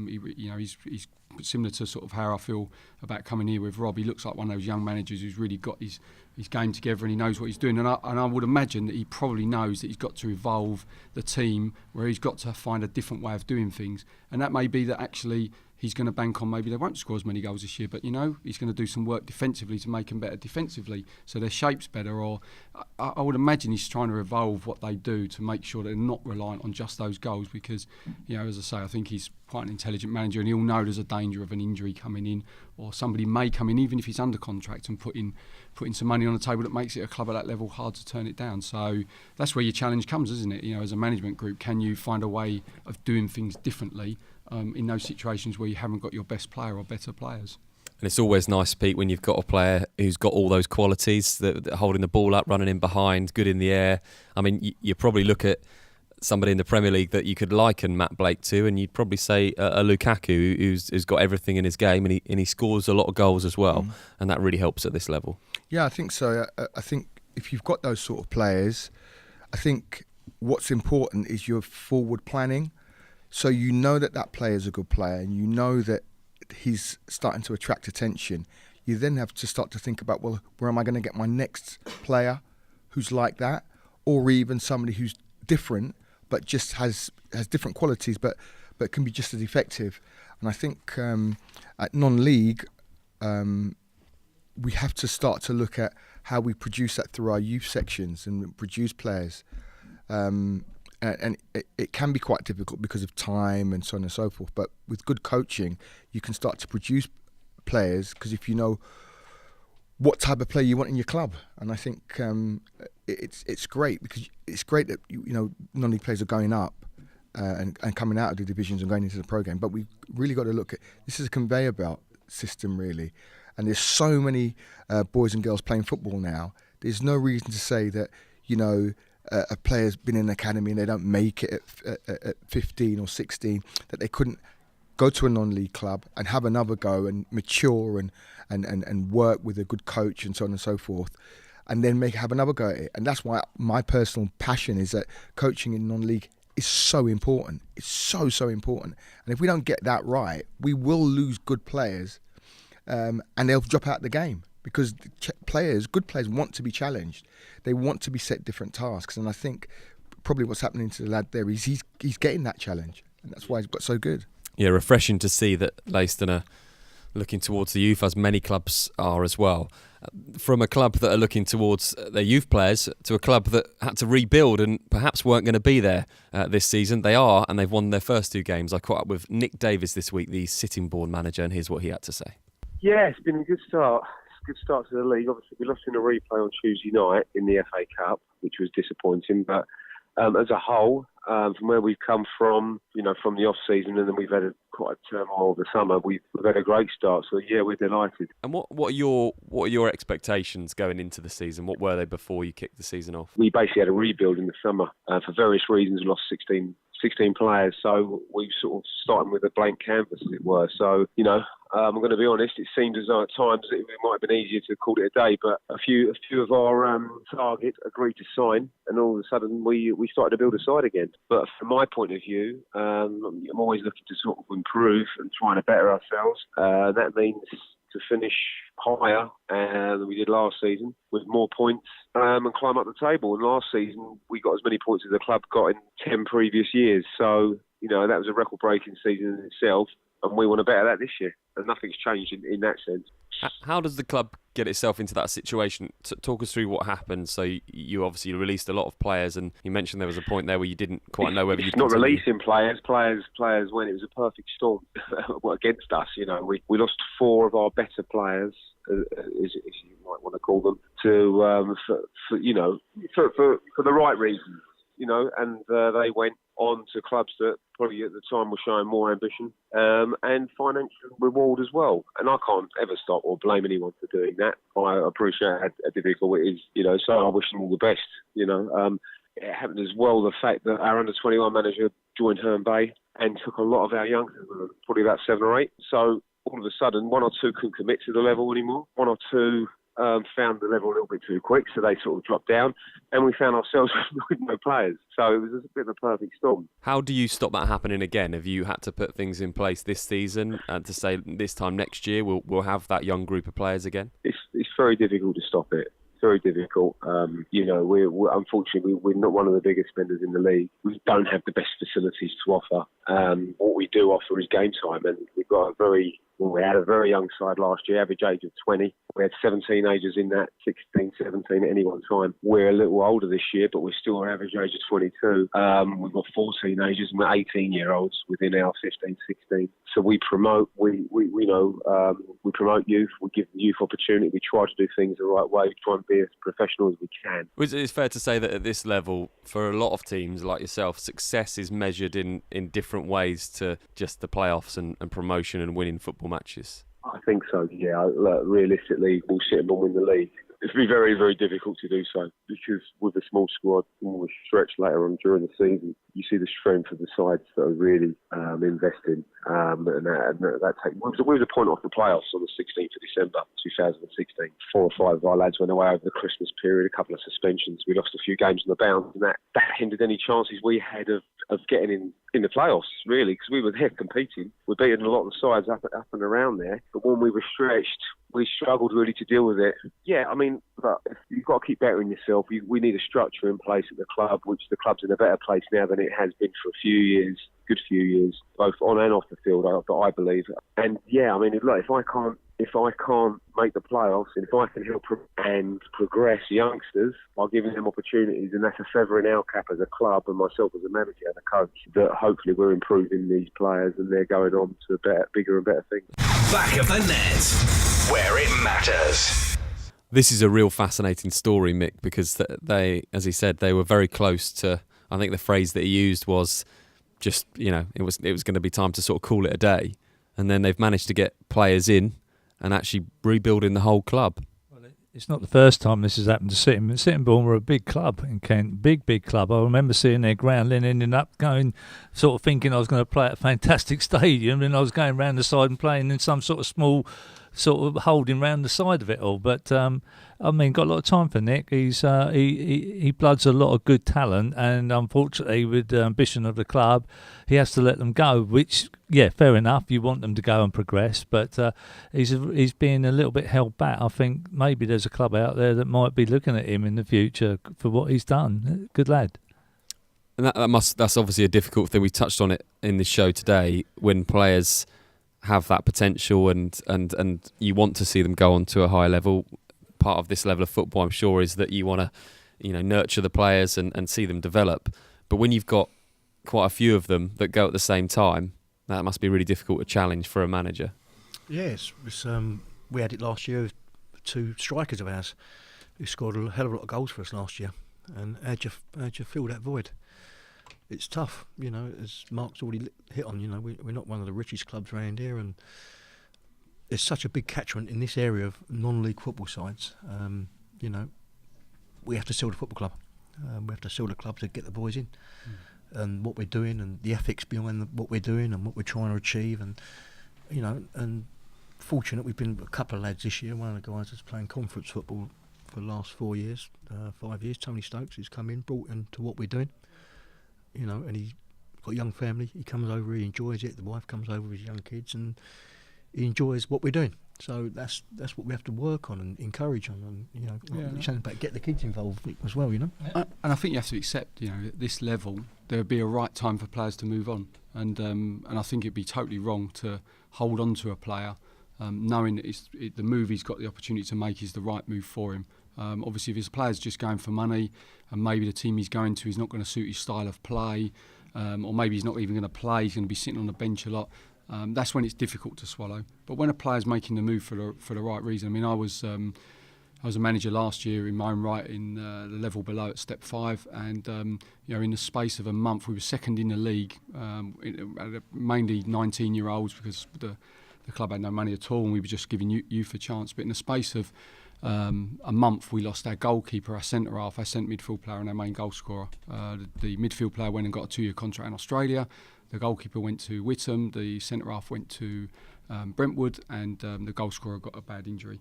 He's similar to sort of how I feel about coming here with Rob. He looks like one of those young managers who's really got his game together and he knows what he's doing. And I would imagine that he probably knows that he's got to evolve the team, where he's got to find a different way of doing things. And that may be that actually he's going to bank on maybe they won't score as many goals this year, but he's going to do some work defensively to make them better defensively, so their shape's better. Or I would imagine he's trying to evolve what they do to make sure they're not reliant on just those goals, because as I say, I think he's quite an intelligent manager, and he'll know there's a danger of an injury coming in, or somebody may come in even if he's under contract and putting some money on the table that makes it a club at that level hard to turn it down. So that's where your challenge comes, isn't it? As a management group, can you find a way of doing things differently in those situations where you haven't got your best player or better players? And it's always nice, Pete, when you've got a player who's got all those qualities, that holding the ball up, running in behind, good in the air. I mean, you probably look at somebody in the Premier League that you could liken Matt Blake to, and you'd probably say a Lukaku who's got everything in his game, and he scores a lot of goals as well, and that really helps at this level. Yeah, I think so. I think if you've got those sort of players, I think what's important is your forward planning. So you know that player is a good player, and you know that he's starting to attract attention. You then have to start to think about, well, where am I going to get my next player who's like that, or even somebody who's different but just has different qualities but can be just as effective. And I think at non-league we have to start to look at how we produce that through our youth sections and produce players. And it can be quite difficult because of time and so on and so forth. But with good coaching, you can start to produce players, because if you know what type of player you want in your club, and I think it's great, because it's great that non-league players are going up and coming out of the divisions and going into the program. But we really got to look at this is a conveyor belt system, really, and there's so many boys and girls playing football now. There's no reason to say that a player's been in an academy and they don't make it at 15 or 16, that they couldn't go to a non-league club and have another go and mature and work with a good coach and so on and so forth, and then have another go at it. And that's why my personal passion is that coaching in non-league is so important. It's so important. And if we don't get that right, we will lose good players, and they'll drop out the game. Because good players want to be challenged. They want to be set different tasks. And I think probably what's happening to the lad there is he's getting that challenge. And that's why he's got so good. Yeah, refreshing to see that Leiston are looking towards the youth, as many clubs are as well. From a club that are looking towards their youth players to a club that had to rebuild and perhaps weren't going to be there this season. They are, and they've won their first two games. I caught up with Nick Davies this week, the Sittingbourne manager, and here's what he had to say. Yeah, it's been a good start. Good start to the league. Obviously, we lost in a replay on Tuesday night in the FA Cup, which was disappointing. But as a whole, from where we've come from, from the off season, and then we've had quite a turmoil of the summer, we've had a great start. So yeah, we're delighted. And what are your expectations going into the season? What were they before you kicked the season off? We basically had a rebuild in the summer for various reasons. Lost 16 players, so we sort of started with a blank canvas, as it were. So, I'm going to be honest, it seemed as though at times it might have been easier to call it a day, but a few of our targets agreed to sign, and all of a sudden we started to build a side again. But from my point of view, I'm always looking to sort of improve and trying to better ourselves. That means to finish higher than we did last season, with more points, and climb up the table. And last season we got as many points as the club got in 10 previous years. So, that was a record-breaking season in itself, and we want to better that this year. And nothing's changed in that sense. How does the club get itself into that situation? Talk us through what happened. So you obviously released a lot of players, and you mentioned there was a point there where you didn't quite know whether you'd not releasing players when it was a perfect storm against us. We lost 4 of our better players, as you might want to call them, to for the right reasons. and they went on to clubs that probably at the time were showing more ambition and financial reward as well. And I can't ever stop or blame anyone for doing that. I appreciate how difficult it is, so I wish them all the best, It happened as well, the fact that our under-21 manager joined Herne Bay and took a lot of our youngsters, probably about 7 or 8. So all of a sudden, 1 or 2 couldn't commit to the level anymore. 1 or 2 found the level a little bit too quick, so they sort of dropped down, and we found ourselves with no players. So it was a bit of a perfect storm. How do you stop that happening again? Have you had to put things in place this season to say this time next year we'll have that young group of players again? It's very difficult to stop it. Very difficult. We're unfortunately we're not one of the biggest spenders in the league. We don't have the best facilities to offer. What we do offer is game time, and we've got we had a very young side last year, average age of 20. We had 17 ages in that, 16, 17 at any one time. We're a little older this year, but we're still our average age of 22. We've got 14 ages and we're 18-year-olds within our 15, 16. So we promote, we promote youth. We give the youth opportunity. We try to do things the right way. We try and be as professional as we can. It's fair to say that at this level, for a lot of teams like yourself, success is measured in different ways to just the playoffs and promotion and winning football matches. I think so, yeah. Look, realistically, we'll sit and win the league. It's going to be very, very difficult to do so because with a small squad, when we stretch later on during the season, you see the strength of the sides that are really investing. And that we was a point off the playoffs on the 16th of December 2016. 4 or 5 of our lads went away over the Christmas period, a couple of suspensions. We lost a few games on the bounce, and that hindered any chances we had of getting in the playoffs, really, because we were there competing. We're beating a lot of the sides up and around there. But when we were stretched, we struggled really to deal with it. Yeah, I mean, look, you've got to keep bettering yourself. We need a structure in place at the club, which the club's in a better place now than it has been for a few years, good few years, both on and off the field, I believe. And yeah, I mean, look, if I can't make the playoffs, and if I can help and progress youngsters by giving them opportunities, and that's a feather in our cap as a club and myself as a manager and a coach, that hopefully we're improving these players and they're going on to bigger and better things. Back of the net, where it matters. This is a real fascinating story, Mick, because they, as he said, they were very close to, I think the phrase that he used was just, it was going to be time to sort of call it a day. And then they've managed to get players in and actually rebuilding the whole club. Well, it's not the first time this has happened to Sittingbourne. Sittingbourne were a big club in Kent, big club. I remember seeing their ground and ending up going, sort of thinking I was going to play at a fantastic stadium, and I was going round the side and playing in some sort of small, sort of holding round the side of it all. But got a lot of time for Nick. He bloods a lot of good talent, and unfortunately, with the ambition of the club, he has to let them go. Which, yeah, fair enough. You want them to go and progress, but he's being a little bit held back. I think maybe there's a club out there that might be looking at him in the future for what he's done. Good lad. And that's obviously a difficult thing. We touched on it in the show today when players have that potential and you want to see them go on to a higher level. Part of this level of football, I'm sure, is that you want to, nurture the players and see them develop. But when you've got quite a few of them that go at the same time, that must be really difficult to challenge for a manager. Yes, we had it last year with 2 strikers of ours who scored a hell of a lot of goals for us last year. And how'd you fill that void? It's tough, as Mark's already hit on. We're not one of the richest clubs around here, and there's such a big catchment in this area of non-league football sides. We have to sell the football club. We have to sell the club to get the boys in, and what we're doing, and the ethics behind what we're doing, and what we're trying to achieve, and and fortunate we've been a couple of lads this year. One of the guys that's playing conference football for the last 4 years, 5 years. Tony Stokes has come in, brought into what we're doing. And he's got a young family. He comes over, he enjoys it. The wife comes over with his young kids, and he enjoys what we're doing. So that's what we have to work on and encourage on. And something about get the kids involved as well. And I think you have to accept, at this level, there would be a right time for players to move on. And I think it'd be totally wrong to hold on to a player, knowing that the move he's got the opportunity to make is the right move for him. Obviously, if his player's just going for money, and maybe the team he's going to is not going to suit his style of play, or maybe he's not even going to play, he's going to be sitting on the bench a lot, that's when it's difficult to swallow. But when a player's making the move for the right reason, I mean, I was I was a manager last year in my own right in the level below at Step 5, and in the space of a month we were second in the league, mainly 19-year-olds because the club had no money at all and we were just giving youth a chance. But in the space of a month we lost our goalkeeper, our centre half, our centre midfield player and our main goal scorer. The midfield player went and got a 2-year contract in Australia, the goalkeeper went to Whittam, the centre half went to Brentwood, and the goal scorer got a bad injury.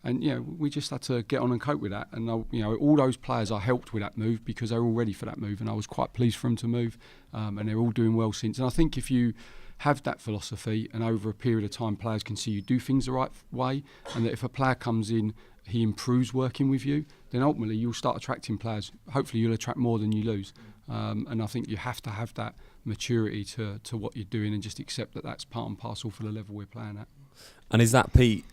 And we just had to get on and cope with that. And all those players I helped with that move because they were all ready for that move, and I was quite pleased for them to move. And they're all doing well since. And I think if you have that philosophy, and over a period of time, players can see you do things the right way, and that if a player comes in, he improves working with you, then ultimately you'll start attracting players. Hopefully, you'll attract more than you lose. And I think you have to have that maturity to what you're doing, and just accept that that's part and parcel for the level we're playing at. And is that, Pete,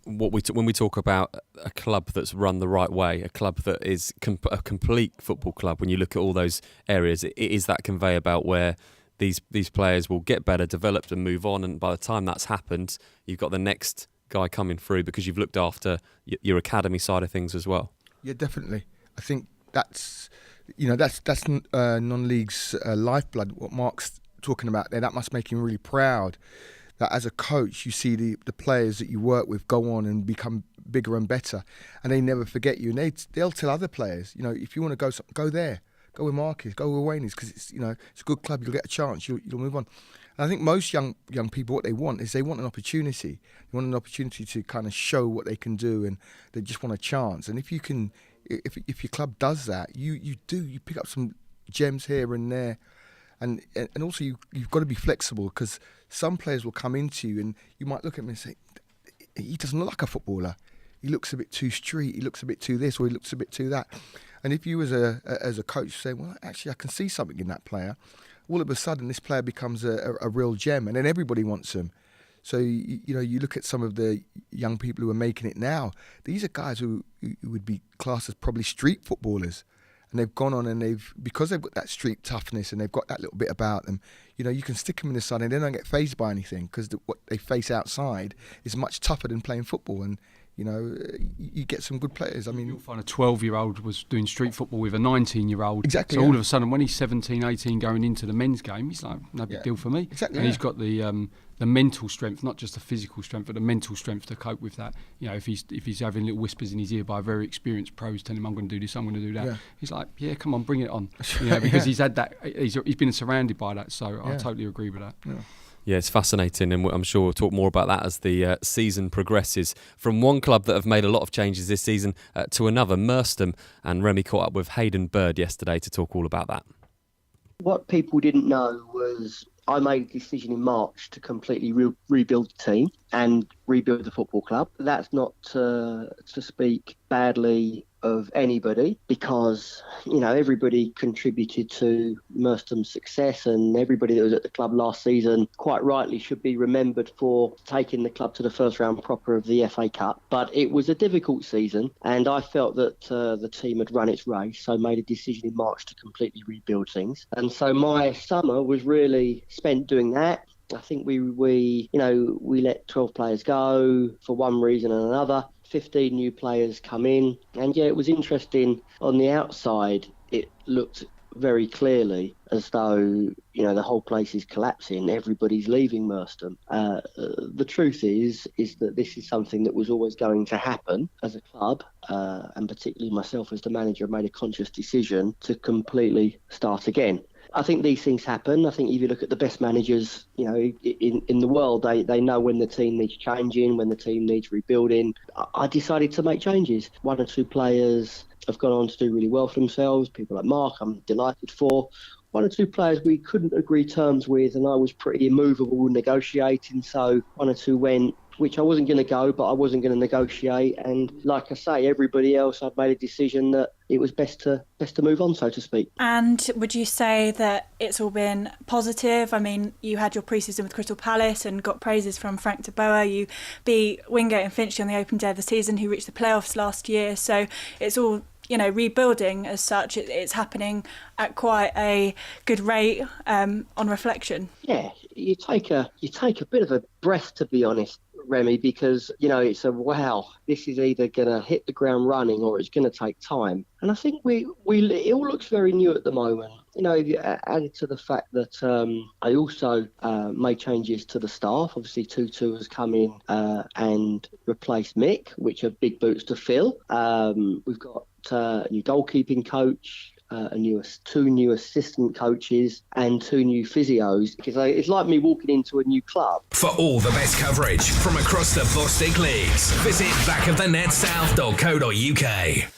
when we talk about a club that's run the right way, a club that is a complete football club, when you look at all those areas, it is that conveyor belt where these players will get better, developed and move on, and by the time that's happened, you've got the next guy coming through because you've looked after your academy side of things as well. Yeah, definitely. I think that's non-league's lifeblood, what Mark's talking about there. That must make him really proud that as a coach you see the players that you work with go on and become bigger and better, and they never forget you, and they'll tell other players, if you want to go there, go with Marcus, go with Wayne's, because it's a good club, you'll get a chance, you'll move on. And I think most young people, what they want is they want an opportunity. They want an opportunity to kind of show what they can do, and they just want a chance. And if you can, if your club does that, you pick up some gems here and there. And also you've got to be flexible, because some players will come into you and you might look at him and say, he doesn't look like a footballer. He looks a bit too street. He looks a bit too this, or he looks a bit too that. And if you as a coach say, well, actually I can see something in that player, all of a sudden this player becomes a real gem, and then everybody wants him. So you look at some of the young people who are making it now. These are guys who would be classed as probably street footballers. And they've gone on and because they've got that street toughness and they've got that little bit about them, you can stick them in the sun and they don't get fazed by anything, because what they face outside is much tougher than playing football. And you get some good players. I mean, you'll find a 12-year-old was doing street football with a 19-year-old. Exactly. So all of a sudden, when he's 17, 18, going into the men's game, he's like, no big deal for me. Exactly. And he's got the mental strength, not just the physical strength, but the mental strength to cope with that. If he's having little whispers in his ear by very experienced pros telling him, I'm going to do this, I'm going to do that. Yeah. He's like, yeah, come on, bring it on. Because he's had that. He's been surrounded by that. So I totally agree with that. Yeah. Yeah, it's fascinating, and I'm sure we'll talk more about that as the season progresses. From one club that have made a lot of changes this season to another, Merstham, and Remy caught up with Hayden Bird yesterday to talk all about that. What people didn't know was I made a decision in March to completely rebuild the team and rebuild the football club. That's not to speak badly of anybody, because everybody contributed to Merstham's success, and everybody that was at the club last season quite rightly should be remembered for taking the club to the first round proper of the FA Cup. But it was a difficult season, and I felt that the team had run its race, so I made a decision in March to completely rebuild things. And so my summer was really spent doing that. I think we let 12 players go for one reason and another. 15 new players come in, and it was interesting. On the outside, it looked very clearly as though the whole place is collapsing. Everybody's leaving Merstham. The truth is that this is something that was always going to happen. As a club, and particularly myself as the manager, made a conscious decision to completely start again. I think these things happen. I think if you look at the best managers, in the world, they know when the team needs changing, when the team needs rebuilding. I decided to make changes. 1 or 2 players have gone on to do really well for themselves. People like Mark, I'm delighted for. 1 or 2 players we couldn't agree terms with, and I was pretty immovable negotiating. So 1 or 2 went, which I wasn't going to go, but I wasn't going to negotiate. And like I say, everybody else, I'd made a decision that it was best to move on, so to speak. And would you say that it's all been positive? I mean, you had your pre-season with Crystal Palace and got praises from Frank de Boer. You beat Wingate and Finchley on the opening day of the season, who reached the playoffs last year. So it's all, rebuilding as such. It's happening at quite a good rate on reflection. Yeah, you take a bit of a breath, to be honest, Remy, because, it's this is either going to hit the ground running or it's going to take time. And I think it all looks very new at the moment. If you add to the fact that I also made changes to the staff. Obviously, Tutu has come in and replaced Mick, which are big boots to fill. We've got a new goalkeeping coach, two new assistant coaches and 2 new physios, because it's like me walking into a new club. For all the best coverage from across the Bostik leagues, visit backofthenetsouth.co.uk.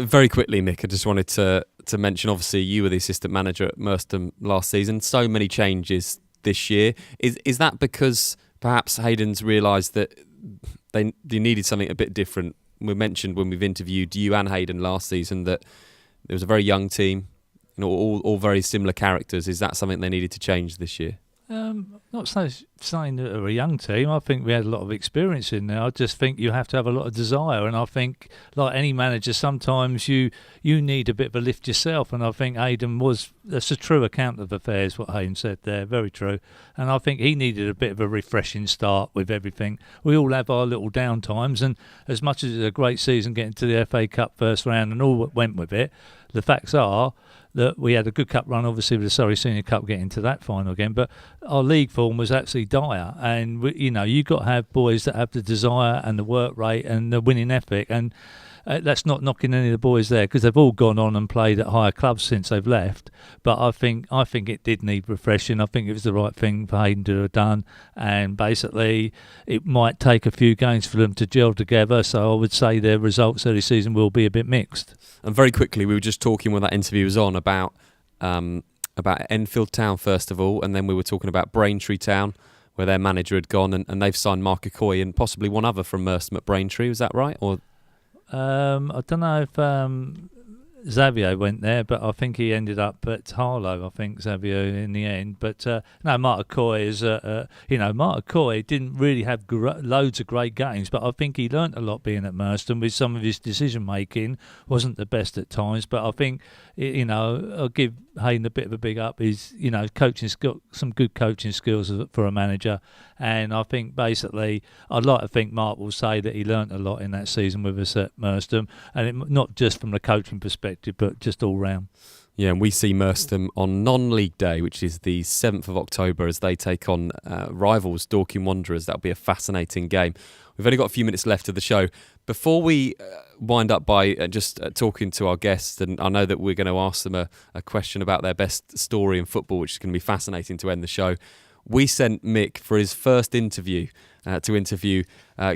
Very quickly, Mick, I just wanted to mention, obviously, you were the assistant manager at Merstham last season. So many changes this year. Is that because perhaps Hayden's realised that they needed something a bit different? We mentioned when we've interviewed you and Hayden last season that there was a very young team, all very similar characters. Is that something they needed to change this year? Not saying that we're a young team. I think we had a lot of experience in there. I just think you have to have a lot of desire, and I think, like any manager, sometimes you need a bit of a lift yourself. And I think Hayden that's a true account of affairs, what Hayden said there, very true. And I think he needed a bit of a refreshing start with everything. We all have our little down times, and as much as it's a great season getting to the FA Cup first round and all that went with it, the facts are that we had a good cup run, obviously, with the Surrey Senior Cup getting to that final again, but our league form was absolutely dire. And you've got to have boys that have the desire and the work rate and the winning ethic. And that's not knocking any of the boys there, because they've all gone on and played at higher clubs since they've left. But I think it did need refreshing. I think it was the right thing for Hayden to have done. And basically, it might take a few games for them to gel together. So I would say their results early season will be a bit mixed. And very quickly, we were just talking when that interview was on about Enfield Town first of all, and then we were talking about Braintree Town, where their manager had gone, and they've signed Mark Okoye and possibly one other from Merstham at Braintree. Was that right? Or I don't know if Xavier went there, but I think he ended up at Harlow. I think Xavier in the end. But no, Mark Okoye is Mark Okoye didn't really have loads of great games, but I think he learnt a lot being at Merstham. With some of his decision making wasn't the best at times, but I think I'll give Hayden a bit of a big up. He's coaching's got some good coaching skills for a manager, and I think basically I'd like to think Mark will say that he learnt a lot in that season with us at Merstham, and not just from the coaching perspective, but just all round. Yeah, and we see Merstham on non-league day, which is the 7th of October, as they take on rivals Dorking Wanderers. That'll be a fascinating game. We've only got a few minutes left of the show. Before we wind up by just talking to our guests, and I know that we're going to ask them a question about their best story in football, which is going to be fascinating to end the show. We sent Mick for his first interview to interview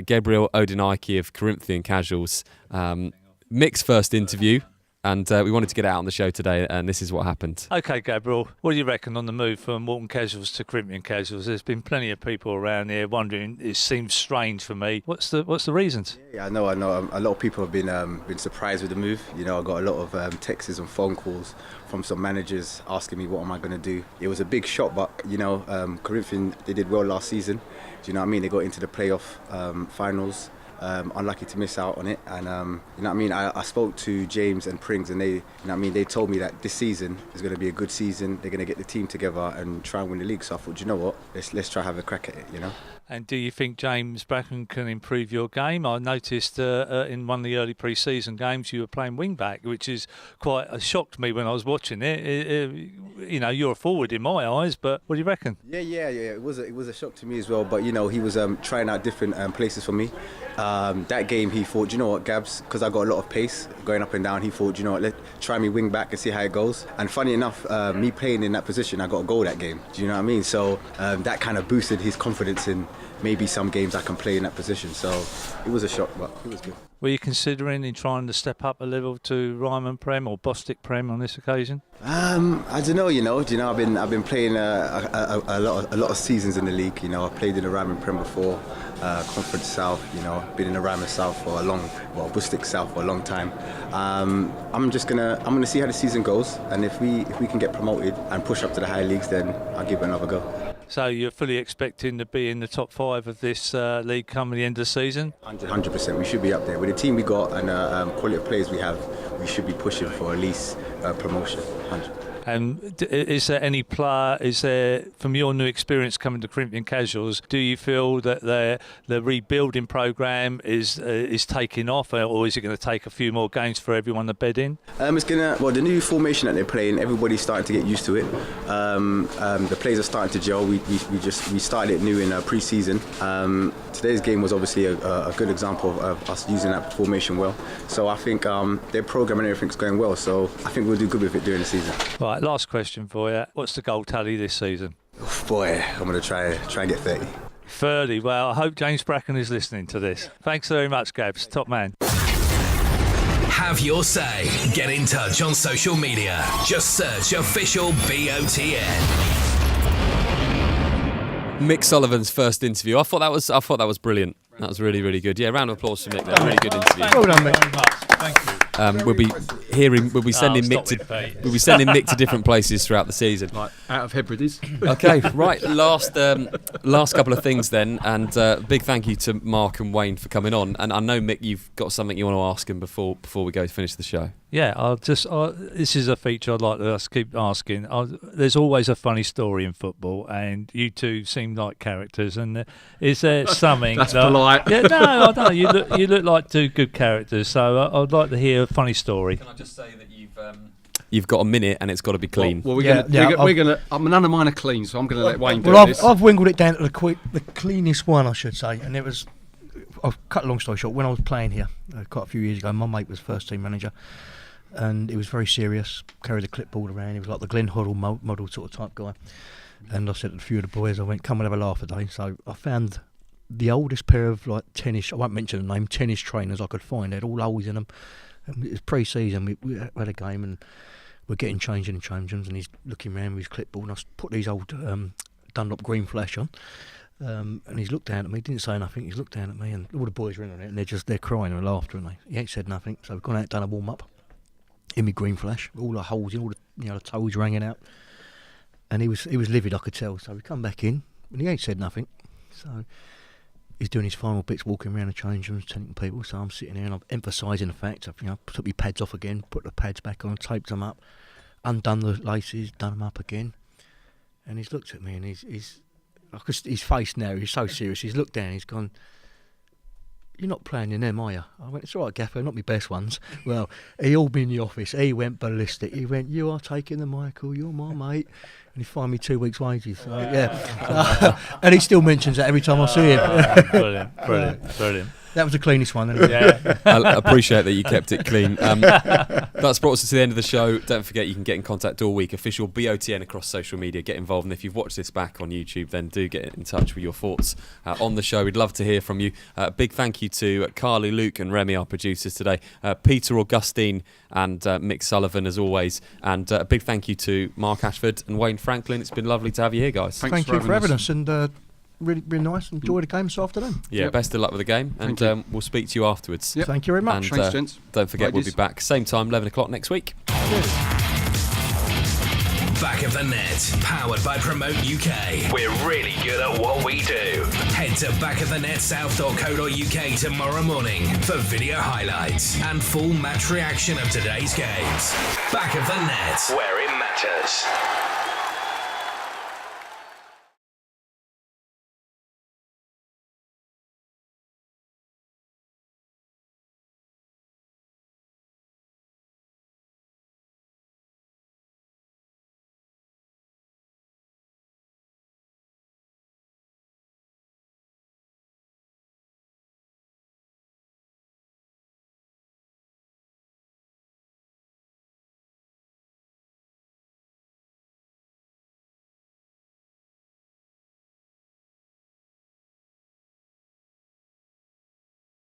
Gabriel Odinaiki of Corinthian Casuals. Mick's first interview. And we wanted to get it out on the show today, and this is what happened. Okay, Gabriel, what do you reckon on the move from Walton Casuals to Corinthian Casuals? There's been plenty of people around here wondering. It seems strange for me. What's the reasons? Yeah, I know. A lot of people have been surprised with the move. I got a lot of texts and phone calls from some managers asking me what am I going to do. It was a big shock, but Corinthian, they did well last season. Do you know what I mean? They got into the playoff finals. Unlucky to miss out on it, and I spoke to James and Prings, and they told me that this season is going to be a good season. They're going to get the team together and try and win the league. So I thought, you know what, let's try have a crack at it. And do you think James Bracken can improve your game? I noticed in one of the early pre-season games you were playing wing-back, which is quite shocked me when I was watching it. You're a forward in my eyes, but what do you reckon? Yeah. It was a shock to me as well. But he was trying out different places for me. That game, he thought, you know what, Gabs, because I got a lot of pace going up and down. He thought, you know what, let's try me wing-back and see how it goes. And funny enough, me playing in that position, I got a goal that game. Do you know what I mean? So that kind of boosted his confidence in maybe some games I can play in that position. So it was a shock, but it was good. Were you considering in trying to step up a level to Ryman Prem or Bostik Prem on this occasion? I don't know. I've been playing a lot of seasons in the league. I played in the Ryman Prem before, Conference South. Been in the Ryman South for Bostik South for a long time. I'm gonna see how the season goes, and if we can get promoted and push up to the higher leagues, then I'll give it another go. So you're fully expecting to be in the top 5 of this league come the end of the season? 100%. We should be up there. With the team we got and quality of players we have, we should be pushing for at least promotion. 100%. And is there any player? Is there, from your new experience coming to Corinthian Casuals, do you feel that the rebuilding programme is taking off, or is it going to take a few more games for everyone to bed in? It's the new formation that they're playing, everybody's starting to get used to it. The players are starting to gel. We started it new in pre-season. Today's game was obviously a good example of us using that formation well. So I think their programme and everything's going well. So I think we'll do good with it during the season. Right, last question for you. What's the goal tally this season? Oh, boy, I'm going to try and get 30. 30. Well, I hope James Bracken is listening to this. Thanks very much, Gabs. Top man. Have your say. Get in touch on social media. Just search official BOTN. Mick Sullivan's first interview. I thought that was brilliant. That was really, really good. Yeah, round of applause for Mick there. Really good interview. Well done, Mick. Thank you. We'll be sending Mick to different places throughout the season. Like out of Hebrides. Okay, right. Last couple of things then, and big thank you to Mark and Wayne for coming on. And I know, Mick, you've got something you want to ask him before we go to finish the show. Yeah, this is a feature I'd like to keep asking. There's always a funny story in football, and you two seem like characters. And is there something? That's polite. Yeah, no, I don't know. You look like two good characters. So I'd like to hear a funny story. Can I just say that you've got a minute, and it's got to be clean. Well, we're gonna. None of mine are clean, so I'm gonna let Wayne do this. I've wingled it down to the cleanest one, I should say, and it was. I'll cut a long story short. When I was playing here quite a few years ago, my mate was first team manager. And he was very serious, carried the clipboard around. He was like the Glenn Hoddle model sort of type guy. And I said to a few of the boys, I went, come and have a laugh today. So I found the oldest pair of like tennis, I won't mention the name, tennis trainers I could find. They had all holes in them. And it was pre-season, we had a game and we're getting changed in change rooms, and he's looking around with his clipboard, and I put these old Dunlop green flash on. And he's looked down at me, didn't say nothing. He's looked down at me, and all the boys are in on it, and they're crying and laughter, and he ain't said nothing. So we've gone out and done a warm-up. In my green flash, all the holes in, all the toes hanging out, and he was livid, I could tell. So we come back in, and he ain't said nothing. So he's doing his final bits, walking around the change rooms, telling people. So I'm sitting there and I'm emphasising the fact. I've took my pads off again, put the pads back on, taped them up, undone the laces, done them up again. And he's looked at me, and he's his face now. He's so serious. He's looked down. He's gone, "You're not playing in them, are you?" I went, "It's all right, Gaffer, not my best ones." Well, he hauled me in the office. He went ballistic. He went, "You are taking the Michael, you're my mate." And he fined me 2 weeks' wages. So, yeah. And he still mentions that every time I see him. Brilliant. That was the cleanest one. Anyway. Yeah. I appreciate that you kept it clean. That's brought us to the end of the show. Don't forget you can get in contact all week. Official BOTN across social media. Get involved. And if you've watched this back on YouTube, then do get in touch with your thoughts on the show. We'd love to hear from you. Big thank you to Carly, Luke and Remy, our producers today. Peter Augustine and Mick Sullivan, as always. And a big thank you to Mark Ashford and Wayne Franklin. It's been lovely to have you here, guys. Thank you for having us. And really nice. Enjoy the game this afternoon. Yeah, best of luck with the game, and we'll speak to you afterwards. Yep. Thank you very much. And, thanks, gents. Don't forget, we'll be back same time, 11 o'clock next week. Back of the Net, powered by Promote UK. We're really good at what we do. Head to backofthenetsouth.co.uk tomorrow morning for video highlights and full match reaction of today's games. Back of the Net, where it matters.